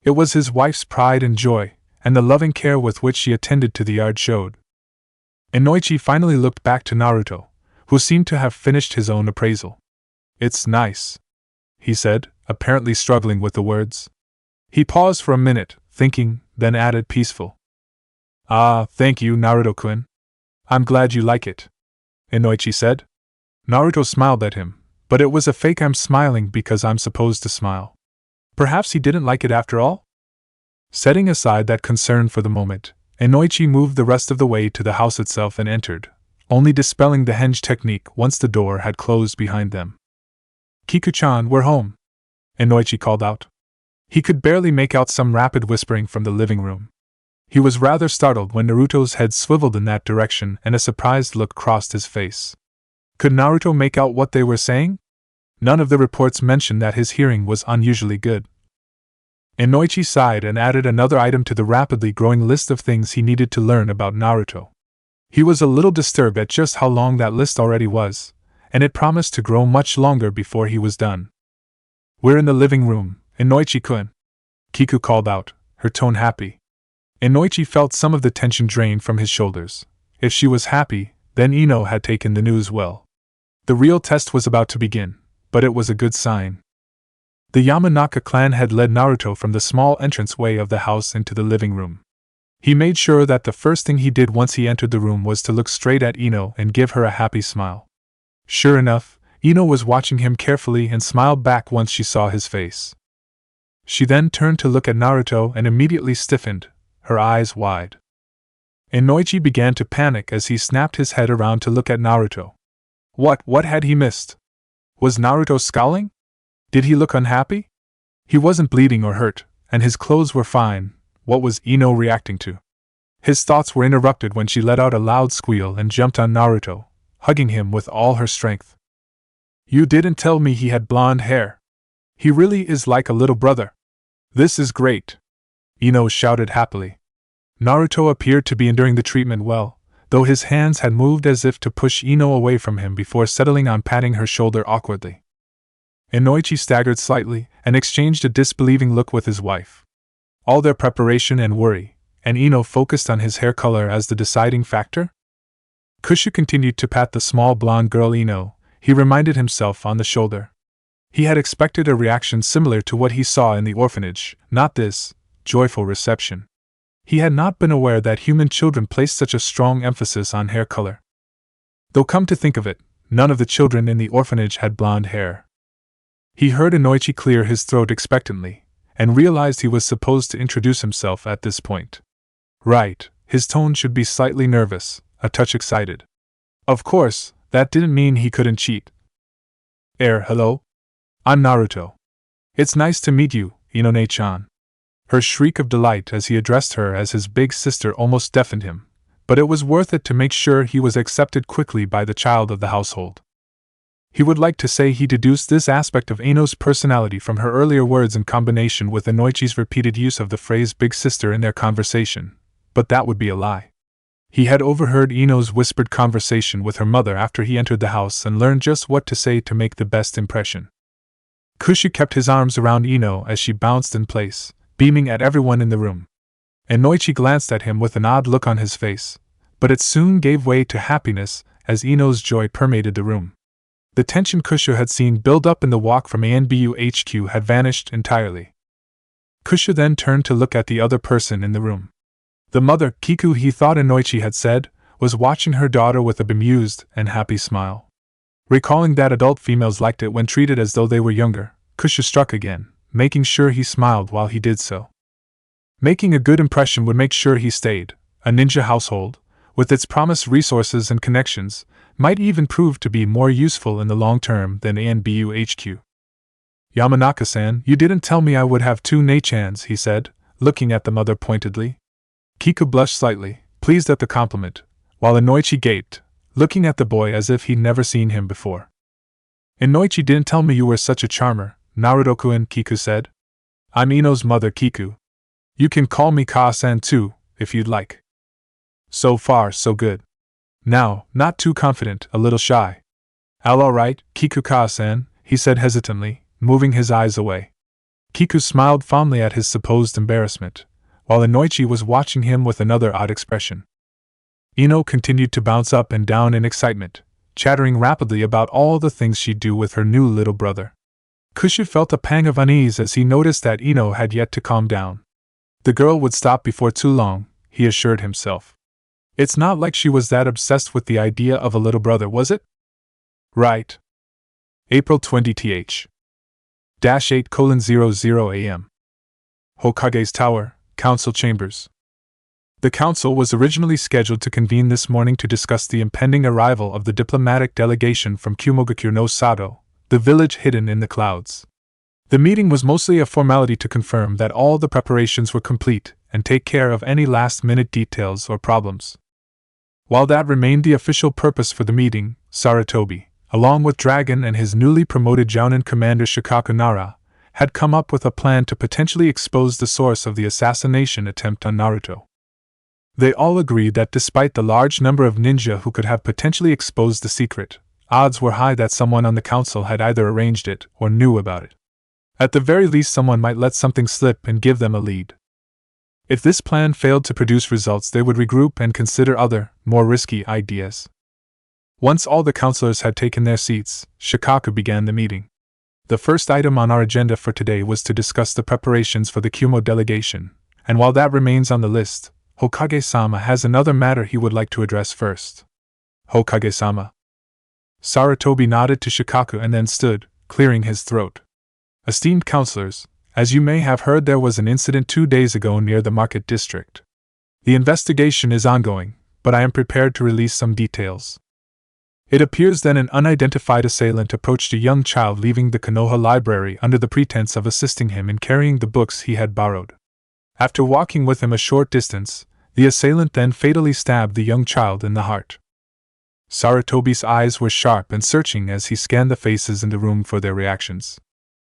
It was his wife's pride and joy, and the loving care with which she attended to the yard showed. Inoichi finally looked back to Naruto, who seemed to have finished his own appraisal. "It's nice," he said, apparently struggling with the words. He paused for a minute, thinking, then added peaceful. "Ah, thank you, Naruto-kun. I'm glad you like it," Inoichi said. Naruto smiled at him, but it was a fake "I'm smiling because I'm supposed to smile." Perhaps he didn't like it after all? Setting aside that concern for the moment, Inoichi moved the rest of the way to the house itself and entered, only dispelling the henge technique once the door had closed behind them. "Kiku-chan, we're home," Inoichi called out. He could barely make out some rapid whispering from the living room. He was rather startled when Naruto's head swiveled in that direction and a surprised look crossed his face. Could Naruto make out what they were saying? None of the reports mentioned that his hearing was unusually good. Inoichi sighed and added another item to the rapidly growing list of things he needed to learn about Naruto. He was a little disturbed at just how long that list already was, and it promised to grow much longer before he was done. "We're in the living room, Inoichi-kun," Kiku called out, her tone happy. Inoichi felt some of the tension drain from his shoulders. If she was happy, then Ino had taken the news well. The real test was about to begin, but it was a good sign. The Yamanaka clan had led Naruto from the small entranceway of the house into the living room. He made sure that the first thing he did once he entered the room was to look straight at Ino and give her a happy smile. Sure enough, Ino was watching him carefully and smiled back once she saw his face. She then turned to look at Naruto and immediately stiffened, her eyes wide. Inoichi began to panic as he snapped his head around to look at Naruto. What had he missed? Was Naruto scowling? Did he look unhappy? He wasn't bleeding or hurt, and his clothes were fine. What was Ino reacting to? His thoughts were interrupted when she let out a loud squeal and jumped on Naruto, hugging him with all her strength. "You didn't tell me he had blonde hair. He really is like a little brother. This is great," Ino shouted happily. Naruto appeared to be enduring the treatment well, though his hands had moved as if to push Ino away from him before settling on patting her shoulder awkwardly. Inoichi staggered slightly and exchanged a disbelieving look with his wife. All their preparation and worry, and Ino focused on his hair color as the deciding factor? Kushu continued to pat the small blonde girl Ino, he reminded himself on the shoulder. He had expected a reaction similar to what he saw in the orphanage, not this joyful reception. He had not been aware that human children placed such a strong emphasis on hair color. Though come to think of it, none of the children in the orphanage had blonde hair. He heard Inoichi clear his throat expectantly, and realized he was supposed to introduce himself at this point. Right, his tone should be slightly nervous, a touch excited. Of course, that didn't mean he couldn't cheat. Hello? I'm Naruto. It's nice to meet you, Ino-ne-chan." Her shriek of delight as he addressed her as his big sister almost deafened him, but it was worth it to make sure he was accepted quickly by the child of the household. He would like to say he deduced this aspect of Ino's personality from her earlier words in combination with Inoichi's repeated use of the phrase big sister in their conversation, but that would be a lie. He had overheard Ino's whispered conversation with her mother after he entered the house and learned just what to say to make the best impression. Kushu kept his arms around Ino as she bounced in place, beaming at everyone in the room. Inoichi glanced at him with an odd look on his face, but it soon gave way to happiness as Ino's joy permeated the room. The tension Kushu had seen build up in the walk from ANBU HQ had vanished entirely. Kushu then turned to look at the other person in the room. The mother, Kiku, he thought Inoichi had said, was watching her daughter with a bemused and happy smile. Recalling that adult females liked it when treated as though they were younger, Kushu struck again, making sure he smiled while he did so. Making a good impression would make sure he stayed. A ninja household, with its promised resources and connections, might even prove to be more useful in the long term than ANBU HQ. "Yamanaka-san, you didn't tell me I would have two Nei-chans," he said, looking at the mother pointedly. Kiku blushed slightly, pleased at the compliment, while Inoichi gaped, looking at the boy as if he'd never seen him before. Inoichi didn't tell me you were such a charmer, Naruto-kun, Kiku said. I'm Ino's mother, Kiku. You can call me Ka-san too, if you'd like. So far, so good. Now, not too confident, a little shy. All right, Kiku Ka-san, he said hesitantly, moving his eyes away. Kiku smiled fondly at his supposed embarrassment, while Inoichi was watching him with another odd expression. Ino continued to bounce up and down in excitement, chattering rapidly about all the things she'd do with her new little brother. Kushu felt a pang of unease as he noticed that Ino had yet to calm down. The girl would stop before too long, he assured himself. It's not like she was that obsessed with the idea of a little brother, was it? Right. April 20th. 8:00 a.m. Hokage's Tower, Council Chambers. The council was originally scheduled to convene this morning to discuss the impending arrival of the diplomatic delegation from Kyuubi no Sato, the village hidden in the clouds. The meeting was mostly a formality to confirm that all the preparations were complete and take care of any last-minute details or problems. While that remained the official purpose for the meeting, Sarutobi, along with Dragon and his newly promoted Jounin commander Shikaku Nara, had come up with a plan to potentially expose the source of the assassination attempt on Naruto. They all agreed that despite the large number of ninja who could have potentially exposed the secret, odds were high that someone on the council had either arranged it or knew about it. At the very least, someone might let something slip and give them a lead. If this plan failed to produce results, they would regroup and consider other, more risky ideas. Once all the councilors had taken their seats, Shikaku began the meeting. The first item on our agenda for today was to discuss the preparations for the Kyuubi delegation, and while that remains on the list, Hokage-sama has another matter he would like to address first. Hokage-sama. Sarutobi nodded to Shikaku and then stood, clearing his throat. Esteemed counselors, as you may have heard, there was an incident 2 days ago near the market district. The investigation is ongoing, but I am prepared to release some details. It appears that an unidentified assailant approached a young child leaving the Konoha library under the pretense of assisting him in carrying the books he had borrowed. After walking with him a short distance, the assailant then fatally stabbed the young child in the heart. Sarutobi's eyes were sharp and searching as he scanned the faces in the room for their reactions.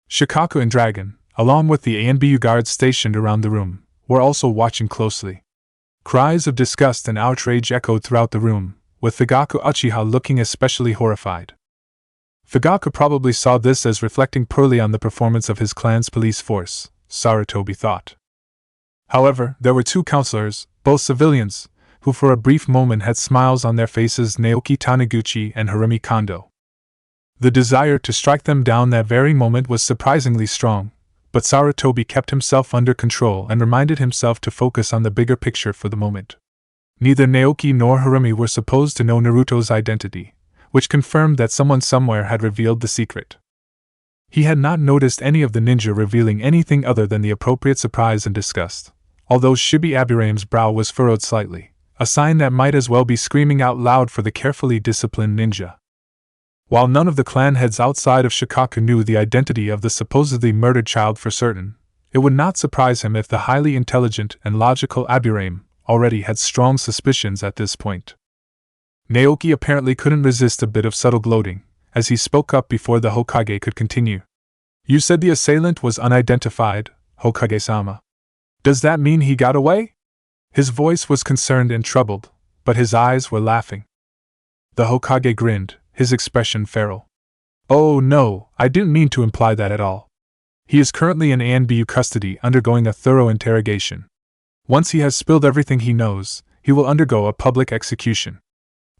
Shikaku and Dragon, along with the ANBU guards stationed around the room, were also watching closely. Cries of disgust and outrage echoed throughout the room, with Fugaku Uchiha looking especially horrified. Fugaku probably saw this as reflecting poorly on the performance of his clan's police force, Sarutobi thought. However, there were 2 counselors, both civilians, who for a brief moment had smiles on their faces: Naoki Taniguchi and Harumi Kondo. The desire to strike them down that very moment was surprisingly strong, but Sarutobi kept himself under control and reminded himself to focus on the bigger picture for the moment. Neither Naoki nor Harumi were supposed to know Naruto's identity, which confirmed that someone somewhere had revealed the secret. He had not noticed any of the ninja revealing anything other than the appropriate surprise and disgust, although Shibi Abiram's brow was furrowed slightly, a sign that might as well be screaming out loud for the carefully disciplined ninja. While none of the clan heads outside of Shikaku knew the identity of the supposedly murdered child for certain, it would not surprise him if the highly intelligent and logical Abiram already had strong suspicions at this point. Naoki apparently couldn't resist a bit of subtle gloating, as he spoke up before the Hokage could continue. You said the assailant was unidentified, Hokage-sama. Does that mean he got away? His voice was concerned and troubled, but his eyes were laughing. The Hokage grinned, his expression feral. Oh no, I didn't mean to imply that at all. He is currently in ANBU custody undergoing a thorough interrogation. Once he has spilled everything he knows, he will undergo a public execution.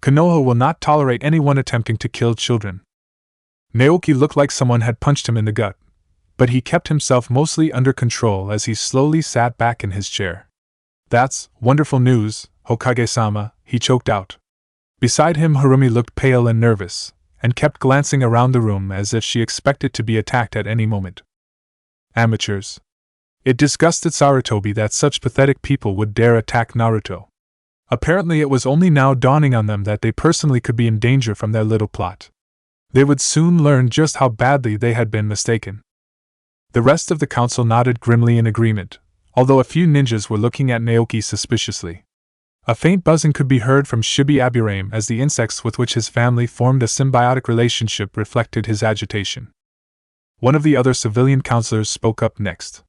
Konoha will not tolerate anyone attempting to kill children. Naoki looked like someone had punched him in the gut, but he kept himself mostly under control as he slowly sat back in his chair. That's wonderful news, Hokage-sama, he choked out. Beside him, Harumi looked pale and nervous, and kept glancing around the room as if she expected to be attacked at any moment. Amateurs. It disgusted Sarutobi that such pathetic people would dare attack Naruto. Apparently it was only now dawning on them that they personally could be in danger from their little plot. They would soon learn just how badly they had been mistaken. The rest of the council nodded grimly in agreement, although a few ninjas were looking at Naoki suspiciously. A faint buzzing could be heard from Shibi Aburame as the insects with which his family formed a symbiotic relationship reflected his agitation. One of the other civilian counselors spoke up next.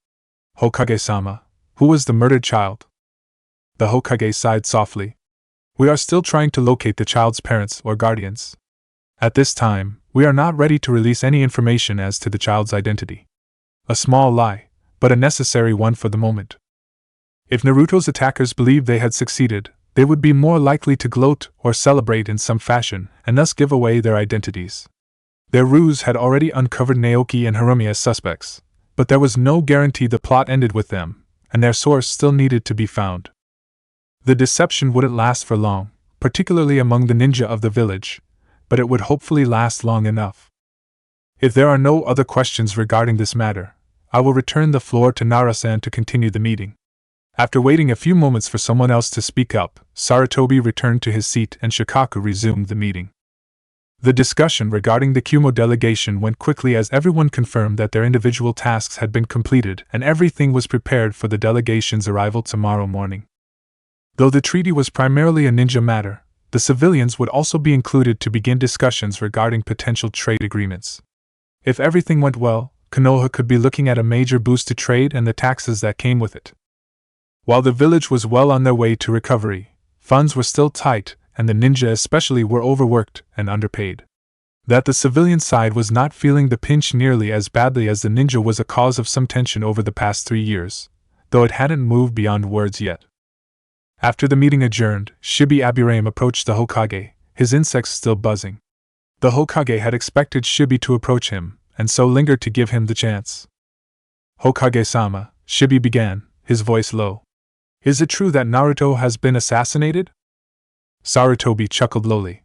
Hokage-sama, who was the murdered child? The Hokage sighed softly. We are still trying to locate the child's parents or guardians. At this time, we are not ready to release any information as to the child's identity. A small lie, but a necessary one for the moment. If Naruto's attackers believed they had succeeded, they would be more likely to gloat or celebrate in some fashion, and thus give away their identities. Their ruse had already uncovered Naoki and Harumi as suspects, but there was no guarantee the plot ended with them, and their source still needed to be found. The deception wouldn't last for long, particularly among the ninja of the village, but it would hopefully last long enough. If there are no other questions regarding this matter, I will return the floor to Nara-san to continue the meeting. After waiting a few moments for someone else to speak up, Sarutobi returned to his seat and Shikaku resumed the meeting. The discussion regarding the Kyuubi delegation went quickly as everyone confirmed that their individual tasks had been completed and everything was prepared for the delegation's arrival tomorrow morning. Though the treaty was primarily a ninja matter, the civilians would also be included to begin discussions regarding potential trade agreements. If everything went well, Konoha could be looking at a major boost to trade and the taxes that came with it. While the village was well on their way to recovery, funds were still tight, and the ninja especially were overworked and underpaid. That the civilian side was not feeling the pinch nearly as badly as the ninja was a cause of some tension over the past 3 years, though it hadn't moved beyond words yet. After the meeting adjourned, Shibi Aburame approached the Hokage, his insects still buzzing. The Hokage had expected Shibi to approach him, and so lingered to give him the chance. Hokage-sama, Shibi began, his voice low. Is it true that Naruto has been assassinated? Sarutobi chuckled lowly.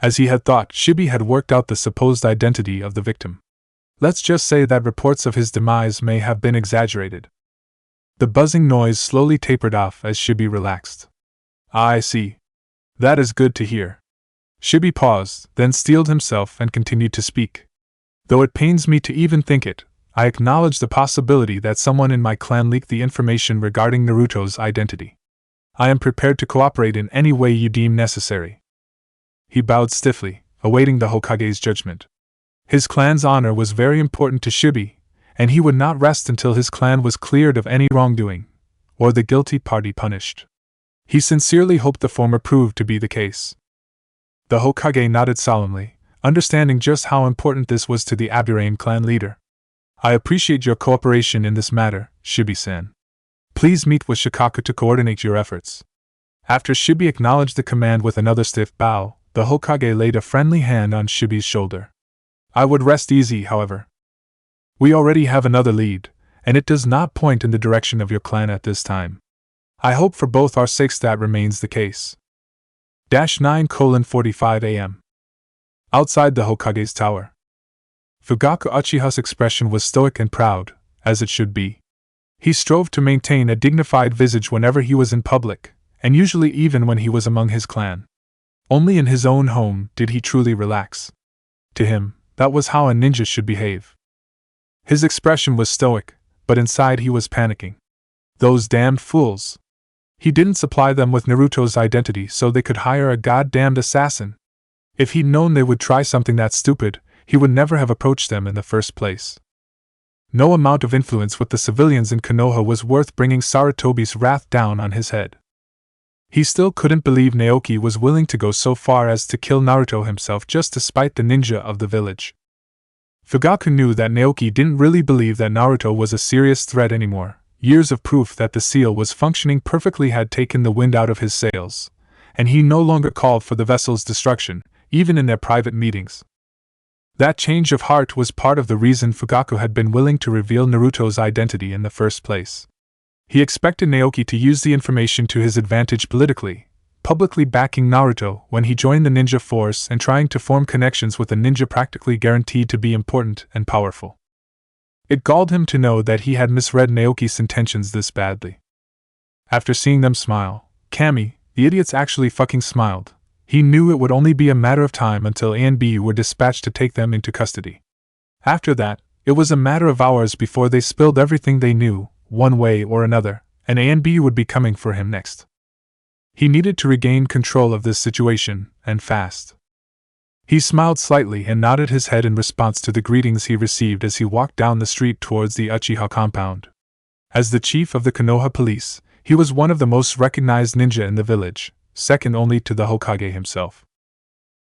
As he had thought, Shibi had worked out the supposed identity of the victim. Let's just say that reports of his demise may have been exaggerated. The buzzing noise slowly tapered off as Shibi relaxed. I see. That is good to hear. Shibi paused, then steeled himself and continued to speak. Though it pains me to even think it, I acknowledge the possibility that someone in my clan leaked the information regarding Naruto's identity. I am prepared to cooperate in any way you deem necessary. He bowed stiffly, awaiting the Hokage's judgment. His clan's honor was very important to Shibi, and he would not rest until his clan was cleared of any wrongdoing, or the guilty party punished. He sincerely hoped the former proved to be the case. The Hokage nodded solemnly, understanding just how important this was to the Aburame clan leader. I appreciate your cooperation in this matter, Shibi-san. Please meet with Shikaku to coordinate your efforts. After Shibi acknowledged the command with another stiff bow, the Hokage laid a friendly hand on Shibi's shoulder. I would rest easy, however. We already have another lead, and it does not point in the direction of your clan at this time. I hope for both our sakes that remains the case. 9:45 a.m. Outside the Hokage's tower. Fugaku Uchiha's expression was stoic and proud, as it should be. He strove to maintain a dignified visage whenever he was in public, and usually even when he was among his clan. Only in his own home did he truly relax. To him, that was how a ninja should behave. His expression was stoic, but inside he was panicking. Those damned fools! He didn't supply them with Naruto's identity so they could hire a goddamned assassin. If he'd known they would try something that stupid, he would never have approached them in the first place. No amount of influence with the civilians in Konoha was worth bringing Sarutobi's wrath down on his head. He still couldn't believe Naoki was willing to go so far as to kill Naruto himself just to spite the ninja of the village. Fugaku knew that Naoki didn't really believe that Naruto was a serious threat anymore. Years of proof that the seal was functioning perfectly had taken the wind out of his sails, and he no longer called for the vessel's destruction, even in their private meetings. That change of heart was part of the reason Fugaku had been willing to reveal Naruto's identity in the first place. He expected Naoki to use the information to his advantage politically, publicly backing Naruto when he joined the ninja force and trying to form connections with a ninja practically guaranteed to be important and powerful. It galled him to know that he had misread Naoki's intentions this badly. After seeing them smile, Kami, the idiots actually fucking smiled. He knew it would only be a matter of time until A and B were dispatched to take them into custody. After that, it was a matter of hours before they spilled everything they knew, one way or another, an A and B would be coming for him next. He needed to regain control of this situation, and fast. He smiled slightly and nodded his head in response to the greetings he received as he walked down the street towards the Uchiha compound. As the chief of the Konoha police, he was one of the most recognized ninja in the village, second only to the Hokage himself.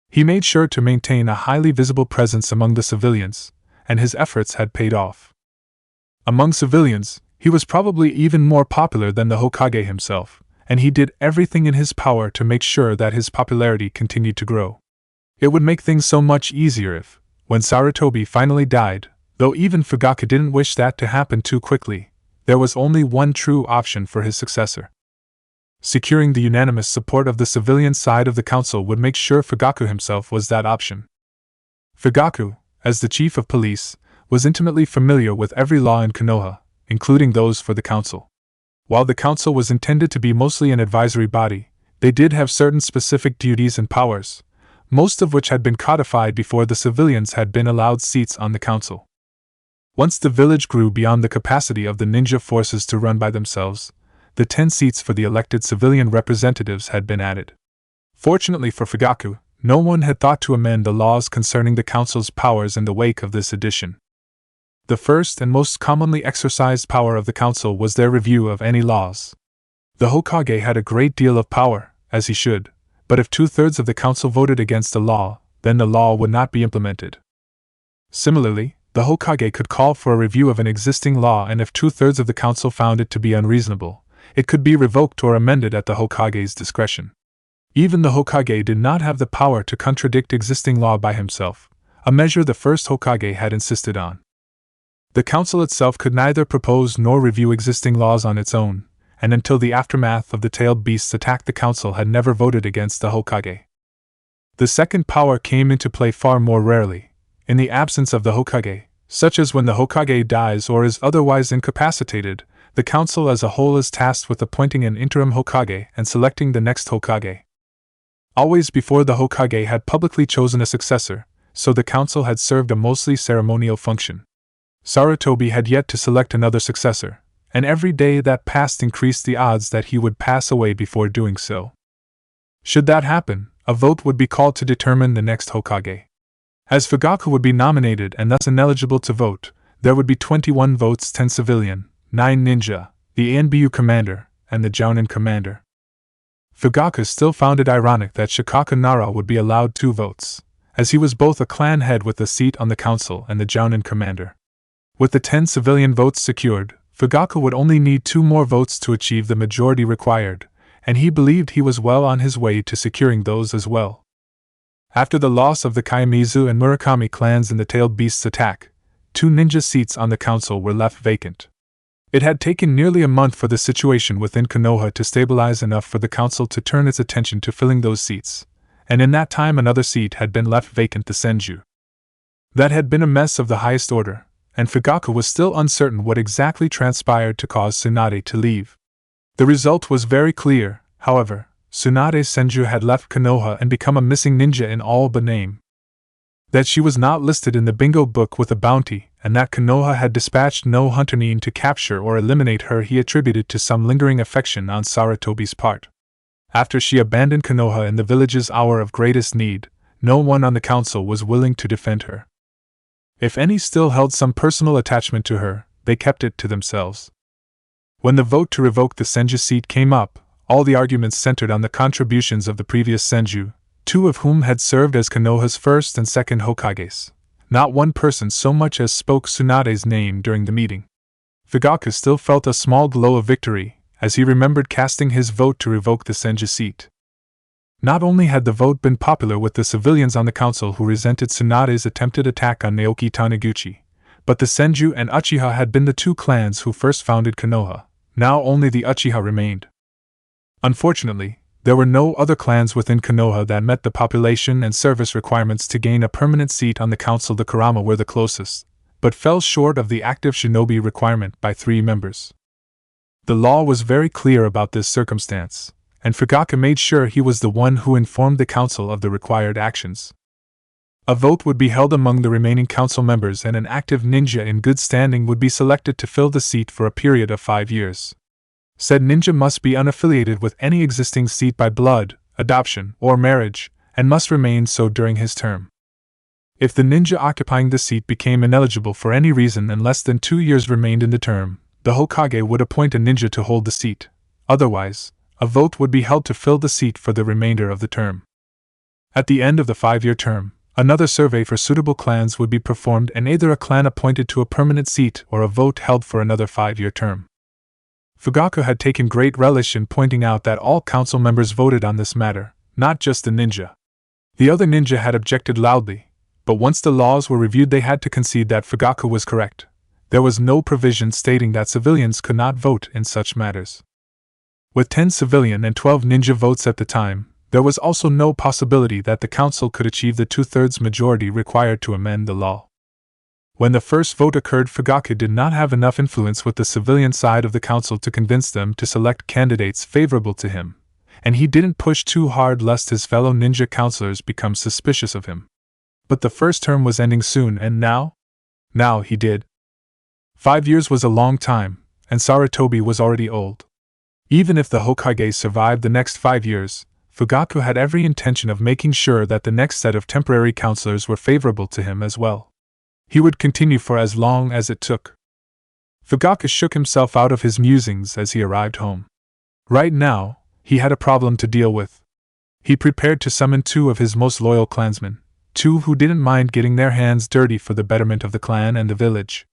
He made sure to maintain a highly visible presence among the civilians, and his efforts had paid off. Among civilians, he was probably even more popular than the Hokage himself, and he did everything in his power to make sure that his popularity continued to grow. It would make things so much easier if, when Sarutobi finally died, though even Fugaku didn't wish that to happen too quickly, there was only one true option for his successor. Securing the unanimous support of the civilian side of the council would make sure Fugaku himself was that option. Fugaku, as the chief of police, was intimately familiar with every law in Konoha, including those for the council. While the council was intended to be mostly an advisory body, they did have certain specific duties and powers, most of which had been codified before the civilians had been allowed seats on the council. Once the village grew beyond the capacity of the ninja forces to run by themselves, the 10 seats for the elected civilian representatives had been added. Fortunately for Fugaku, no one had thought to amend the laws concerning the council's powers in the wake of this addition. The first and most commonly exercised power of the council was their review of any laws. The Hokage had a great deal of power, as he should, but if 2/3 of the council voted against a law, then the law would not be implemented. Similarly, the Hokage could call for a review of an existing law, and if 2/3 of the council found it to be unreasonable, it could be revoked or amended at the Hokage's discretion. Even the Hokage did not have the power to contradict existing law by himself, a measure the first Hokage had insisted on. The council itself could neither propose nor review existing laws on its own, and until the aftermath of the tailed beast's attack the council had never voted against the Hokage. The second power came into play far more rarely, in the absence of the Hokage, such as when the Hokage dies or is otherwise incapacitated. The council as a whole is tasked with appointing an interim Hokage and selecting the next Hokage. Always before the Hokage had publicly chosen a successor, so the council had served a mostly ceremonial function. Sarutobi had yet to select another successor, and every day that passed increased the odds that he would pass away before doing so. Should that happen, a vote would be called to determine the next Hokage. As Fugaku would be nominated and thus ineligible to vote, there would be 21 votes, 10 civilian, 9 ninja, the ANBU commander, and the Jounin commander. Fugaku still found it ironic that Shikaku Nara would be allowed 2 votes, as he was both a clan head with a seat on the council and the Jounin commander. With the 10 civilian votes secured, Fugaku would only need 2 more votes to achieve the majority required, and he believed he was well on his way to securing those as well. After the loss of the Kiyomizu and Murakami clans in the tailed beast's attack, 2 ninja seats on the council were left vacant. It had taken nearly a month for the situation within Konoha to stabilize enough for the council to turn its attention to filling those seats, and in that time another seat had been left vacant, the Senju. That had been a mess of the highest order, and Fugaku was still uncertain what exactly transpired to cause Tsunade to leave. The result was very clear, however. Tsunade's Senju had left Konoha and become a missing ninja in all but name. That she was not listed in the bingo book with a bounty, and that Konoha had dispatched no hunter-nin to capture or eliminate her, he attributed to some lingering affection on Sarutobi's part. After she abandoned Konoha in the village's hour of greatest need, no one on the council was willing to defend her. If any still held some personal attachment to her, they kept it to themselves. When the vote to revoke the Senju seat came up, all the arguments centered on the contributions of the previous Senju, 2 of whom had served as Konoha's first and second Hokages. Not one person so much as spoke Tsunade's name during the meeting. Fugaku still felt a small glow of victory, as he remembered casting his vote to revoke the Senju seat. Not only had the vote been popular with the civilians on the council who resented Tsunade's attempted attack on Naoki Taniguchi, but the Senju and Uchiha had been the 2 clans who first founded Konoha. Now only the Uchiha remained. Unfortunately, there were no other clans within Konoha that met the population and service requirements to gain a permanent seat on the council. The Kurama were the closest, but fell short of the active shinobi requirement by 3 members. The law was very clear about this circumstance, and Fugaku made sure he was the one who informed the council of the required actions. A vote would be held among the remaining council members and an active ninja in good standing would be selected to fill the seat for a period of 5 years. Said ninja must be unaffiliated with any existing seat by blood, adoption, or marriage, and must remain so during his term. If the ninja occupying the seat became ineligible for any reason and less than 2 years remained in the term, the Hokage would appoint a ninja to hold the seat. Otherwise, a vote would be held to fill the seat for the remainder of the term. At the end of the 5-year term, another survey for suitable clans would be performed and either a clan appointed to a permanent seat or a vote held for another 5-year term. Fugaku had taken great relish in pointing out that all council members voted on this matter, not just the ninja. The other ninja had objected loudly, but once the laws were reviewed they had to concede that Fugaku was correct. There was no provision stating that civilians could not vote in such matters. With 10 civilian and 12 ninja votes at the time, there was also no possibility that the council could achieve the 2/3 majority required to amend the law. When the first vote occurred, Fugaku did not have enough influence with the civilian side of the council to convince them to select candidates favorable to him, and he didn't push too hard lest his fellow ninja councilors become suspicious of him. But the first term was ending soon and now? Now he did. 5 years was a long time, and Sarutobi was already old. Even if the Hokage survived the next 5 years, Fugaku had every intention of making sure that the next set of temporary counselors were favorable to him as well. He would continue for as long as it took. Fugaku shook himself out of his musings as he arrived home. Right now, he had a problem to deal with. He prepared to summon 2 of his most loyal clansmen, 2 who didn't mind getting their hands dirty for the betterment of the clan and the village.